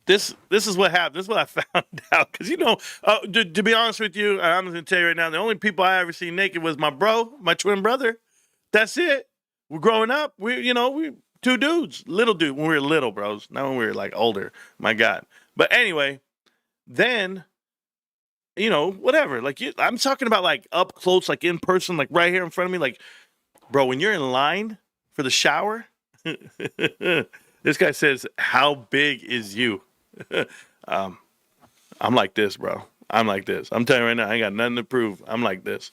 this is what happened. This is what I found out. Because to be honest with you, I'm gonna tell you right now, the only people I ever seen naked was my twin brother. That's it. We're growing up. We two dudes, little dude when we were little, bros. Not when we were like older. My God. But anyway, then. Whatever. Like, I'm talking about like up close, like in person, like right here in front of me. Like, bro, when you're in line for the shower, this guy says, "How big is you?" I'm like this, bro. I'm like this. I'm telling you right now, I ain't got nothing to prove. I'm like this.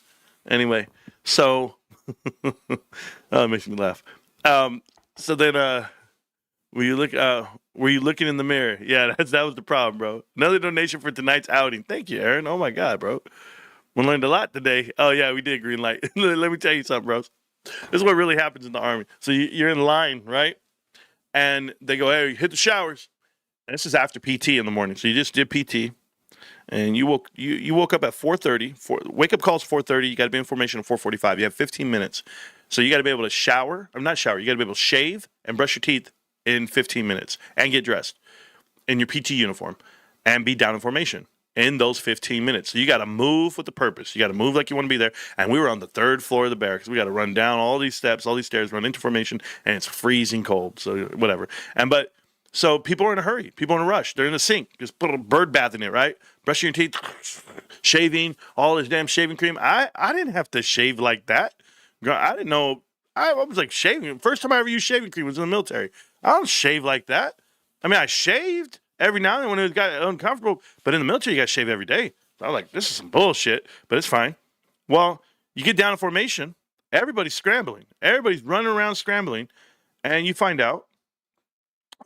Anyway, so oh, it makes me laugh. So then, were you looking in the mirror? Yeah, that was the problem, bro. Another donation for tonight's outing. Thank you, Aaron. Oh my God, bro. We learned a lot today. Oh yeah, we did green light. Let me tell you something, bros. This is what really happens in the Army. So you're in line, right? And they go, "Hey, hit the showers." And this is after PT in the morning. So you just did PT, and you woke up at 4:30. Wake up call's 4:30. You got to be in formation at 4:45. You have 15 minutes. So you got to be able to shower. I'm not shower. You got to be able to shave and brush your teeth in 15 minutes and get dressed in your PT uniform and be down in formation in those 15 minutes. So you got to move with the purpose. You got to move like you want to be there. And we were on the 3rd floor of the barracks. We got to run down all these steps, all these stairs, run into formation, and it's freezing cold. So whatever. So people are in a hurry. People are in a rush. They're in the sink. Just put a bird bath in it, right? Brushing your teeth, shaving, all this damn shaving cream. I didn't have to shave like that. I didn't know. I was like shaving. First time I ever used shaving cream was in the military. I don't shave like that. I mean, I shaved every now and then when it got uncomfortable, but in the military, you got to shave every day. So I was like, this is some bullshit, but it's fine. Well, you get down in formation, everybody's scrambling. Everybody's running around scrambling, and you find out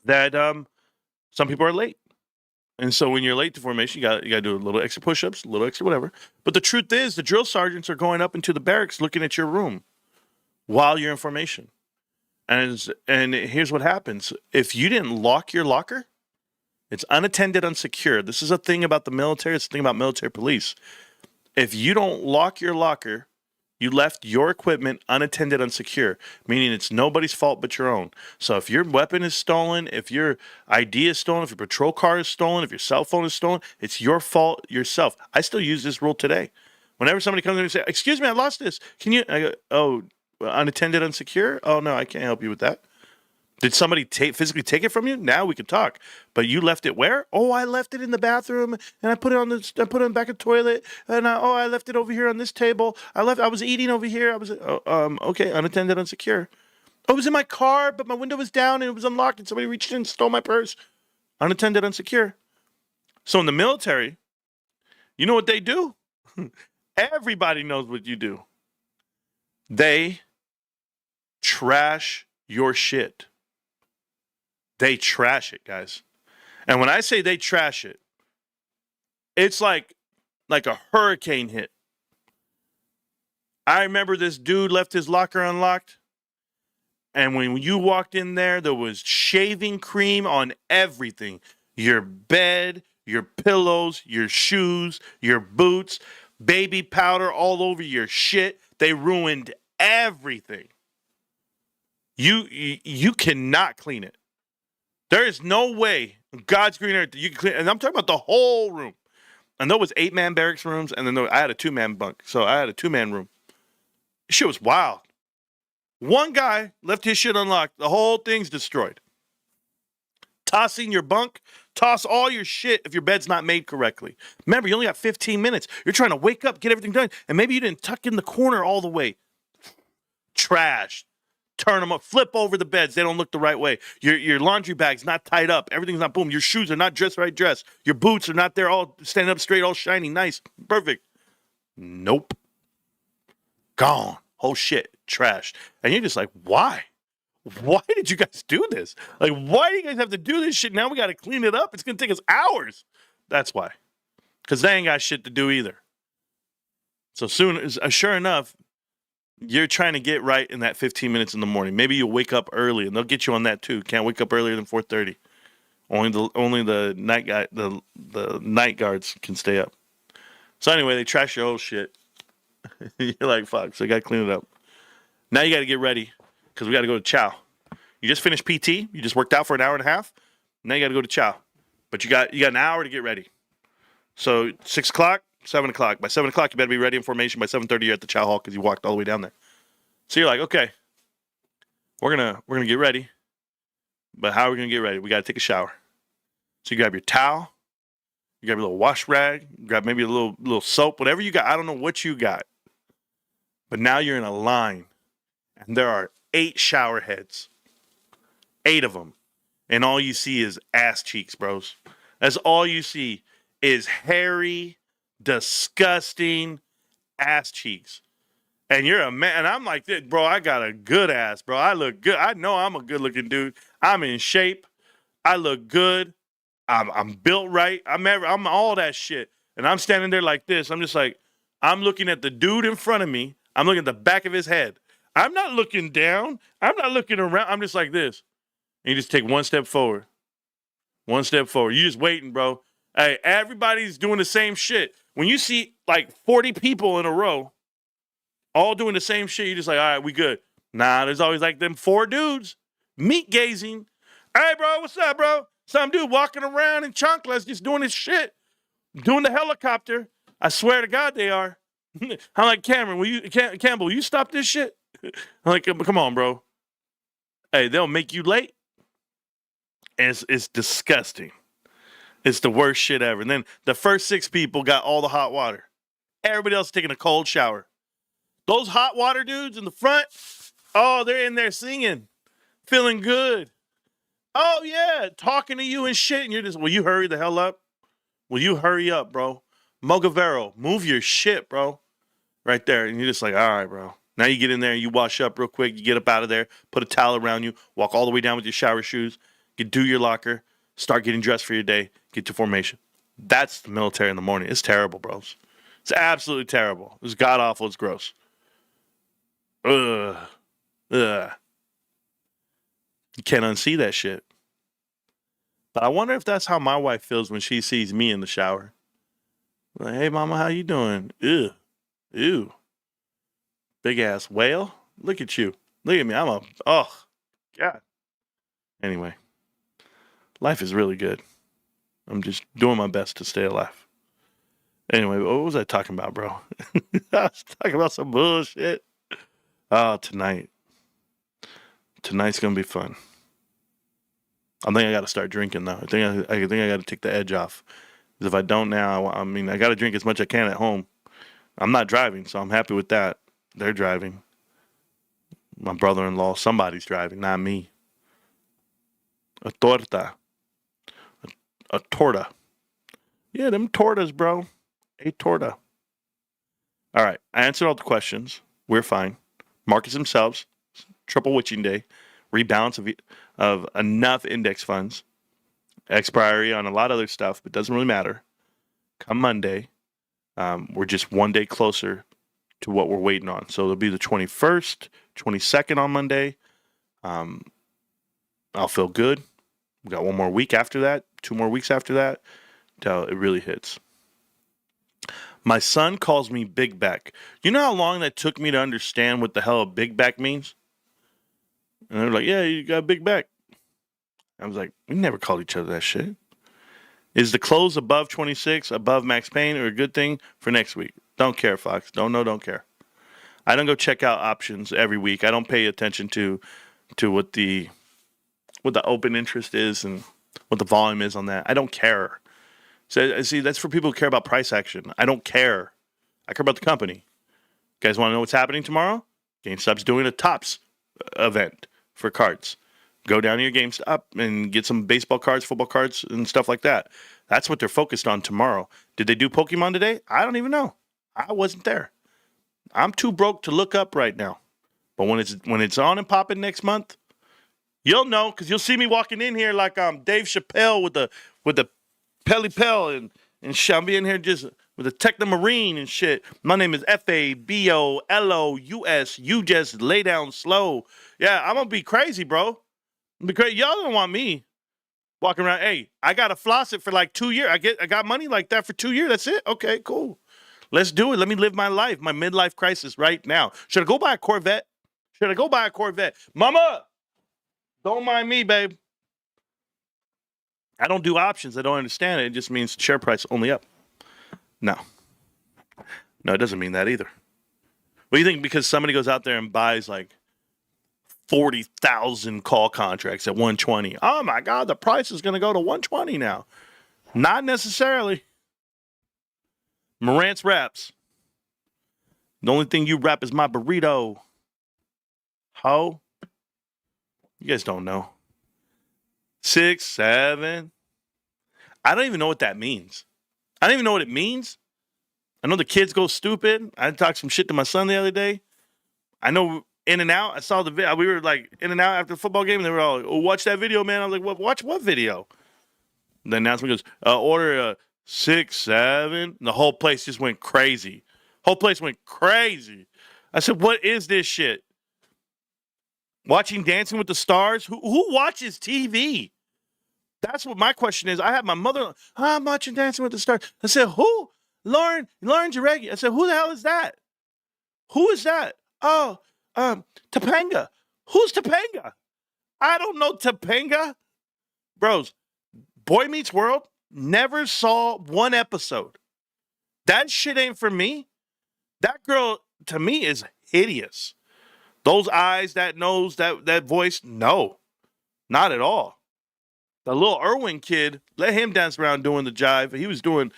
that some people are late. And so when you're late to formation, you got to do a little extra push-ups, a little extra whatever. But the truth is, the drill sergeants are going up into the barracks looking at your room while you're in formation. And here's what happens. If you didn't lock your locker, it's unattended, unsecured. This is a thing about the military. It's a thing about military police. If you don't lock your locker, you left your equipment unattended, unsecure, meaning it's nobody's fault but your own. So if your weapon is stolen, if your ID is stolen, if your patrol car is stolen, if your cell phone is stolen, it's your fault yourself. I still use this rule today. Whenever somebody comes in and says, "Excuse me, I lost this. Can you?" I go, "Oh, unattended, unsecure? Oh, no, I can't help you with that." Did somebody physically take it from you? Now we can talk. But you left it where? "Oh, I left it in the bathroom, and I put it in the back of the toilet, and I left it over here on this table. I was eating over here. Okay, unattended, unsecure. Oh, it was in my car, but my window was down, and it was unlocked, and somebody reached in and stole my purse. Unattended, unsecure." So in the military, you know what they do? Everybody knows what you do. They trash your shit. They trash it, guys. And when I say they trash it, it's like a hurricane hit. I remember this dude left his locker unlocked, And when you walked in there was shaving cream on everything. Your bed, your pillows, your shoes, your boots, baby powder all over your shit. They ruined everything. You cannot clean it. There is no way, God's green earth, you can clean it. And I'm talking about the whole room. And there was 8-man barracks rooms, and then I had a 2-man bunk. So I had a 2-man room. Shit was wild. One guy left his shit unlocked. The whole thing's destroyed. Tossing your bunk, toss all your shit if your bed's not made correctly. Remember, you only got 15 minutes. You're trying to wake up, get everything done, and maybe you didn't tuck in the corner all the way. Trash. Turn them up. Flip over the beds. They don't look the right way. Your laundry bag's not tied up. Everything's not boom. Your shoes are not dressed right dressed. Your boots are not there all standing up straight, all shiny, nice, perfect. Nope. Gone. Whole shit. Trash. And you're just like, why? Why did you guys do this? Like, why do you guys have to do this shit? Now we got to clean it up. It's going to take us hours. That's why. Because they ain't got shit to do either. So sure enough, you're trying to get right in that 15 minutes in the morning. Maybe you'll wake up early, and they'll get you on that too. Can't wake up earlier than 4:30. Only the night guy, the night guards can stay up. So anyway, they trash your whole shit. You're like, fuck. So you got to clean it up. Now you got to get ready because we got to go to chow. You just finished PT. You just worked out for an hour and a half. Now you got to go to chow. But you got an hour to get ready. So 6 o'clock, 7 o'clock. By 7 o'clock, you better be ready in formation. By 7:30, you're at the chow hall because you walked all the way down there. So you're like, okay, we're gonna get ready. But how are we gonna get ready? We got to take a shower. So you grab your towel, you grab a little wash rag, grab maybe a little soap, whatever you got. I don't know what you got. But now you're in a line, and there are 8 shower heads. 8 of them. And all you see is ass cheeks, bros. That's all you see is hairy, disgusting ass cheeks. And you're a man. And I'm like, this, bro, I got a good ass, bro. I look good. I know I'm a good-looking dude. I'm in shape. I look good. I'm built right. I'm all that shit. And I'm standing there like this. I'm just like, I'm looking at the dude in front of me. I'm looking at the back of his head. I'm not looking down. I'm not looking around. I'm just like this. And you just take one step forward. One step forward. You just waiting, bro. Hey, everybody's doing the same shit. When you see like 40 people in a row, all doing the same shit, you're just like, all right, we good. Nah, there's always like them 4 dudes meat gazing. Hey, bro, what's up, bro? Some dude walking around in chunkless just doing his shit. Doing the helicopter. I swear to God they are. I'm like, Cameron, Campbell, will you stop this shit? I'm like, come on, bro. Hey, they'll make you late. And it's disgusting. It's the worst shit ever. And then the first 6 people got all the hot water. Everybody else taking a cold shower. Those hot water dudes in the front, oh, they're in there singing, feeling good. Oh, yeah, talking to you and shit. And you're just, will you hurry the hell up? Will you hurry up, bro? Mogavero, move your shit, bro. Right there. And you're just like, all right, bro. Now you get in there and you wash up real quick. You get up out of there, put a towel around you, walk all the way down with your shower shoes, do your locker, start getting dressed for your day, get to formation. That's the military in the morning. It's terrible, bros. It's absolutely terrible. It's god-awful. It's gross. Ugh. You can't unsee that shit. But I wonder if that's how my wife feels when she sees me in the shower. Like, hey, mama, how you doing? Ew. Ew. Big ass whale. Look at you. Look at me. Oh, God. Anyway. Life is really good. I'm just doing my best to stay alive. Anyway, what was I talking about, bro? I was talking about some bullshit. Oh, tonight. Tonight's going to be fun. I think I got to start drinking, though. I think I got to take the edge off. Because if I don't now, I got to drink as much as I can at home. I'm not driving, so I'm happy with that. They're driving. My brother-in-law, somebody's driving, not me. A torta. A torta. Yeah, them tortas, bro. A torta. All right. I answered all the questions. We're fine. Markets themselves. Triple witching day. Rebalance of enough index funds. Expiry on a lot of other stuff, but doesn't really matter. Come Monday, we're just one day closer to what we're waiting on. So it'll be the 21st, 22nd on Monday. I'll feel good. We got 1 more week after that, 2 more weeks after that, till it really hits. My son calls me big back. You know how long that took me to understand what the hell a big back means? And they're like, yeah, you got a big back. I was like, we never called each other that shit. Is the close above 26, above max pain, or a good thing for next week? Don't care, Fox. Don't know, don't care. I don't go check out options every week. I don't pay attention to what the open interest is and what the volume is on that. I don't care. So see, that's for people who care about price action. I don't care. I care about the company. You guys want to know what's happening tomorrow? GameStop's doing a Tops event for cards. Go down to your GameStop and get some baseball cards, football cards, and stuff like that. That's what they're focused on tomorrow. Did they do Pokemon today? I don't even know. I wasn't there. I'm too broke to look up right now. But when it's on and popping next month, you'll know, because you'll see me walking in here like I'm Dave Chappelle with the Pelly Pell and I'll be in here just with a Techno Marine and shit. My name is FABOLOUS. You just lay down slow. Yeah, I'm gonna be crazy, bro. Because y'all don't want me walking around. Hey, I got to floss it for like 2 years. I got money like that for 2 years. That's it. Okay, cool. Let's do it. Let me live my life, my midlife crisis right now. Should I go buy a Corvette? Mama, don't mind me, babe. I don't do options. I don't understand it. It just means share price only up. No, it doesn't mean that either. What do you think? Because somebody goes out there and buys like 40,000 call contracts at 120. Oh my God, the price is going to go to 120 now. Not necessarily. Marantz raps. The only thing you rap is my burrito. Ho? You guys don't know. 6, 7. I don't even know what that means. I don't even know what it means. I know the kids go stupid. I talked some shit to my son the other day. I know In and Out. I saw the video. We were like In and Out after the football game, and they were all, oh, watch that video, man. I was like, watch what video? The announcement goes, order a 6, 7. And the whole place just went crazy. I said, what is this shit? Watching Dancing with the Stars? Who watches TV? That's what my question is. I have my mother, I'm watching Dancing with the Stars. I said, who? Lauren Jareggi. I said, who the hell is that? Who is that? Oh, Topanga. Who's Topanga? I don't know Topanga. Bros, Boy Meets World, never saw one episode. That shit ain't for me. That girl, to me, is hideous. Those eyes, that nose, that voice, no. Not at all. The little Irwin kid, let him dance around doing the jive. He was doing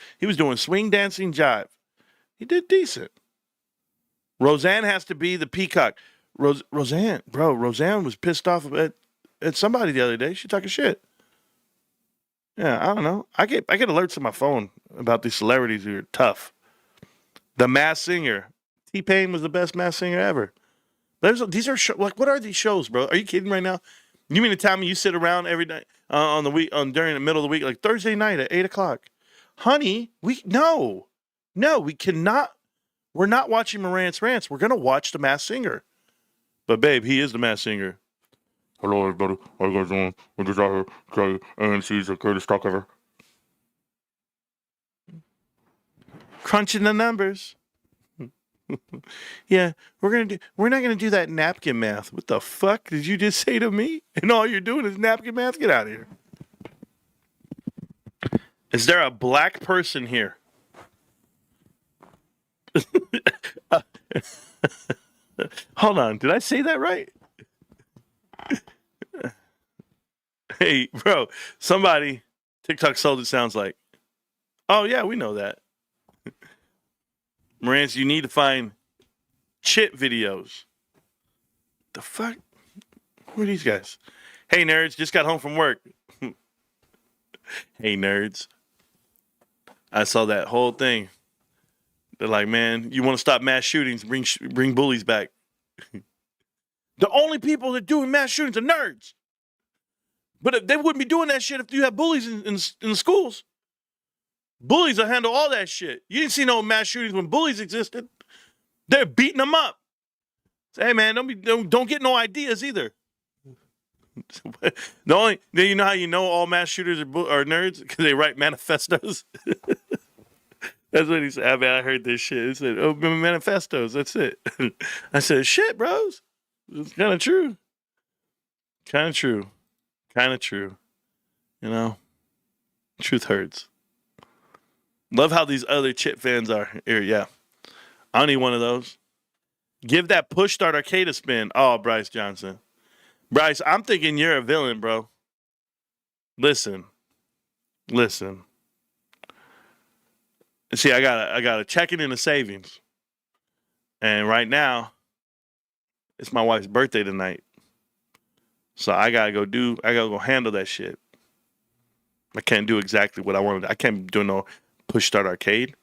swing dancing jive. He did decent. Roseanne has to be the peacock. Roseanne was pissed off at somebody the other day. She talking shit. Yeah, I don't know. I get alerts on my phone about these celebrities who are tough. The Masked Singer. T-Pain was the best Masked Singer ever. These are like, what are these shows, bro? Are you kidding right now? You mean to tell me you sit around every night during the middle of the week, like Thursday night at 8:00? Honey, we cannot. We're not watching Marantz Rantz. We're gonna watch The Masked Singer. But babe, he is the Masked Singer. Hello, everybody. How you guys doing? We're just out here trying AMC's the greatest stock ever. Crunching the numbers. Yeah, we're not gonna do that napkin math. What the fuck did you just say to me? And all you're doing is napkin math? Get out of here. Is there a black person here? Hold on, did I say that right? Hey, bro, somebody TikTok sold it sounds like. Oh yeah, we know that. Marantz, you need to find chit videos. The fuck? Who are these guys? Hey, nerds, just got home from work. Hey, nerds. I saw that whole thing. They're like, man, you want to stop mass shootings, bring bullies back. The only people that are doing mass shootings are nerds. But they wouldn't be doing that shit if you had bullies in the schools. Bullies will handle all that shit. You didn't see no mass shootings when bullies existed. They're beating them up. Say, hey man, don't get no ideas either. You know how you know all mass shooters are nerds? Because they write manifestos. That's what he said. I mean, I heard this shit. He said, "Oh, manifestos. That's it." I said, "Shit, bros. It's kind of true. Kind of true. Kind of true. You know, truth hurts." Love how these other chip fans are here. Yeah, I need one of those. Give that push start arcade a spin. Oh, Bryce Johnson. Bryce, I'm thinking you're a villain, bro. Listen. See, I got a checking in the savings. And right now, it's my wife's birthday tonight. So I gotta go handle that shit. I can't do exactly what I wanted. I can't do no push start arcade.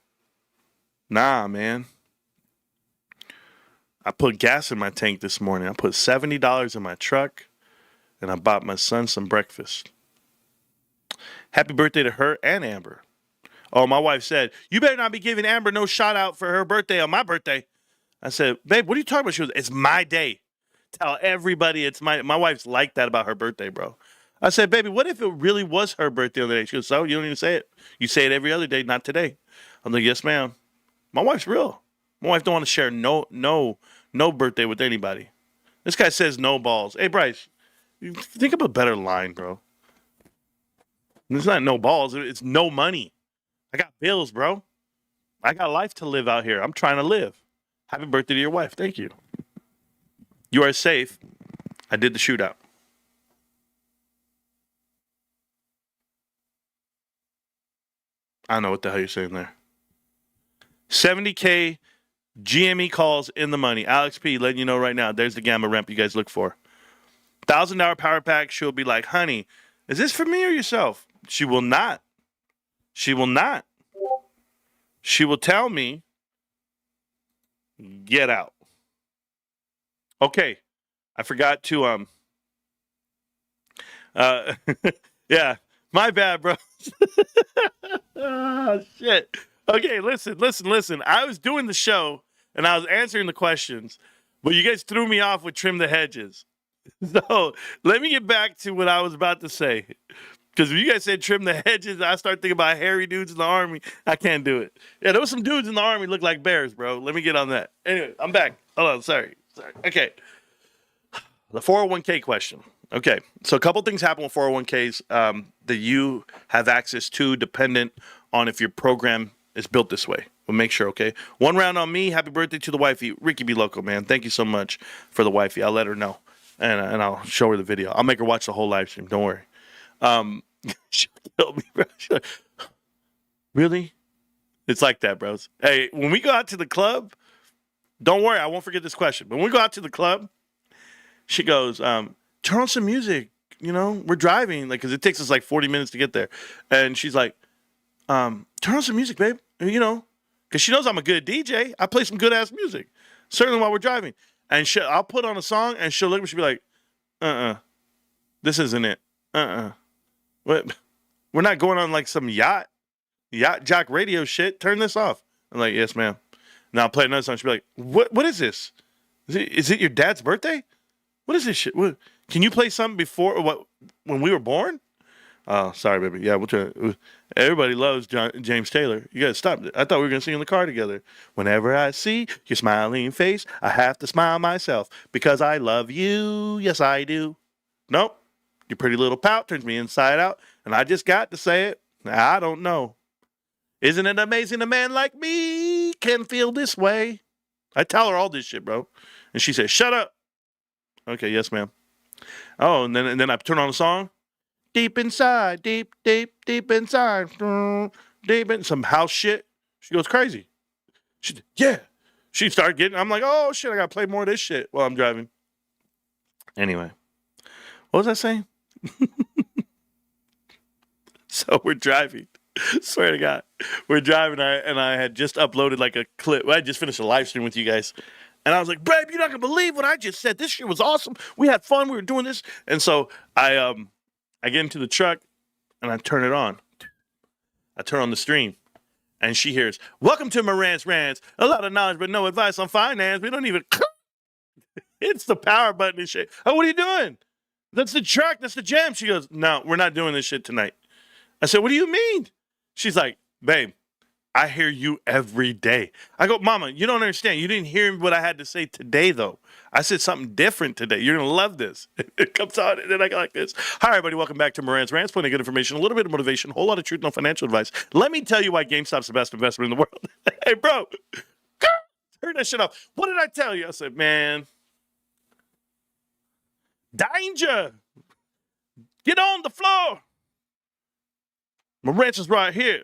Nah, man. I put gas in my tank this morning. I put $70 in my truck, and I bought my son some breakfast. Happy birthday to her and Amber. Oh, my wife said, "You better not be giving Amber no shout out for her birthday on my birthday." I said, "Babe, what are you talking about?" She goes, "It's my day. Tell everybody it's my wife's like that about her birthday, bro." I said, "Baby, what if it really was her birthday on the day?" She goes, "So you don't even say it. You say it every other day, not today." I'm like, "Yes, ma'am." My wife's real. My wife don't want to share no birthday with anybody. This guy says no balls. Hey, Bryce, think of a better line, bro. It's not no balls. It's no money. I got bills, bro. I got life to live out here. I'm trying to live. Happy birthday to your wife. Thank you. You are safe. I did the shootout. I don't know what the hell you're saying there. 70K GME calls in the money. Alex P, letting you know right now. There's the gamma ramp you guys look for. $1,000 power pack. She'll be like, "Honey, is this for me or yourself?" She will not. She will not. She will tell me, "Get out." Okay. I forgot to yeah, my bad, bro. Oh, shit. Okay, listen. I was doing the show and I was answering the questions, but you guys threw me off with trim the hedges. So let me get back to what I was about to say. Because when you guys said trim the hedges, I start thinking about hairy dudes in the army. I can't do it. Yeah, there was some dudes in the army look like bears, bro. Let me get on that. Anyway, I'm back. Hold on, sorry. Okay. The 401k question. Okay, so a couple things happen with 401ks that you have access to dependent on if your program is built this way. We'll make sure, okay? One round on me. Happy birthday to the wifey. Ricky B. Loco, man. Thank you so much for the wifey. I'll let her know, and I'll show her the video. I'll make her watch the whole live stream. Don't worry. She'll kill me, bro. Like, really? It's like that, bros. Hey, when we go out to the club, don't worry, I won't forget this question. But when we go out to the club, she goes, "Turn on some music. You know, we're driving, like, because it takes us like 40 minutes to get there." And she's like, "Turn on some music, babe. You know, because she knows I'm a good DJ. I play some good ass music, certainly while we're driving." And I'll put on a song, and she'll look at me. She'll be like, this isn't it. What? We're not going on like some yacht jock radio shit. Turn this off." I'm like, "Yes, ma'am." Now I'll play another song. She'll be like, What is this? Is it your dad's birthday? What is this shit? What? Can you play something before when we were born?" "Oh, sorry, baby. Yeah, we'll try. Everybody loves James Taylor. You gotta stop it. I thought we were gonna sing in the car together. Whenever I see your smiling face, I have to smile myself because I love you. Yes, I do." Nope. Your pretty little pout turns me inside out, and I just got to say it. I don't know. Isn't it amazing a man like me can feel this way? I tell her all this shit, bro. And she says, "Shut up." Okay, yes, ma'am. Oh, and then I turn on the song. Deep inside, deep inside, deep in some house shit. She goes crazy. She started getting, I'm like, "Oh shit, I gotta play more of this shit while I'm driving." Anyway, what was I saying? So we're driving. Swear to God. We're driving, and I had just uploaded like a clip. I just finished a live stream with you guys. And I was like, "Babe, you're not going to believe what I just said. This shit was awesome. We had fun. We were doing this." And so I get into the truck, and I turn it on. I turn on the stream. And she hears, "Welcome to Marantz Rantz. A lot of knowledge, but no advice on finance. We don't even..." It's the power button and shit. "Oh, what are you doing?" That's the track. That's the jam. She goes, no, we're not doing this shit tonight. I said, what do you mean? She's like, babe, I hear you every day. I go, Mama, you don't understand. You didn't hear what I had to say today, though. I said something different today. You're going to love this. It comes out, and then I go like this. Hi, everybody. Welcome back to Marantz Rantz. Plenty of good information, a little bit of motivation, a whole lot of truth, no financial advice. Let me tell you why GameStop's the best investment in the world. Hey, bro, turn that shit off. What did I tell you? I said, man, danger. Get on the floor. Marantz is right here.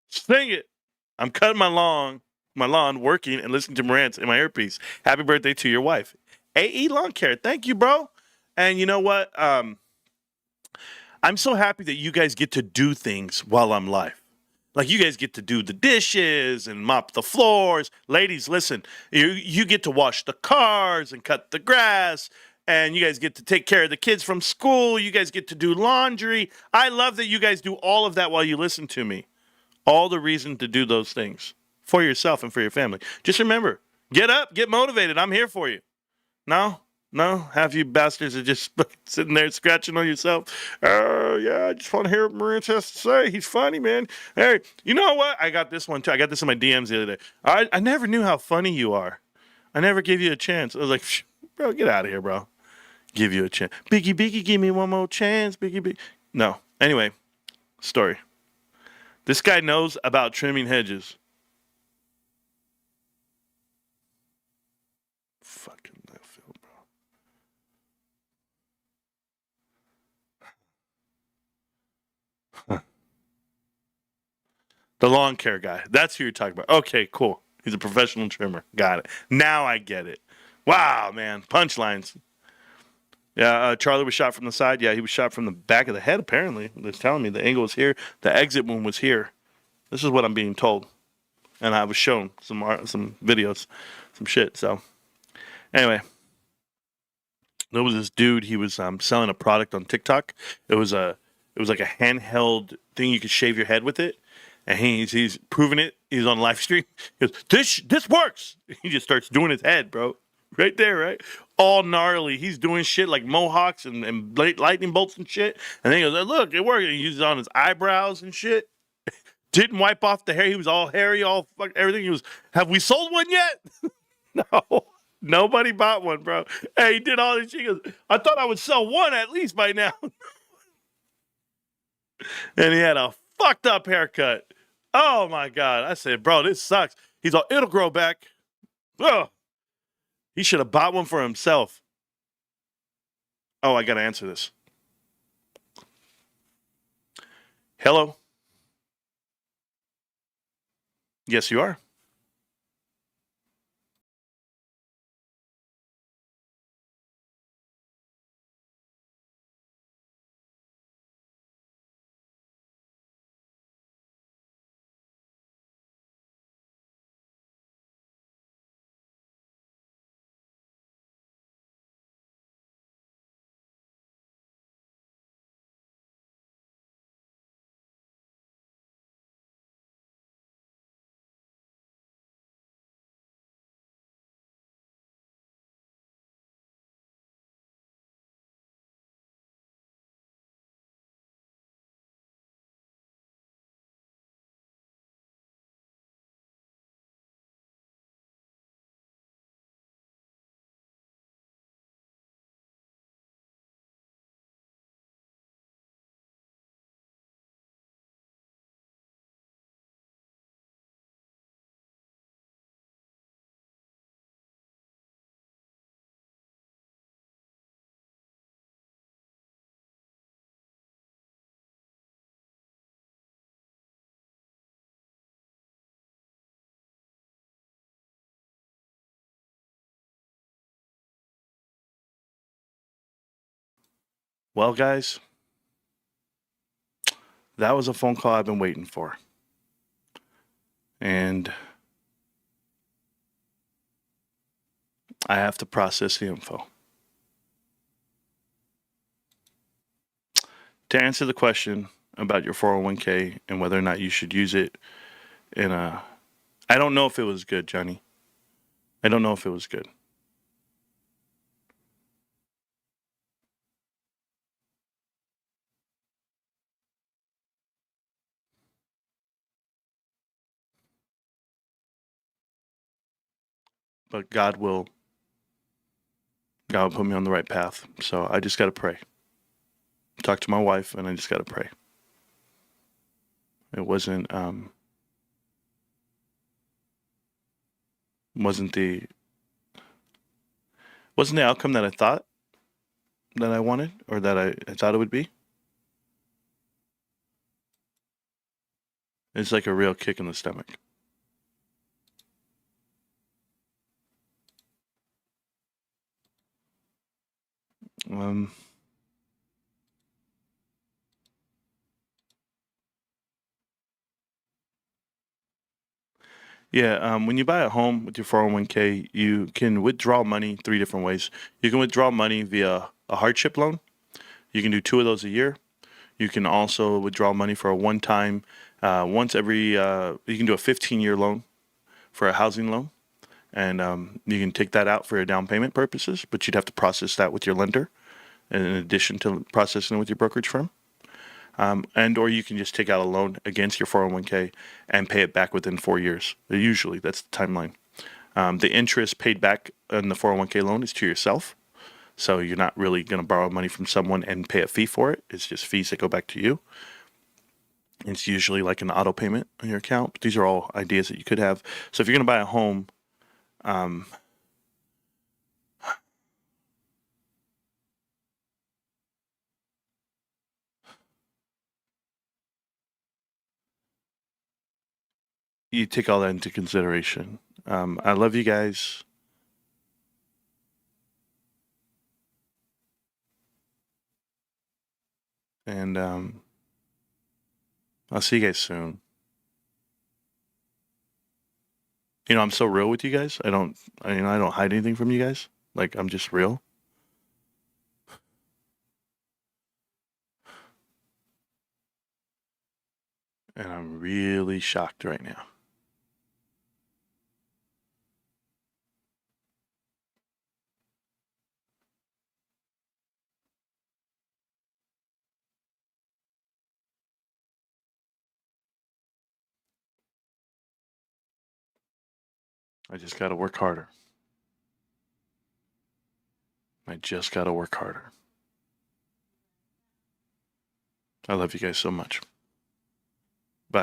Sing it. I'm cutting my lawn, working and listening to Marantz in my earpiece. Happy birthday to your wife. AE Lawn Care. Thank you, bro. And you know what? I'm so happy that you guys get to do things while I'm live. Like, you guys get to do the dishes and mop the floors. Ladies, listen, you get to wash the cars and cut the grass. And you guys get to take care of the kids from school. You guys get to do laundry. I love that you guys do all of that while you listen to me. All the reason to do those things for yourself and for your family. Just remember, get up, get motivated. I'm here for you. No, half you bastards are just sitting there scratching on yourself. Oh, yeah, I just want to hear what Marantz has to say. He's funny, man. Hey, you know what? I got this one, too. I got this in my DMs the other day. I never knew how funny you are. I never gave you a chance. I was like, bro, get out of here, bro. Give you a chance. Biggie, give me one more chance. Biggie. No. Anyway, story. This guy knows about trimming hedges. Fucking left field, bro. The lawn care guy. That's who you're talking about. Okay, cool. He's a professional trimmer. Got it. Now I get it. Wow, man. Punchlines. Yeah, Charlie was shot from the side. Yeah, he was shot from the back of the head, apparently. They're telling me the angle was here. The exit wound was here. This is what I'm being told. And I was shown some videos, some shit. So, anyway. There was this dude, he was selling a product on TikTok. It was like a handheld thing you could shave your head with it. And he's proving it. He's on live stream. He goes, this works. He just starts doing his head, bro. Right there, right? All gnarly. He's doing shit like mohawks and lightning bolts and shit. And then he goes, look, it worked. And he uses it on his eyebrows and shit. Didn't wipe off the hair. He was all hairy, all fuck everything. He was, have we sold one yet? No. Nobody bought one, bro. Hey, he did all this shit. He goes, I thought I would sell one at least by now. And he had a fucked up haircut. Oh, my God. I said, bro, this sucks. He's all, it'll grow back. Ugh. He should have bought one for himself. Oh, I got to answer this. Hello? Yes, you are. Well, guys, that was a phone call I've been waiting for. And I have to process the info. To answer the question about your 401k and whether or not you should use it in a... I don't know if it was good, Johnny. I don't know if it was good. but God will put me on the right path. So I just got to pray. Talk to my wife, and I just got to pray. It wasn't the outcome that I thought that I wanted, or that I thought it would be. It's like a real kick in the stomach. Yeah, when you buy a home with your 401k, you can withdraw money 3 different ways. You can withdraw money via a hardship loan. You can do 2 of those a year. You can also withdraw money for a one-time, once every, you can do a 15-year loan for a housing loan. And you can take that out for your down payment purposes, but you'd have to process that with your lender in addition to processing it with your brokerage firm. And or you can just take out a loan against your 401k and pay it back within 4 years. Usually, that's the timeline. The interest paid back on the 401k loan is to yourself. So you're not really going to borrow money from someone and pay a fee for it. It's just fees that go back to you. It's usually like an auto payment on your account. But these are all ideas that you could have. So if you're going to buy a home, you take all that into consideration. I love you guys. And I'll see you guys soon. I'm so real with you guys. I don't hide anything from you guys. Like, I'm just real. And I'm really shocked right now. I just got to work harder. I just got to work harder. I love you guys so much.